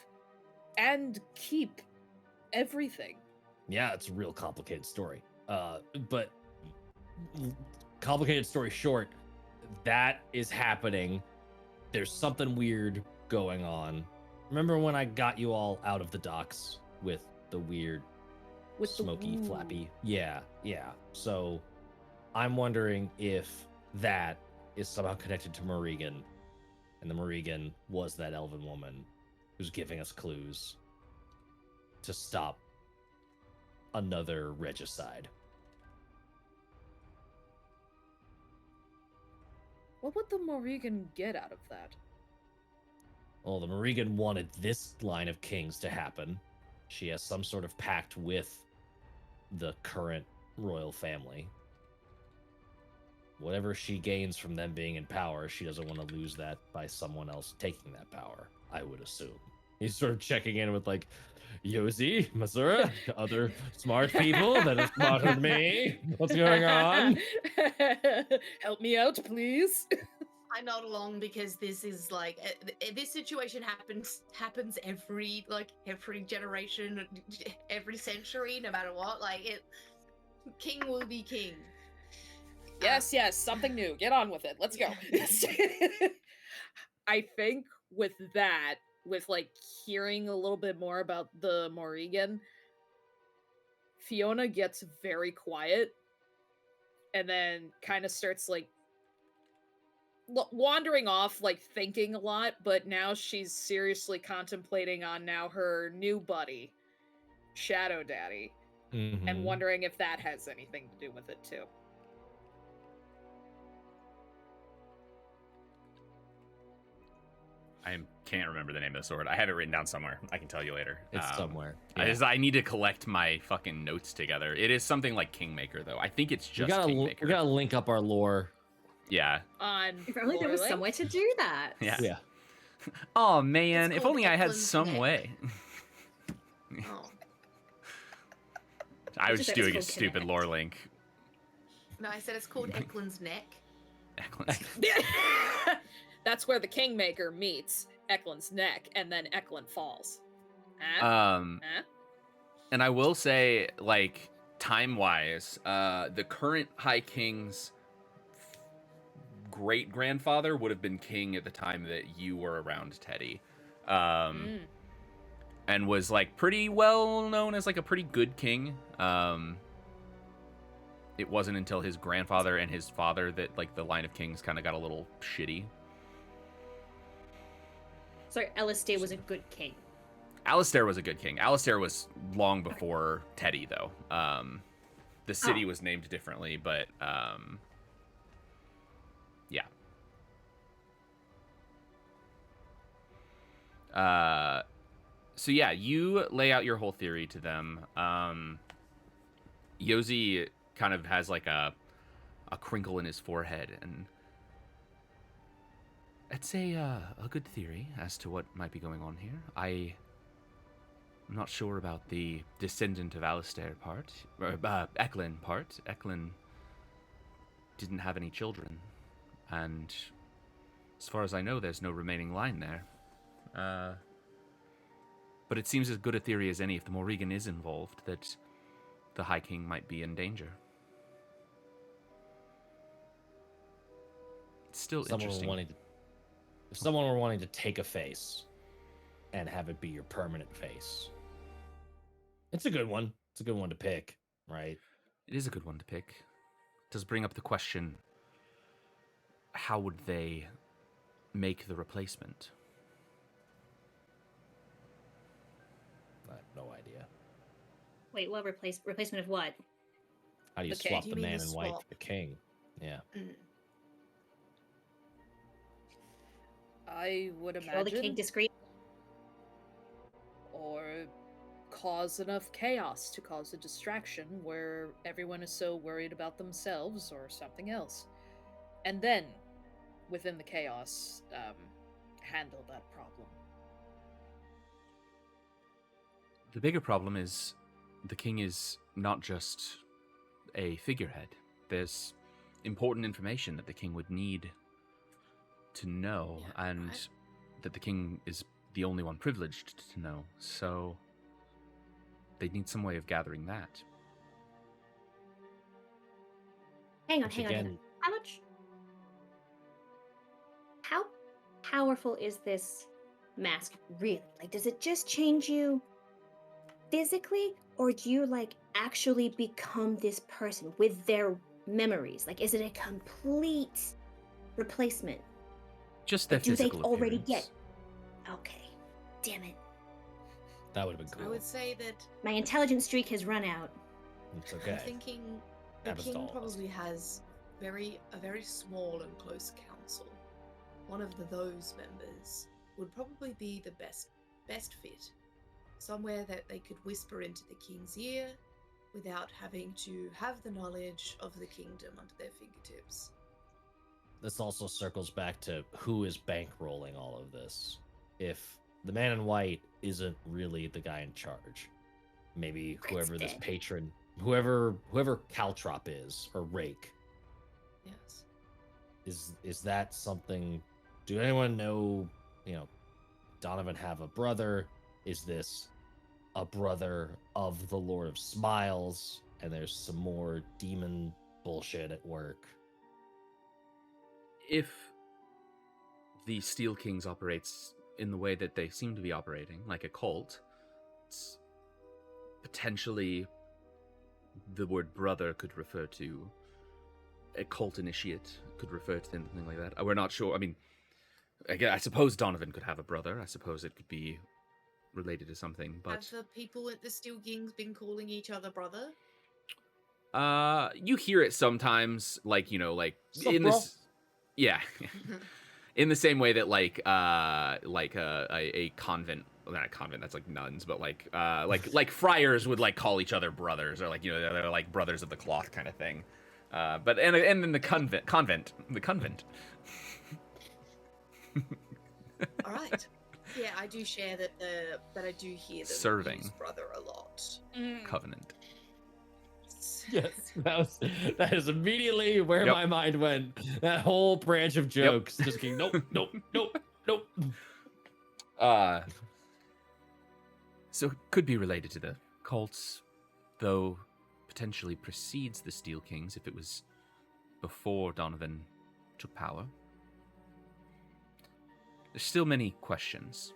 and keep everything? Yeah, it's a real complicated story. But complicated story short, that is happening. There's something weird going on. Remember when I got you all out of the docks with the weird smoky flappy? Yeah. So I'm wondering if that is somehow connected to Morrigan, and the Morrigan was that elven woman who's giving us clues to stop another regicide. What would the Morrigan get out of that? Well, the Morrigan wanted this line of kings to happen. She has some sort of pact with the current royal family. Whatever she gains from them being in power, she doesn't want to lose that by someone else taking that power, I would assume. He's sort of checking in with like, Yozi, Masura, other smart people that are smarter than me. What's going on? Help me out, please. I nod along because this is like this situation happens every generation, every century, no matter what. King will be king. Yes, something new. Get on with it. Let's go. I think with that, with like hearing a little bit more about the Morrigan, Fiona gets very quiet and then kind of starts like wandering off, like thinking a lot, but now she's seriously contemplating on now her new buddy, Shadow Daddy, and wondering if that has anything to do with it too. I can't remember the name of the sword. I have it written down somewhere. I can tell you later. It's somewhere. Yeah. I need to collect my fucking notes together. It is something like Kingmaker, though. I think it's just Kingmaker. We gotta link up our lore. Yeah. If only there was some way to do that. Yeah. Oh man, if only I had some way. Oh. I was just doing a stupid lore link. No, I said it's called Eklund's neck. Eklund's That's where the Kingmaker meets Eklund's neck, and then Eklund falls. And I will say, like, time-wise, the current High King's great-grandfather would have been king at the time that you were around, Teddy. And was, like, pretty well known as, like, a pretty good king. It wasn't until his grandfather and his father that, like, the line of kings kind of got a little shitty. So Alistair was a good king. Alistair was a good king. Alistair was long before Teddy, though. The city was named differently, but yeah. So yeah, you lay out your whole theory to them. Yozi kind of has like a crinkle in his forehead, and it's a good theory as to what might be going on here. I'm not sure about the descendant of Alistair part, or Eklund part. Eklund didn't have any children, and as far as I know, there's no remaining line there. But it seems as good a theory as any, if the Morrigan is involved, that the High King might be in danger. It's still interesting. If someone were wanting to take a face and have it be your permanent face, it's a good one. It's a good one to pick, right? It is a good one to pick. It does bring up the question, how would they make the replacement? I have no idea. Wait, what replacement of what? How do you The swap king. the You mean man the in white swap? for the king? Yeah. I would Kill the king imagine, discreetly. or cause enough chaos to cause a distraction where everyone is so worried about themselves or something else. And then, within the chaos, handle that problem. The bigger problem is the king is not just a figurehead. There's important information that the king would need to know, and that the king is the only one privileged to know. So they need some way of gathering that. Hang on, Which hang on, hang on. again- How powerful is this mask really? Like, does it just change you physically, or do you like actually become this person with their memories? Like, is it a complete replacement? Just their Or do they physical already appearance. get? Okay, damn it. That would have been cool. I would say that My intelligence streak has run out. It's okay. I'm thinking the Happens to king all of us. probably has a very small and close council. One of those members would probably be the best fit. Somewhere that they could whisper into the king's ear without having to have the knowledge of the kingdom under their fingertips. This also circles back to who is bankrolling all of this. If the man in white isn't really the guy in charge, maybe whoever this dead. patron, whoever Caltrop is, or Rake, Yes. is that something? Do anyone know? Donovan have a brother? Is this a brother of the Lord of Smiles? And there's some more demon bullshit at work. If the Steel Kings operates in the way that they seem to be operating, like a cult, it's potentially the word brother could refer to a cult initiate, could refer to something like that. We're not sure. I mean, I suppose Donovan could have a brother. I suppose it could be related to something, but Have the people at the Steel Kings been calling each other brother? you hear it sometimes, like Sup, in bro? this, yeah, in the same way that a convent, well, not a convent, that's like nuns, but like friars would like call each other brothers, or they're like brothers of the cloth kind of thing. But then the convent. All right. Yeah, I do share that I do hear them Serving. use brother a lot. Covenant. Yes, that is immediately where Yep. my mind went. That whole branch of jokes, just going, nope. So it could be related to the cults, though potentially precedes the Steel Kings if it was before Donovan took power. There's still many questions.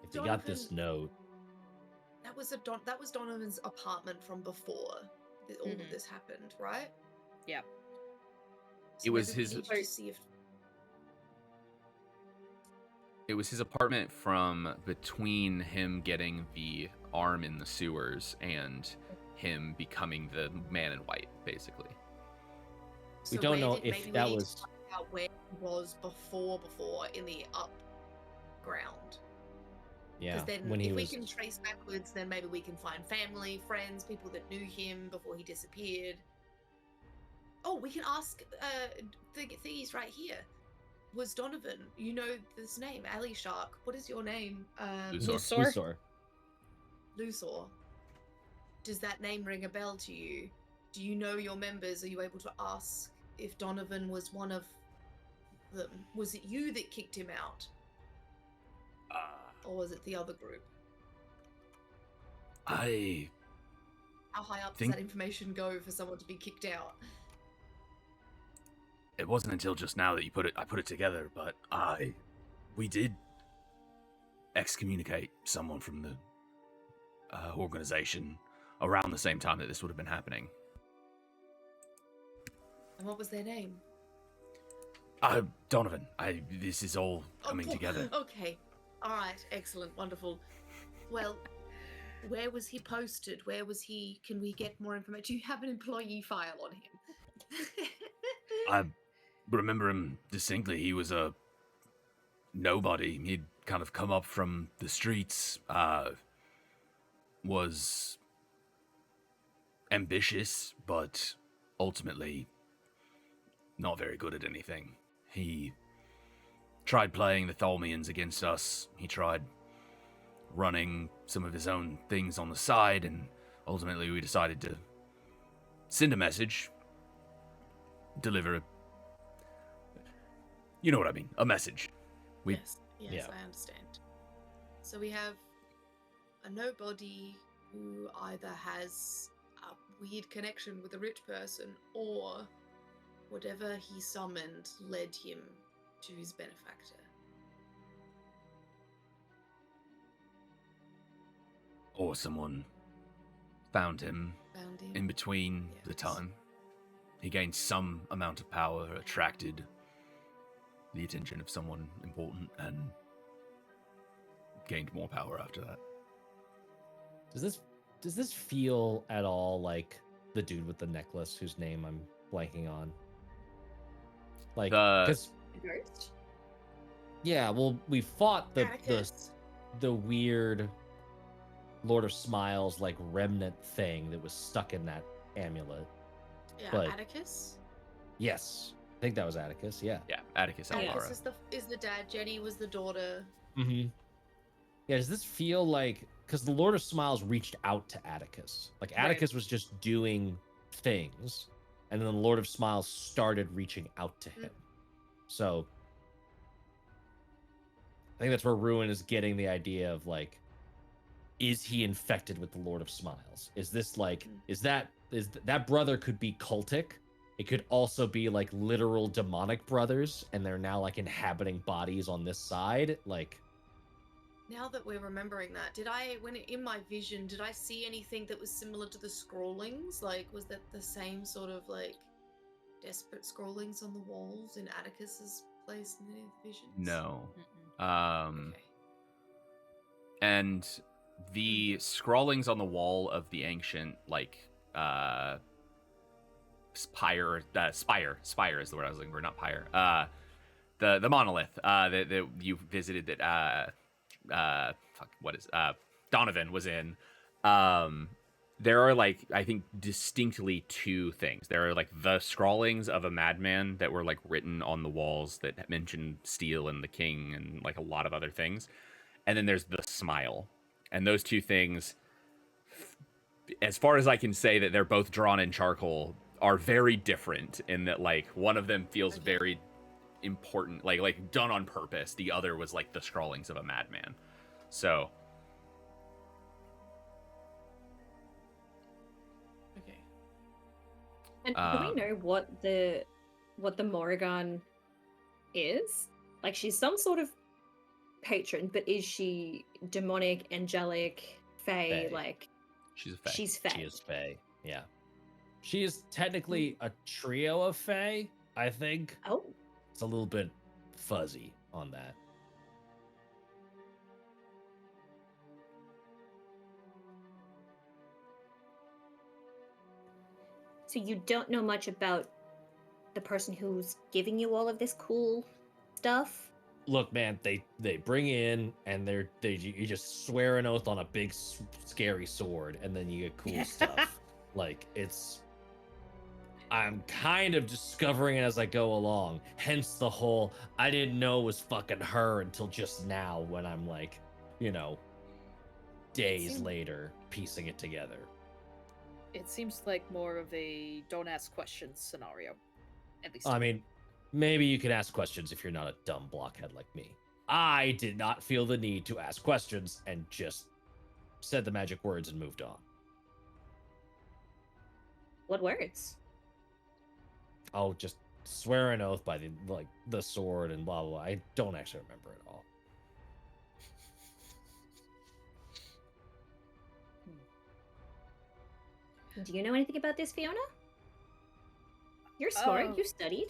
If you got this note, That was Donovan's apartment from before all of this happened, right? Yeah. It was maybe we his- need to see if It was his apartment from between him getting the arm in the sewers and him becoming the man in white, basically. We so don't where know did- if maybe we that need to was- find out where he was before in the up ground. yeah, Because then when he if we was, can trace backwards, then maybe we can find family, friends, people that knew him before he disappeared. Oh, we can ask Thingy's right here. was Donovan. You know this name, Ali Shark. What is your name? Luthor. Luthor. Luthor. Does that name ring a bell to you? Do you know your members? Are you able to ask if Donovan was one of them? Was it you that kicked him out? Or was it the other group? How high up does that information go for someone to be kicked out? It wasn't until just now that I put it together, but we did excommunicate someone from the organization around the same time that this would have been happening. And what was their name? Donovan. This is all coming together. Okay. All right. Excellent. Wonderful. Well, where was he posted? Where was he? Can we get more information? Do you have an employee file on him? I remember him distinctly. He was a nobody. He'd kind of come up from the streets, was ambitious, but ultimately not very good at anything. He tried playing the Tholmians against us. He tried running some of his own things on the side, and ultimately we decided to send a message, deliver you know what I mean, a message. Yes, I understand. So we have a nobody who either has a weird connection with a rich person, or whatever he summoned led him to his benefactor. Or someone found him in between the time. He gained some amount of power, attracted the attention of someone important, and gained more power after that. Does this feel at all like the dude with the necklace whose name I'm blanking on? Like, because yeah, well, we fought the weird Lord of Smiles like remnant thing that was stuck in that amulet. Yeah, but, Atticus? Yes. I think that was Atticus, yeah. Yeah, Atticus Alvaro. Atticus is the dad, Jenny was the daughter. Mm-hmm. Yeah, does this feel like, because the Lord of Smiles reached out to Atticus. Like, Atticus was just doing things, and then the Lord of Smiles started reaching out to him. So, I think that's where Ruin is getting the idea of, like, is he infected with the Lord of Smiles? Is this, like, is that brother could be cultic? It could also be, like, literal demonic brothers, and they're now, like, inhabiting bodies on this side, like... Now that we're remembering that, in my vision, did I see anything that was similar to the scrawlings? Like, was that the same sort of, like, desperate scrawlings on the walls in Atticus's place in the visions? No. And the scrawlings on the wall of the ancient, like, spire is the word I was looking for, not pyre. The monolith that you visited that Donovan was in. There are, like, I think distinctly two things. There are, like, the scrawlings of a madman that were, like, written on the walls that mention steel and the king and, like, a lot of other things. And then there's the smile. And those two things, as far as I can say that they're both drawn in charcoal, are very different in that, like, one of them feels very important, like done on purpose. The other was like the scrawlings of a madman. So okay. And do we know what the Morrigan is? Like, she's some sort of patron, but is she demonic, angelic, fae? Like, she's a fae. She's fae. She is fae. Yeah. She is technically a trio of fae, I think. Oh. It's a little bit fuzzy on that. So you don't know much about the person who's giving you all of this cool stuff? Look, man, they bring in and you just swear an oath on a big scary sword, and then you get cool stuff. Like, it's I'm kind of discovering it as I go along. Hence the whole I didn't know it was fucking her until just now when I'm like, days later piecing it together. It seems like more of a don't ask questions scenario. At least I mean, maybe you can ask questions if you're not a dumb blockhead like me. I did not feel the need to ask questions and just said the magic words and moved on. What words? Oh, just swear an oath by the sword and blah blah blah. I don't actually remember it all. Do you know anything about this, Fiona? You're smart. You studied.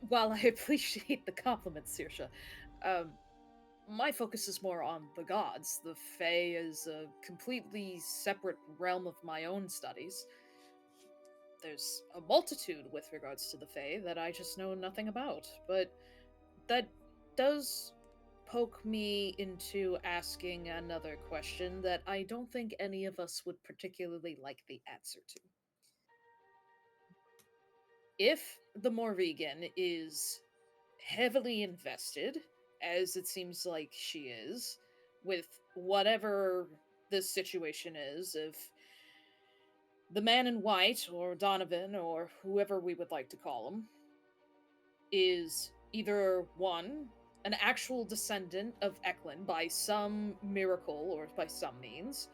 While I appreciate the compliments, Saoirse, my focus is more on the gods. The Fae is a completely separate realm of my own studies. There's a multitude with regards to the Fae that I just know nothing about, but that does poke me into asking another question that I don't think any of us would particularly like the answer to. If the Morrigan is heavily invested, as it seems like she is, with whatever this situation is, if the man in white, or Donovan, or whoever we would like to call him, is either one, an actual descendant of Eklund by some miracle or by some means,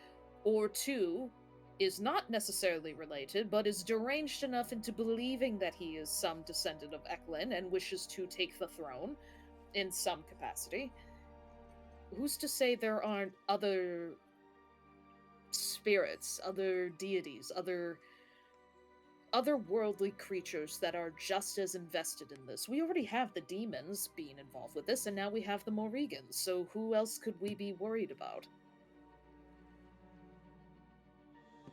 or two, is not necessarily related, but is deranged enough into believing that he is some descendant of Eklund and wishes to take the throne in some capacity. Who's to say there aren't other spirits, other deities, otherworldly creatures that are just as invested in this? We already have the demons being involved with this, and now we have the Morrigans, so who else could we be worried about?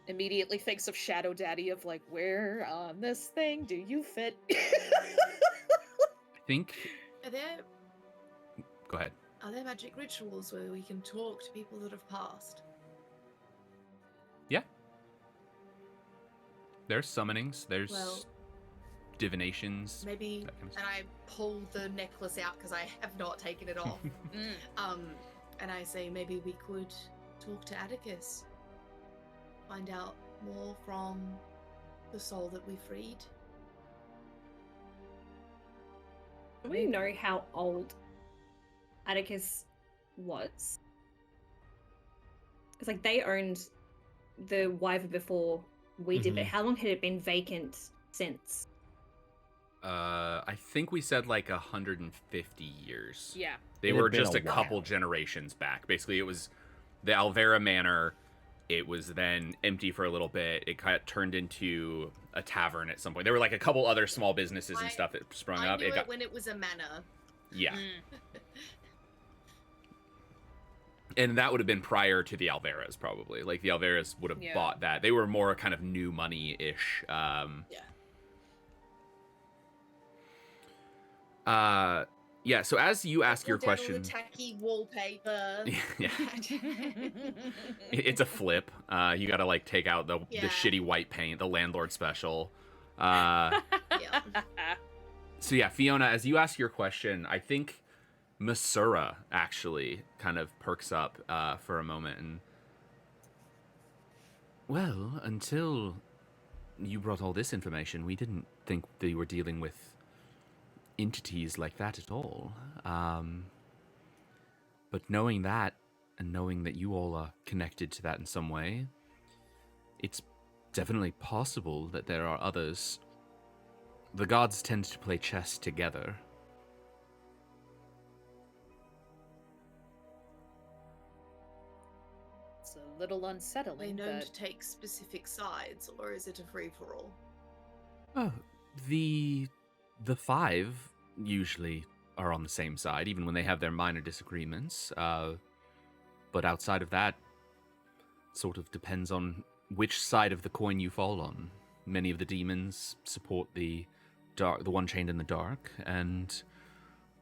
Immediately thinks of Shadow Daddy of like, where on this thing do you fit? I think. Are there Go ahead. Are there magic rituals where we can talk to people that have passed? Yeah. There's summonings. There's Well, divinations. maybe, that kind of and I pull the necklace out because I have not taken it off. And I say maybe we could talk to Atticus, find out more from the soul that we freed. Do we know how old Atticus was? It's like they owned the Wyver before we did, but how long had it been vacant since? I think we said like 150 years. Yeah. They It had were been just a a couple while. generations back. Basically, it was the Alvera Manor. It was then empty for a little bit. It kind of turned into a tavern at some point. There were like a couple other small businesses and stuff that sprung I up. knew It got, when it was a manor. yeah. And that would have been prior to the Alveras, probably. Like, the Alveras would have bought that. They were more kind of new money-ish. Yeah, so as you ask your question... The tacky wallpaper. Yeah. It's a flip. You gotta, like, take out the shitty white paint, the landlord special. So, yeah, Fiona, as you ask your question, I think Masura actually kind of perks up for a moment. And well, until you brought all this information, we didn't think that you were dealing with entities like that at all. But knowing that, and knowing that you all are connected to that in some way, it's definitely possible that there are others. The gods tend to play chess together. It's a little unsettling. They known to take specific sides, or is it a free-for-all? Oh, the five usually are on the same side, even when they have their minor disagreements. But outside of that, sort of depends on which side of the coin you fall on. Many of the demons support the one chained in the dark, and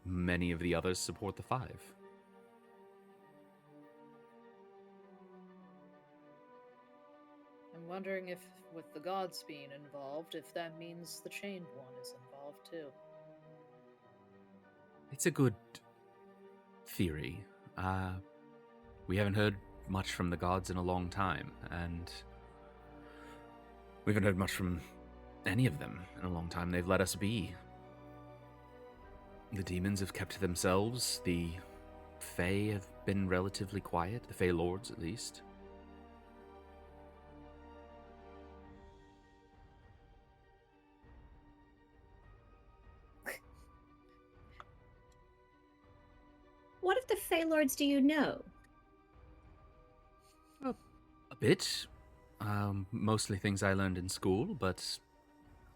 many of the others support the five. I I'm wondering if, with the gods being involved, if that means the Chained One is involved too. It's a good theory. We haven't heard much from the gods in a long time, and we haven't heard much from any of them in a long time. They've let us be. The demons have kept to themselves. The Fae have been relatively quiet. The Fae Lords, at least. What of the Fey Lords do you know? A bit. Mostly things I learned in school, but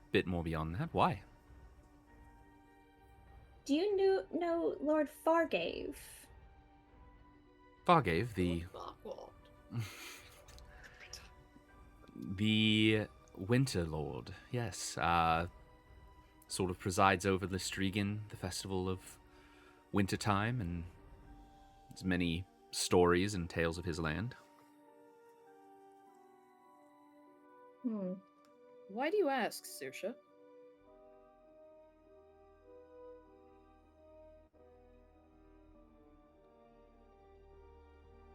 a bit more beyond that. Why? Do you know Lord Fargave? Fargave, the the Winter Lord, yes. Sort of presides over the Strigan, the festival of wintertime, and there's many stories and tales of his land. Why do you ask, Saoirse?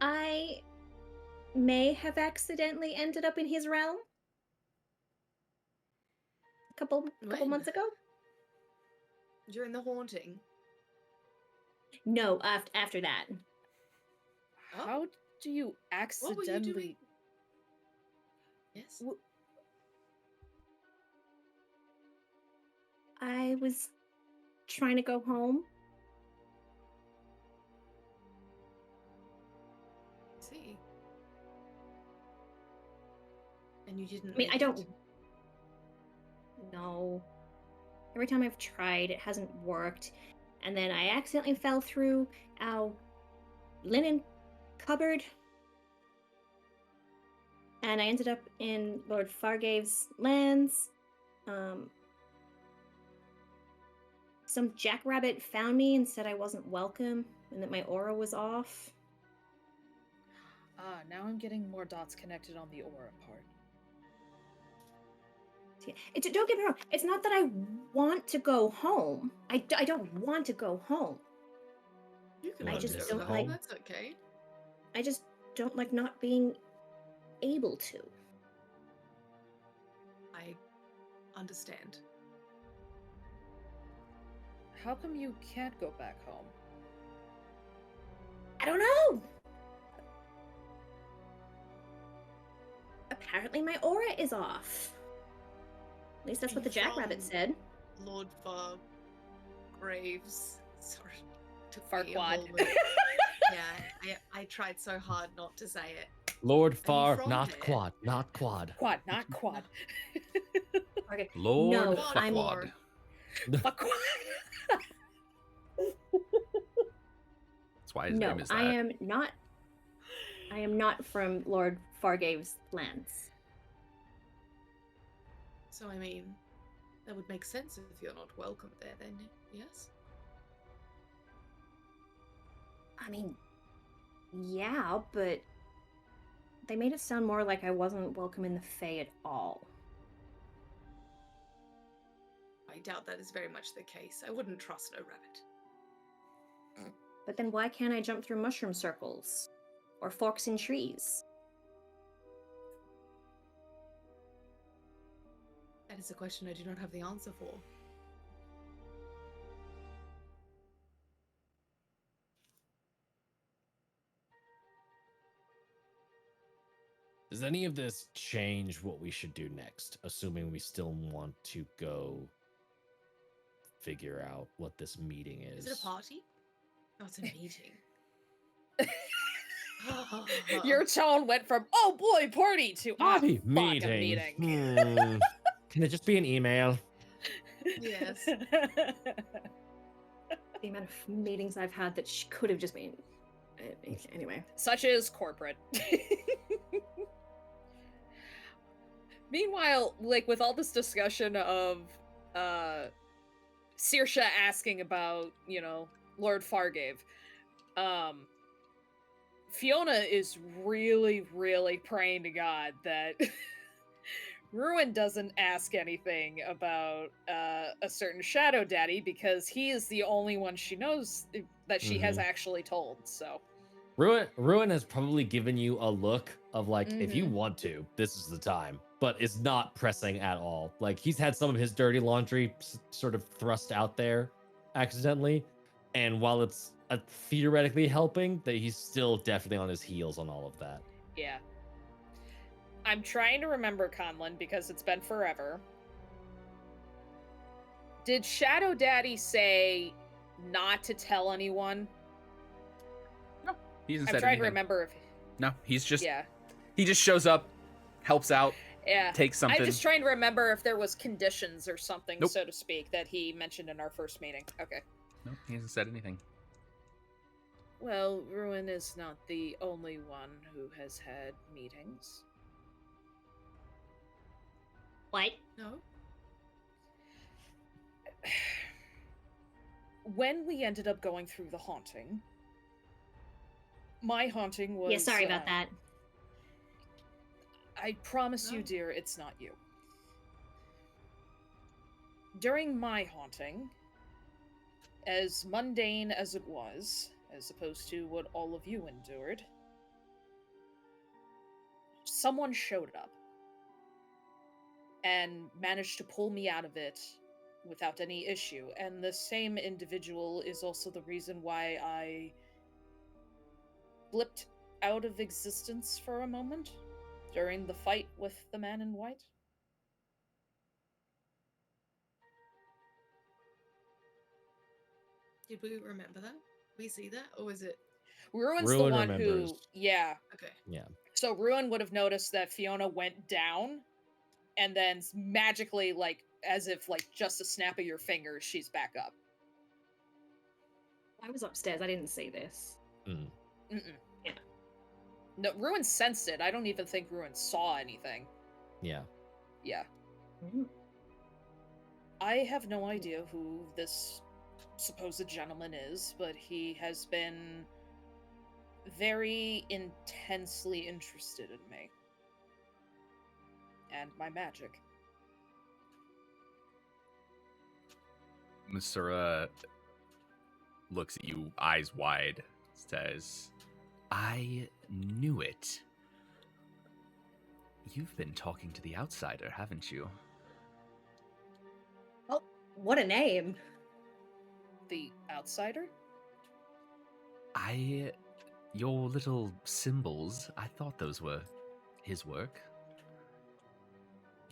I may have accidentally ended up in his realm a couple months ago. During the haunting? No, after that. How do you accidentally? What were you doing? Yes. I was trying to go home. See. And you didn't. I mean, I don't. No. Every time I've tried, it hasn't worked. And then I accidentally fell through our linen cupboard. And I ended up in Lord Fargave's lands. Some jackrabbit found me and said I wasn't welcome and that my aura was off. Now I'm getting more dots connected on the aura part. Don't get me wrong. It's not that I want to go home. I don't want to go home. You can I just go don't home. like. That's okay. I just don't like not being able to. I understand. How come you can't go back home? I don't know. Apparently my aura is off. At least that's what the jackrabbit said. Lord Fargraves. Sorry. Farquaad. Yeah, I tried so hard not to say it. Lord Are you Far, from not there? quad, not quad. Quad, not quad. Okay. Lord No, Farquaad. Farquaad. That's why his name is that. I am not from Lord Fargave's lands. So, I mean, that would make sense if you're not welcome there, then, yes? I mean, yeah, but they made it sound more like I wasn't welcome in the Fae at all. I doubt that is very much the case. I wouldn't trust no rabbit. But then why can't I jump through mushroom circles? Or forks in trees? That is a question I do not have the answer for. Does any of this change what we should do next, assuming we still want to go figure out what this meeting is? Is it a party? Oh, it's a meeting. Your tone went from "oh boy, party" to Party fuck, a meeting. Can it just be an email? Yes. The amount of meetings I've had that could have just been... Anyway. Such as corporate. Meanwhile, like, with all this discussion of Saoirse asking about, Lord Fargave, Fiona is really, really praying to God that Ruin doesn't ask anything about a certain Shadow Daddy because he is the only one she knows that she has actually told. So Ruin has probably given you a look of like, if you want to, this is the time, but it's not pressing at all. Like he's had some of his dirty laundry sort of thrust out there accidentally, and while it's theoretically helping, that he's still definitely on his heels on all of that. yeah. I'm trying to remember, Conlon, because it's been forever. Did Shadow Daddy say not to tell anyone? No, he hasn't I'm said trying anything. to remember if... No, he's just... Yeah. He just shows up, helps out, yeah. takes something. I'm just trying to remember if there was conditions or something, so to speak, that he mentioned in our first meeting. Okay. Nope, he hasn't said anything. Well, Ruin is not the only one who has had meetings. What? No. When we ended up going through the haunting, my haunting was... Yeah, sorry about that. I promise you, dear, it's not you. During my haunting, as mundane as it was, as opposed to what all of you endured, someone showed up and managed to pull me out of it without any issue. And the same individual is also the reason why I blipped out of existence for a moment during the fight with the man in white. Did we remember that? We see that? Or was it... Ruin's Ruin the one remembers. who... Yeah. Okay. Yeah. So Ruin would have noticed that Fiona went down, and then magically, like, as if, like, just a snap of your fingers, she's back up. I was upstairs. I didn't see this. Mm-mm. Yeah. No, Ruin sensed it. I don't even think Ruin saw anything. Yeah. Yeah. Mm. I have no idea who this supposed gentleman is, but he has been very intensely interested in me. And my magic. Masura looks at you, eyes wide, says, I knew it. You've been talking to the outsider, haven't you? Oh, what a name. The outsider? Your little symbols, I thought those were his work.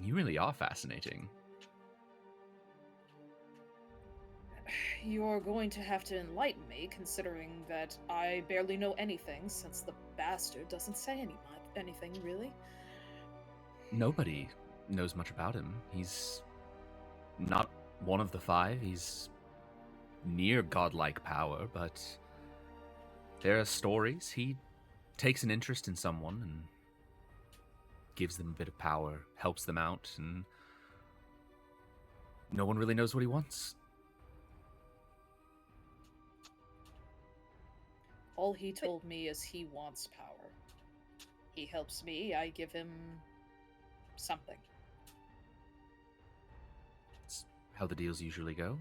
You really are fascinating. You're going to have to enlighten me, considering that I barely know anything, since the bastard doesn't say anything, really. Nobody knows much about him. He's not one of the five. He's near godlike power, but there are stories. He takes an interest in someone and gives them a bit of power, helps them out, and no one really knows what he wants. All he told me is he wants power. He helps me, I give him something. It's how the deals usually go.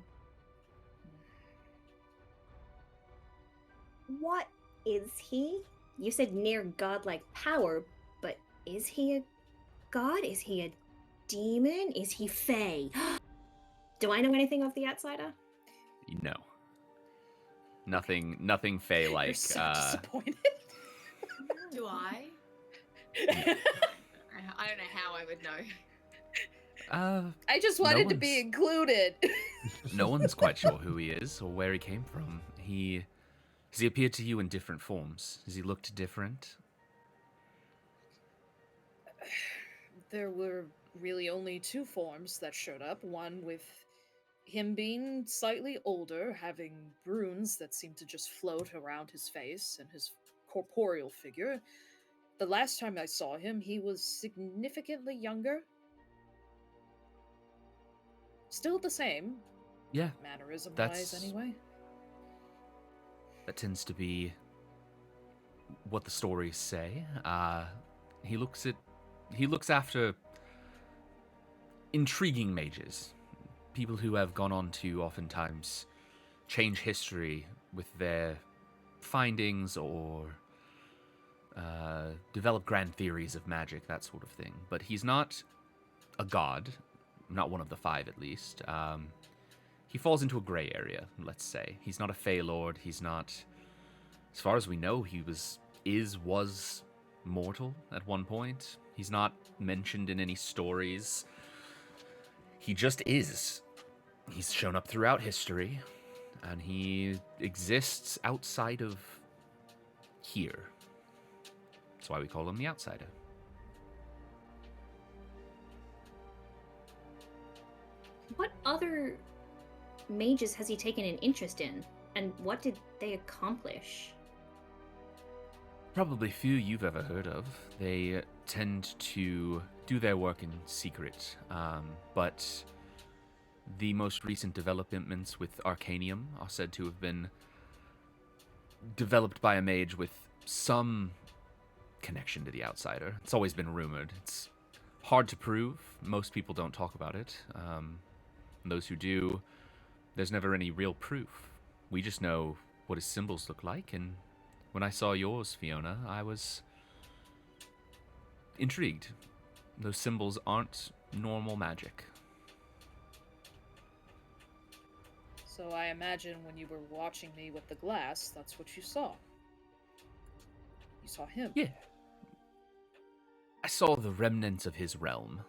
What is he? You said near godlike power, but is he a god? Is he a demon? Is he Fae? Do I know anything of the outsider? No. Nothing Fae-like. You're so disappointed. Do I? I don't know how I would know. I just wanted to be included. No one's quite sure who he is or where he came from. Has he appeared to you in different forms? Has he looked different? There were really only two forms that showed up. One with him being slightly older, having runes that seemed to just float around his face and his corporeal figure. The last time I saw him, he was significantly younger. Still the same. Yeah. Mannerism-wise, anyway. That tends to be what the stories say. He looks after intriguing mages. People who have gone on to oftentimes change history with their findings or develop grand theories of magic, that sort of thing. But he's not a god, not one of the 5 at least. He falls into a gray area, let's say. He's not a Fey Lord. He's not, as far as we know, he was mortal at one point. He's not mentioned in any stories. He just is. He's shown up throughout history, and he exists outside of here. That's why we call him the Outsider. What other mages has he taken an interest in, and what did they accomplish? Probably few you've ever heard of. They tend to do their work in secret, but the most recent developments with Arcanium are said to have been developed by a mage with some connection to the Outsider. It's always been rumored. It's hard to prove. Most people don't talk about it. Those who do, there's never any real proof. We just know what his symbols look like, and when I saw yours, Fiona, I was intrigued. Those symbols aren't normal magic. So I imagine when you were watching me with the glass, that's what you saw. You saw him. Yeah. I saw the remnants of his realm.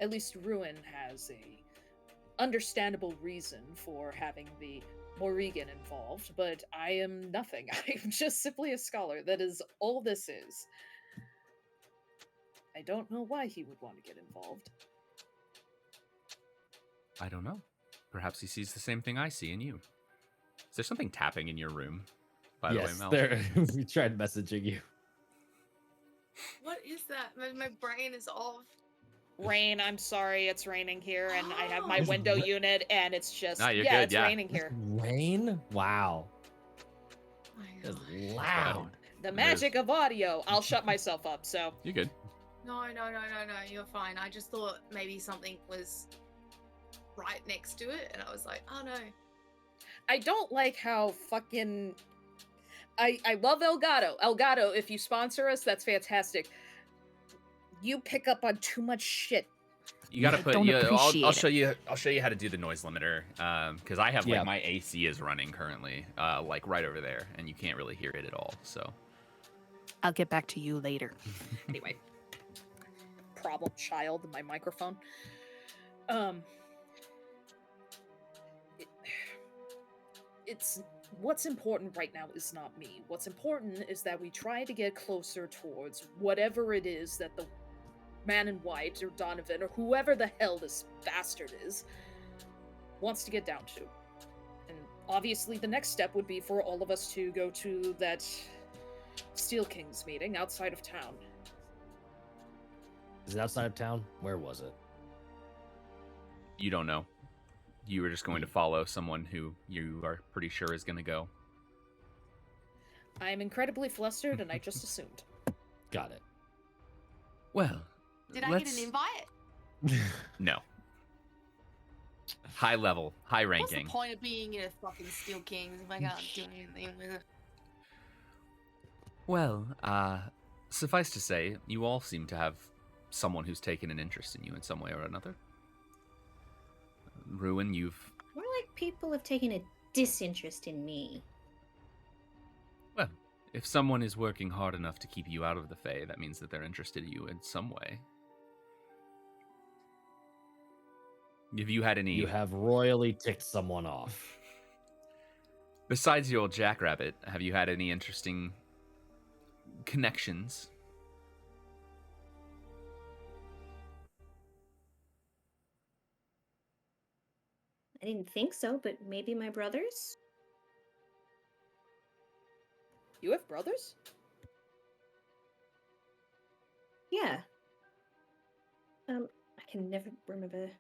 At least Ruin has a understandable reason for having the Morrigan involved, but I am nothing. I'm just simply a scholar. That is all this is. I don't know why he would want to get involved. I don't know. Perhaps he sees the same thing I see in you. Is there something tapping in your room? By the way, Mel. There. We tried messaging you. What is that? My brain is off. Rain, I'm sorry, it's raining here, and I have my window unit, and it's just, No, you're yeah, good, it's yeah. raining here. Rain? Wow. My That's God. loud. The magic of audio. I'll shut myself up, so. You're good. No, you're fine. I just thought maybe something was right next to it, and I was like, oh no. I don't like how fucking... I love Elgato. Elgato, if you sponsor us, that's fantastic. You pick up on too much shit. You gotta put. don't Yeah, I'll appreciate show you. I'll show you how to do the noise limiter. Because I have like Yeah. my AC is running currently, like right over there, and you can't really hear it at all. So I'll get back to you later. Anyway. Problem child, my microphone. It's what's important right now is not me. What's important is that we try to get closer towards whatever it is that the man in white or Donovan or whoever the hell this bastard is wants to get down to. And obviously the next step would be for all of us to go to that Steel Kings meeting outside of town. Is it outside of town? Where was it? you don't know. You were just going to follow someone who you are pretty sure is going to go. I am incredibly flustered, and I just assumed. Got it. Well, Did I get an invite? No. High level, high What's ranking. the point of being in a fucking Steel Kings if I can't do anything with it? Well, suffice to say, you all seem to have someone who's taken an interest in you in some way or another. Ruin, you've... More like people have taken a disinterest in me. Well, if someone is working hard enough to keep you out of the Fae, that means that they're interested in you in some way. Have you had any... You have royally ticked someone off. Besides your jackrabbit, have you had any interesting connections? I didn't think so, but maybe my brothers? You have brothers? Yeah. I can never remember.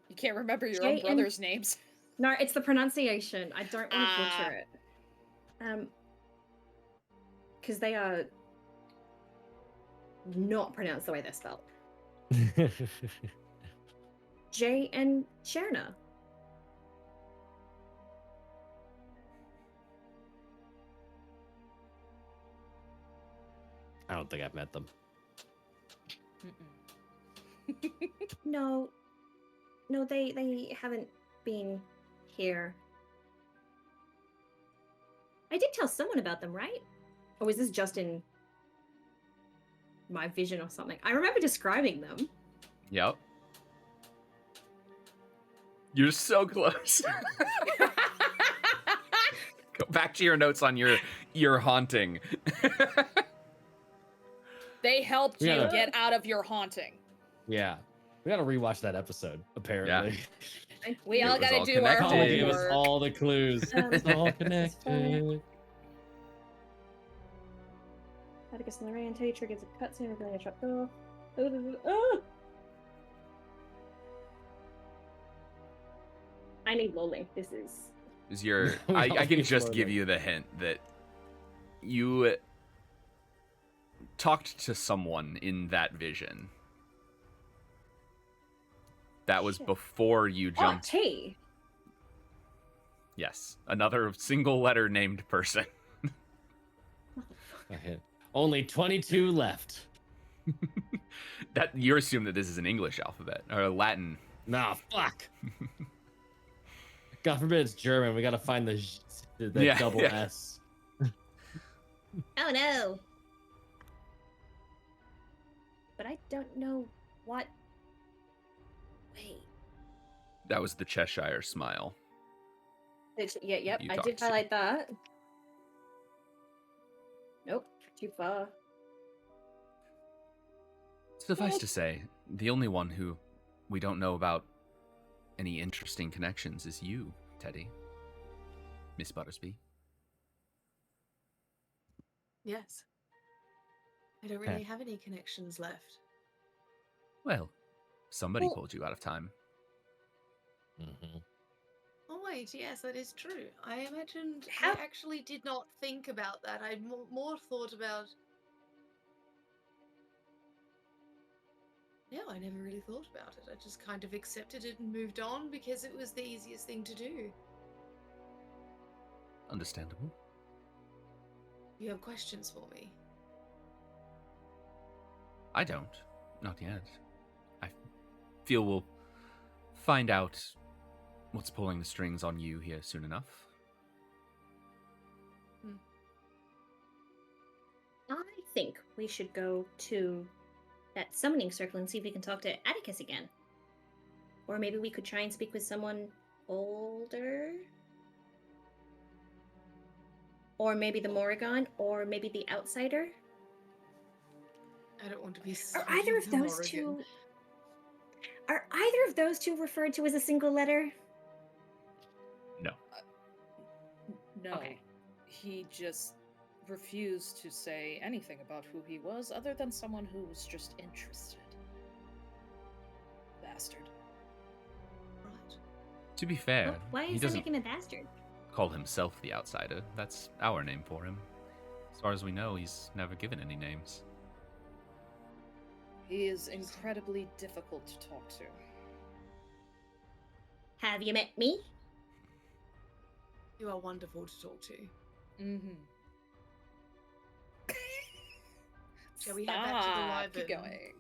You can't remember your Jay own and- brothers' names. No, it's the pronunciation. I don't want to butcher it. Because they are not pronounced the way they're spelled. Jay and Sherna. I don't think I've met them. No, they haven't been here. I did tell someone about them, right? Or was this just in my vision or something? I remember describing them. Yep. You're so close. Go back to your notes on your haunting. They helped you Yeah. get out of your haunting. Yeah. We gotta rewatch that episode, apparently. We It all was gotta all do our connected. Colin gave us homework. all the clues. It's all connected. Atticus and Lorraine Teddy triggers a cutscene revealing a trapdoor. Oh! I need Lolly. This is. I can just give you the hint that you talked to someone in that vision. That was Shit. before you Oh, jumped. T. Yes, another single letter named person. Only 22 left. That you assume that this is an English alphabet or a Latin. Nah, fuck. God forbid it's German. We gotta find the Yeah, double yeah. S. Oh no. But I don't know what. Wait. That was the Cheshire smile. Yep. You I talked did to. highlight that. Nope. Too far. Suffice to say, the only one who we don't know about any interesting connections is you, Teddy. Miss Buttersby. Yes. I don't really have any connections left. Well, somebody Well- pulled you out of time. Mm-hmm. Oh wait, yes, that is true. I imagined How- I actually did not think about that. I more thought about. No, I never really thought about it. I just kind of accepted it and moved on because it was the easiest thing to do. Understandable. You have questions for me? I don't. Not yet. I feel we'll find out what's pulling the strings on you here soon enough. I think we should go to that summoning circle and see if we can talk to Atticus again. Or maybe we could try and speak with someone older? Or maybe the Morrigan, or maybe the Outsider? I don't want to be. Are either of those two... Are either of those two referred to as a single letter? No. No. Okay. He just refused to say anything about who he was other than someone who was just interested. Bastard. Right. To be fair, Why he is that doesn't make him a bastard? call himself the Outsider. That's our name for him. As far as we know, he's never given any names. He is incredibly difficult to talk to. Have you met me? You are wonderful to talk to. Mm-hmm. Shall we head back to the wyvern? Keep going.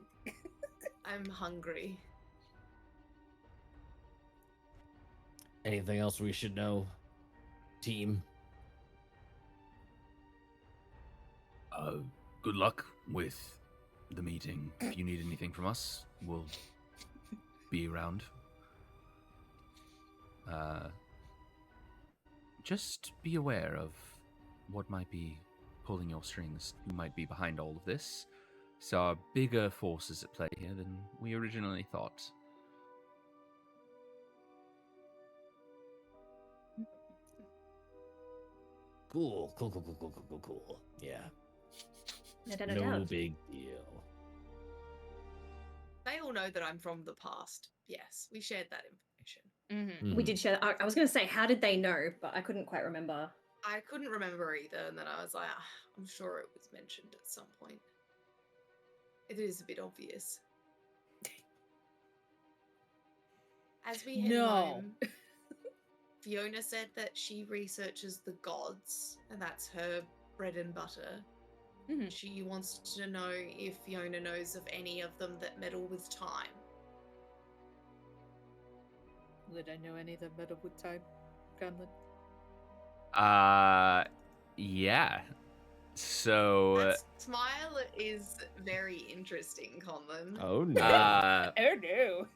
I'm hungry. Anything else we should know, team? Good luck with the meeting. If you need anything from us, we'll be around. Just be aware of what might be pulling your strings, who might be behind all of this. There are bigger forces at play here than we originally thought. Cool. Yeah. No big deal. They all know that I'm from the past. Yes, we shared that information. We did share. I was going to say, how did they know? But I couldn't quite remember. I couldn't remember either, and then I was like, I'm sure it was mentioned at some point. It is a bit obvious. As we head home, Fiona said that she researches the gods, and that's her bread and butter. She wants to know if Fiona knows of any of them that meddle with time. Would I know any of them meddle with time, Conlon? Yeah. So That smile is very interesting, Conlon. Oh no. Oh no.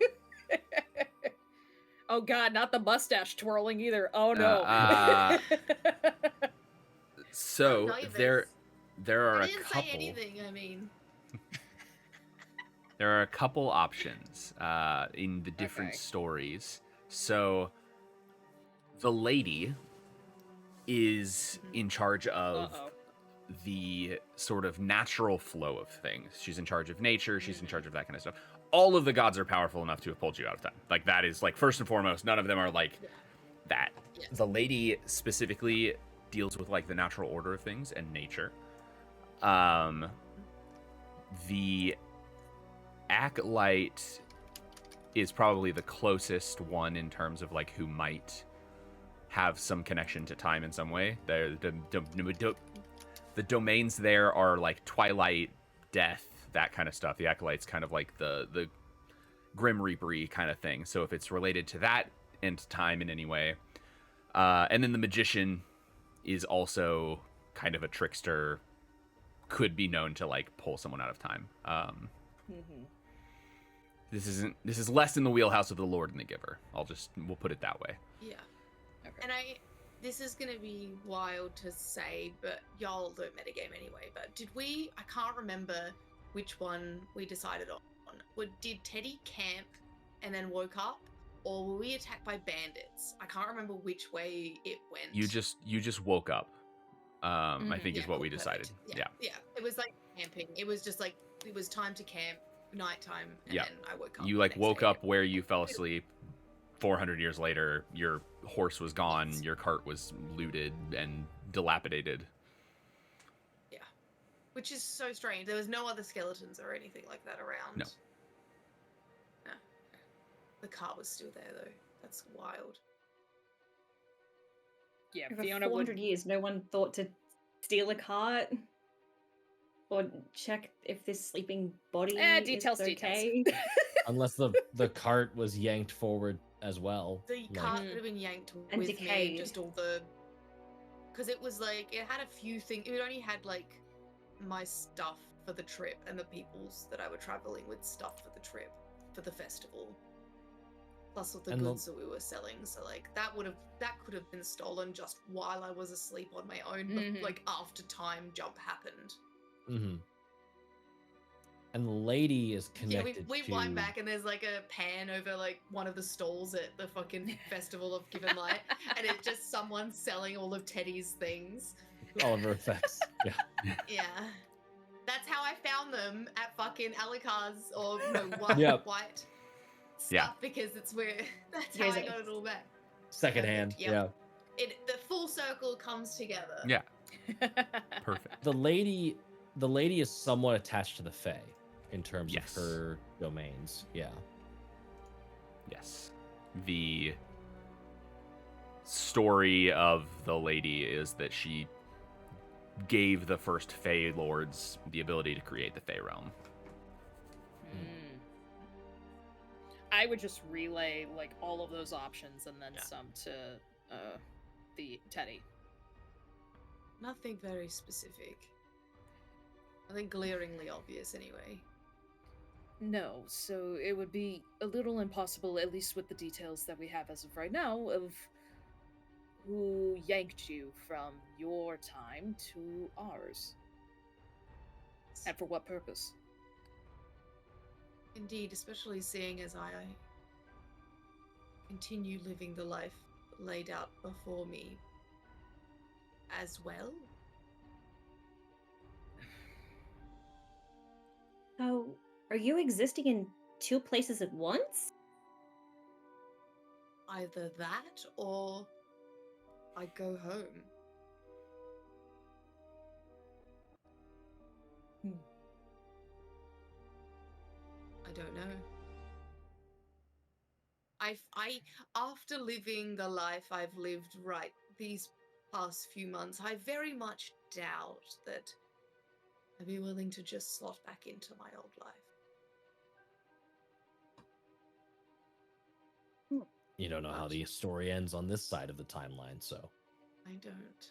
Oh god, not the mustache twirling either. Oh no. So No, there are I a didn't couple. say anything. I mean, There are a couple options in the different stories. So the lady is in charge of the sort of natural flow of things. She's in charge of nature. She's in charge of that kind of stuff. All of the gods are powerful enough to have pulled you out of time. Like, that is, like, first and foremost, none of them are like that. Yeah. The lady specifically deals with, like, the natural order of things and nature. The acolyte is probably the closest one in terms of, like, who might have some connection to time in some way. The domains there are like twilight, death, that kind of stuff. The acolyte's kind of like the grim reaper-y kind of thing. So if it's related to that and time in any way, and then the magician is also kind of a trickster, could be known to like pull someone out of time. This is less in the wheelhouse of the Lord and the Giver. We'll put it that way. yeah. Okay. And this is gonna be wild to say, but y'all don't metagame anyway. But I can't remember which one we decided on. Did Teddy camp and then woke up, or were we attacked by bandits? I can't remember which way it went. You just woke up. I think is what we decided. Yeah. It was like camping. It was just like it was time to camp, nighttime, and then I woke up. You like woke up where you fell asleep. 400 years later, your horse was gone, your cart was looted and dilapidated. Yeah. Which is so strange. There was no other skeletons or anything like that around. No. No. The cart was still there, though. That's wild. Yeah, For Fiona 400 years, no one thought to steal a cart or check if this sleeping body is okay. Unless the cart was yanked forward as well. The cart could have been yanked And with decayed. me, just all the... Because it was like, it had a few things. It only had like my stuff for the trip and the peoples that I were traveling with stuff for the trip, for the festival. Plus all the goods that we were selling. So like that could have been stolen just while I was asleep on my own, but like after time jump happened. Mm-hmm. And the lady is connected Yeah, we wind back and there's like a pan over like one of the stalls at the fucking Festival of Given Light, and it's just someone selling all of Teddy's things. All of her effects. Yeah. Yeah. That's how I found them at fucking Alicar's or White stuff, because it's where that's how I got it all back. Secondhand. Yeah. The full circle comes together. Yeah. Perfect. The lady is somewhat attached to the Fae in terms of her domains. Yeah. Yes. The story of the lady is that she gave the first Fae lords the ability to create the Fae realm. I would just relay like all of those options and then some to the Teddy. Nothing very specific. I think glaringly obvious anyway. No, so it would be a little impossible, at least with the details that we have as of right now, of who yanked you from your time to ours. And for what purpose? Indeed, especially seeing as I continue living the life laid out before me as well. So, are you existing in two places at once? either that or I go home. I don't know. I after living the life I've lived right these past few months, I very much doubt that I'd be willing to just slot back into my old life. You don't know how the story ends on this side of the timeline, so. I don't.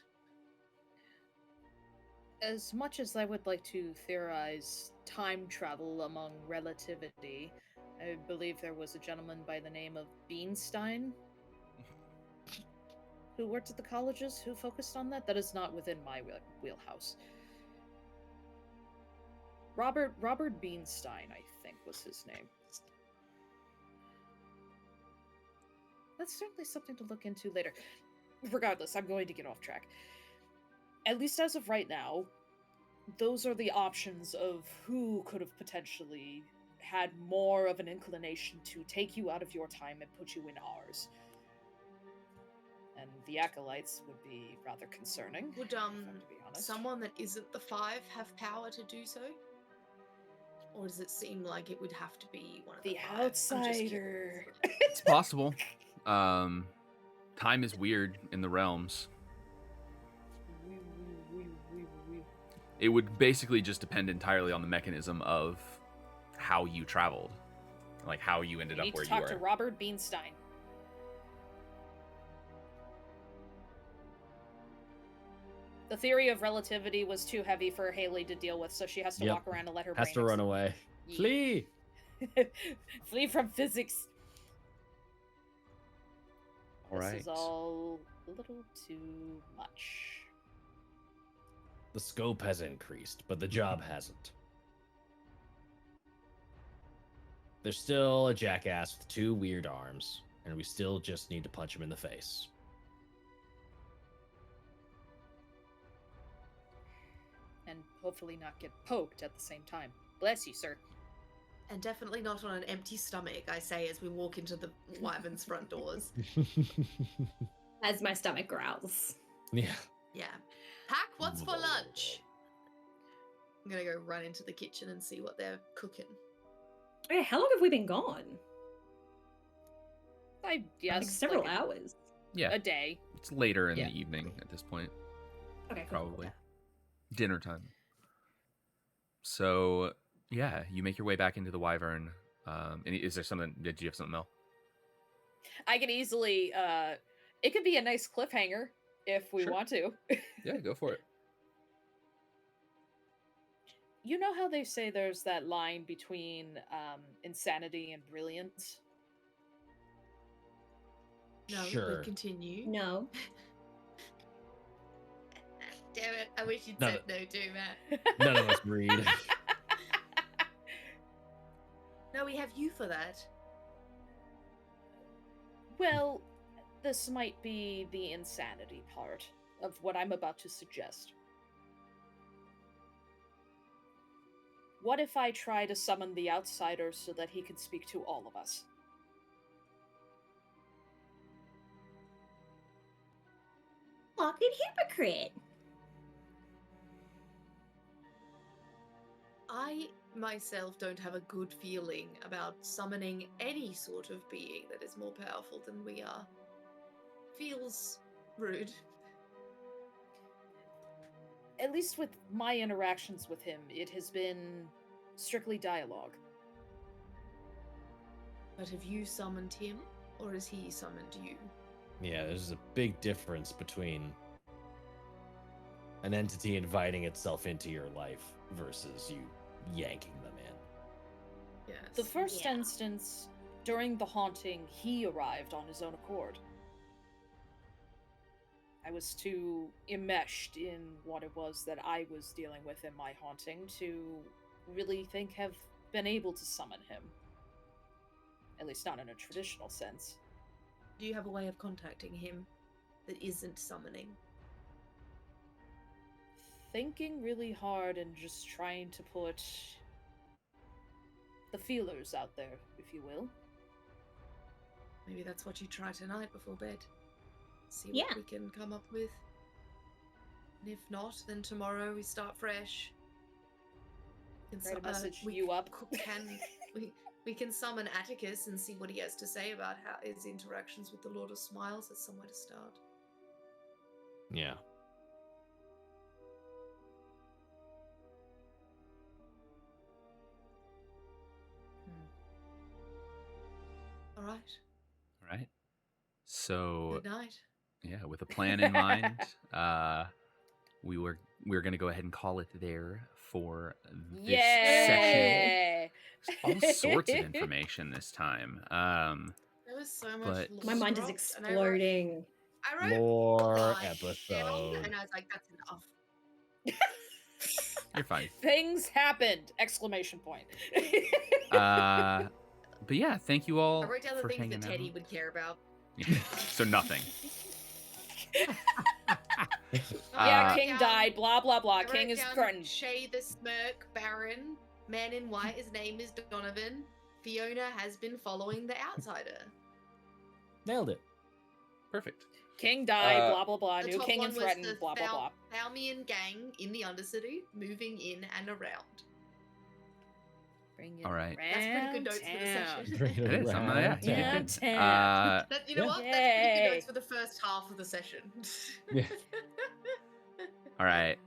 As much as I would like to theorize time travel among relativity, I believe there was a gentleman by the name of Beanstein who worked at the colleges who focused on that. That is not within my wheelhouse. Robert Beanstein, I think, was his name. That's certainly something to look into later. Regardless, I'm going to get off track. At least as of right now, those are the options of who could have potentially had more of an inclination to take you out of your time and put you in ours. And the acolytes would be rather concerning. Would if I'm to be honest. someone that isn't the five have power to do so? Or does it seem like it would have to be one of the five? Outsider. It's possible. Time is weird in the realms. It would basically just depend entirely on the mechanism of how you traveled, like how you ended up where you Need to talk are. to Robert Beanstein. The theory of relativity was too heavy for Haley to deal with, so she has to walk around and let her Has brain to run away. Yeah. Flee! Flee from physics. All right. This is all a little too much. The scope has increased, but the job hasn't. There's still a jackass with 2 weird arms, and we still just need to punch him in the face. And hopefully not get poked at the same time. Bless you, sir. And definitely not on an empty stomach, I say as we walk into the Wyvern's front doors. As my stomach growls. Yeah. Yeah. Pack, what's for lunch? I'm gonna go run into the kitchen and see what they're cooking. Hey, how long have we been gone? I guess Like several like hours. Yeah, a day. it's later in Yeah. the evening at this point. Okay, cool. Probably dinner time. So yeah, you make your way back into the Wyvern. And is there something? Did you have something, Mel? I could easily it could be a nice cliffhanger if we Sure. want to. Yeah, go for it. You know how they say there's that line between insanity and brilliance? No, Sure. we continue. No. Damn it, I wish you'd No, said no too, Matt. None of us read. No, we have you for that. Well, this might be the insanity part of what I'm about to suggest. What if I try to summon the outsider so that he can speak to all of us? Fucking hypocrite. I myself don't have a good feeling about summoning any sort of being that is more powerful than we are. Feels rude. At least with my interactions with him, it has been strictly dialogue. But have you summoned him, or has he summoned you? Yeah, there's a big difference between an entity inviting itself into your life versus you yanking them in. Yes. The first Yeah. instance, during the haunting, he arrived on his own accord. I was too enmeshed in what it was that I was dealing with in my haunting to really have been able to summon him. At least not in a traditional sense. Do you have a way of contacting him that isn't summoning? Thinking really hard and just trying to put the feelers out there, if you will. maybe that's what you try tonight before bed. See what Yeah. we can come up with. And if not, then tomorrow we start fresh. Try to message you up. We can summon Atticus and see what he has to say about how his interactions with the Lord of Smiles. That's somewhere to start. Yeah. All right. All right. So Good night. yeah, with a plan in mind, we're gonna go ahead and call it there for this session. Yay! There's all sorts of information this time. There was so much. But- My mind is dropped, and I wrote- exploding. I wrote More shit episodes. and I was like, that's enough. You're fine. Things happened! Exclamation point. But yeah, thank you all I wrote down the for things hanging that Teddy out. would care about. So nothing. Yeah, Uh, King died, blah blah blah. I King wrote is down threatened. Shay the Smirk Baron, Man in White, his name is Donovan. Fiona has been following the Outsider. Nailed it. Perfect. King died, Uh, blah blah blah. The New top king one and was threatened, the blah blah blah. Thalmian gang in the Undercity, moving in and around. Bring it All right. That's pretty good notes for the around session. Bring It is. I'm around yeah, you did town. good. Downtown. You know Yeah. what? That's pretty Yay. good notes for the first half of the session. Yeah. All right.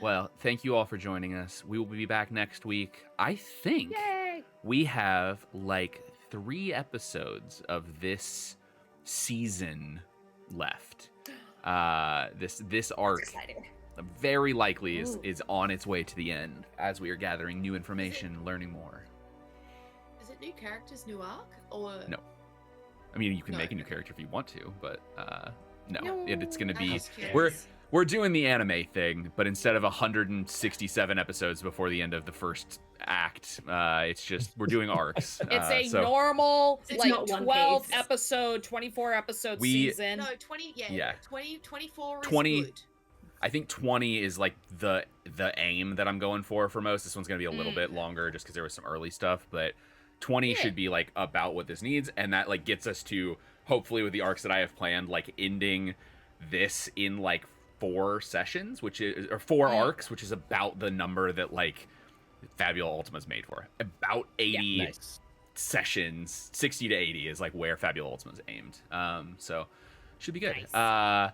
Well, thank you all for joining us. We will be back next week. I think Yay! we have like 3 episodes of this season left. This arc Exciting. very likely Ooh. is on its way to the end as we are gathering new information, learning more. Is it new characters, new arc, or No. I mean, you can No, make a new okay. character if you want to, but no. No. It's going to I'm be just curious. we're doing the anime thing, but instead of 167 episodes before the end of the first act, it's just we're doing arcs. It's a so normal, It's like not One 12 Piece. episode, 24 episode We- season. No, 20. Yeah, Yeah. 20, 24 is 20 good. I think 20 is like the aim that I'm going for most. This one's going to be a little bit longer just because there was some early stuff, but 20 Yeah. should be like about what this needs, and that like gets us to hopefully with the arcs that I have planned, like ending this in like 4 sessions, which is or 4 arcs, which is about the number that like Fabula Ultima's made for. About 80 Nice. sessions, 60 to 80 is like where Fabula Ultima's aimed. So should be good. Nice.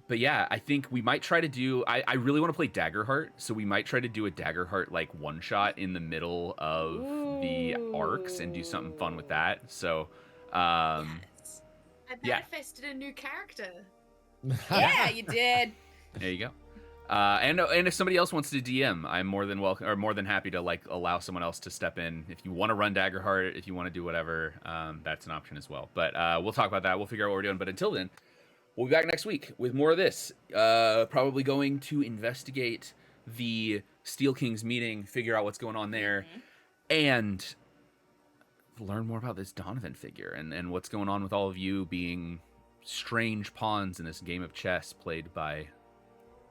But yeah, I think we might try to do. I really want to play Daggerheart, so we might try to do a Daggerheart like one shot in the middle of the arcs and do something fun with that. So, Yes. I yeah. manifested a new character. Yeah, you did. there you go. And if somebody else wants to DM, I'm more than welcome or more than happy to like allow someone else to step in. If you want to run Daggerheart, if you want to do whatever, that's an option as well. But we'll talk about that. We'll figure out what we're doing. But until then. We'll be back next week with more of this. Probably going to investigate the Steel Kings meeting, figure out what's going on there, and learn more about this Donovan figure and what's going on with all of you being strange pawns in this game of chess played by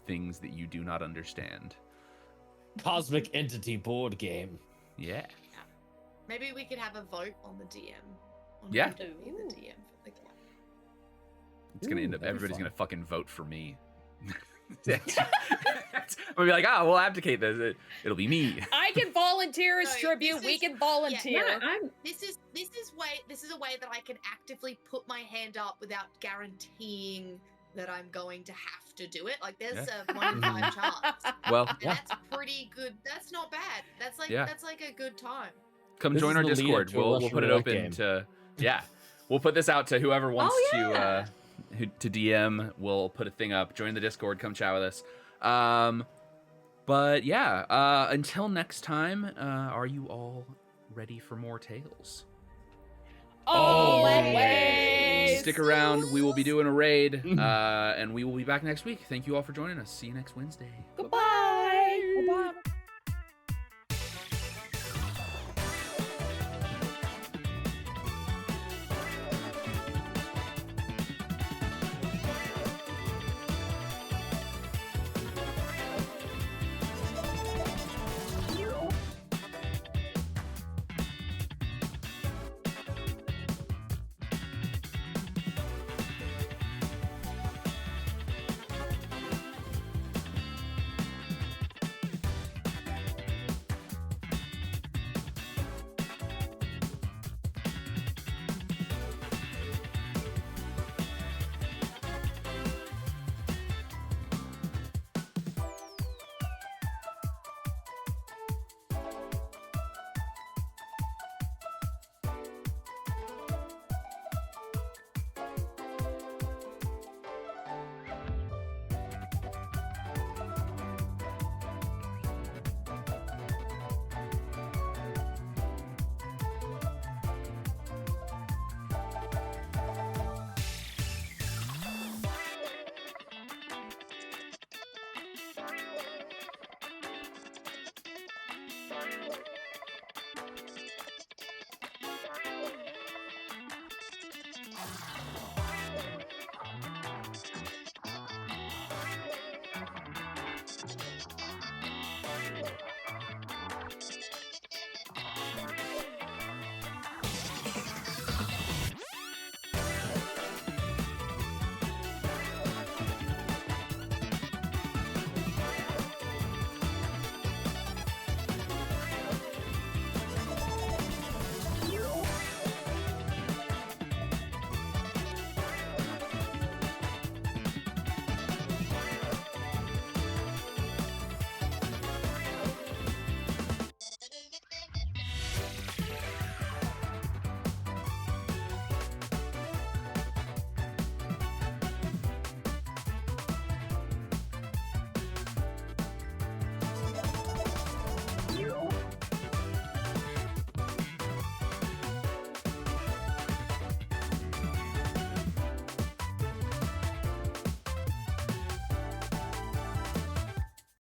things that you do not understand. Cosmic Entity board game. Yeah. Maybe we could have a vote on the DM. On Yeah. who to be the DM for the game. It's going to end up, that'd be everybody's fun. going to fucking vote for me. I'm gonna be like, we'll abdicate this. It'll be me. I can volunteer as No, tribute. this We is- can volunteer. Yeah, I'm This is a way that I can actively put my hand up without guaranteeing that I'm going to have to do it. Like there's a 1 in 5 chance. Well, And that's pretty good. That's not bad. That's like Yeah. that's like a good time. come This join is our the lead-up Discord. to a We'll Russian put it roulette open game. to we'll put this out to whoever wants yeah. to DM. We'll put a thing up. Join the Discord. Come chat with us. But yeah, until next time, are you all ready for more tales? Always. Stick around. We will be doing a raid, and we will be back next week. Thank you all for joining us. See you next Wednesday. Goodbye. Goodbye.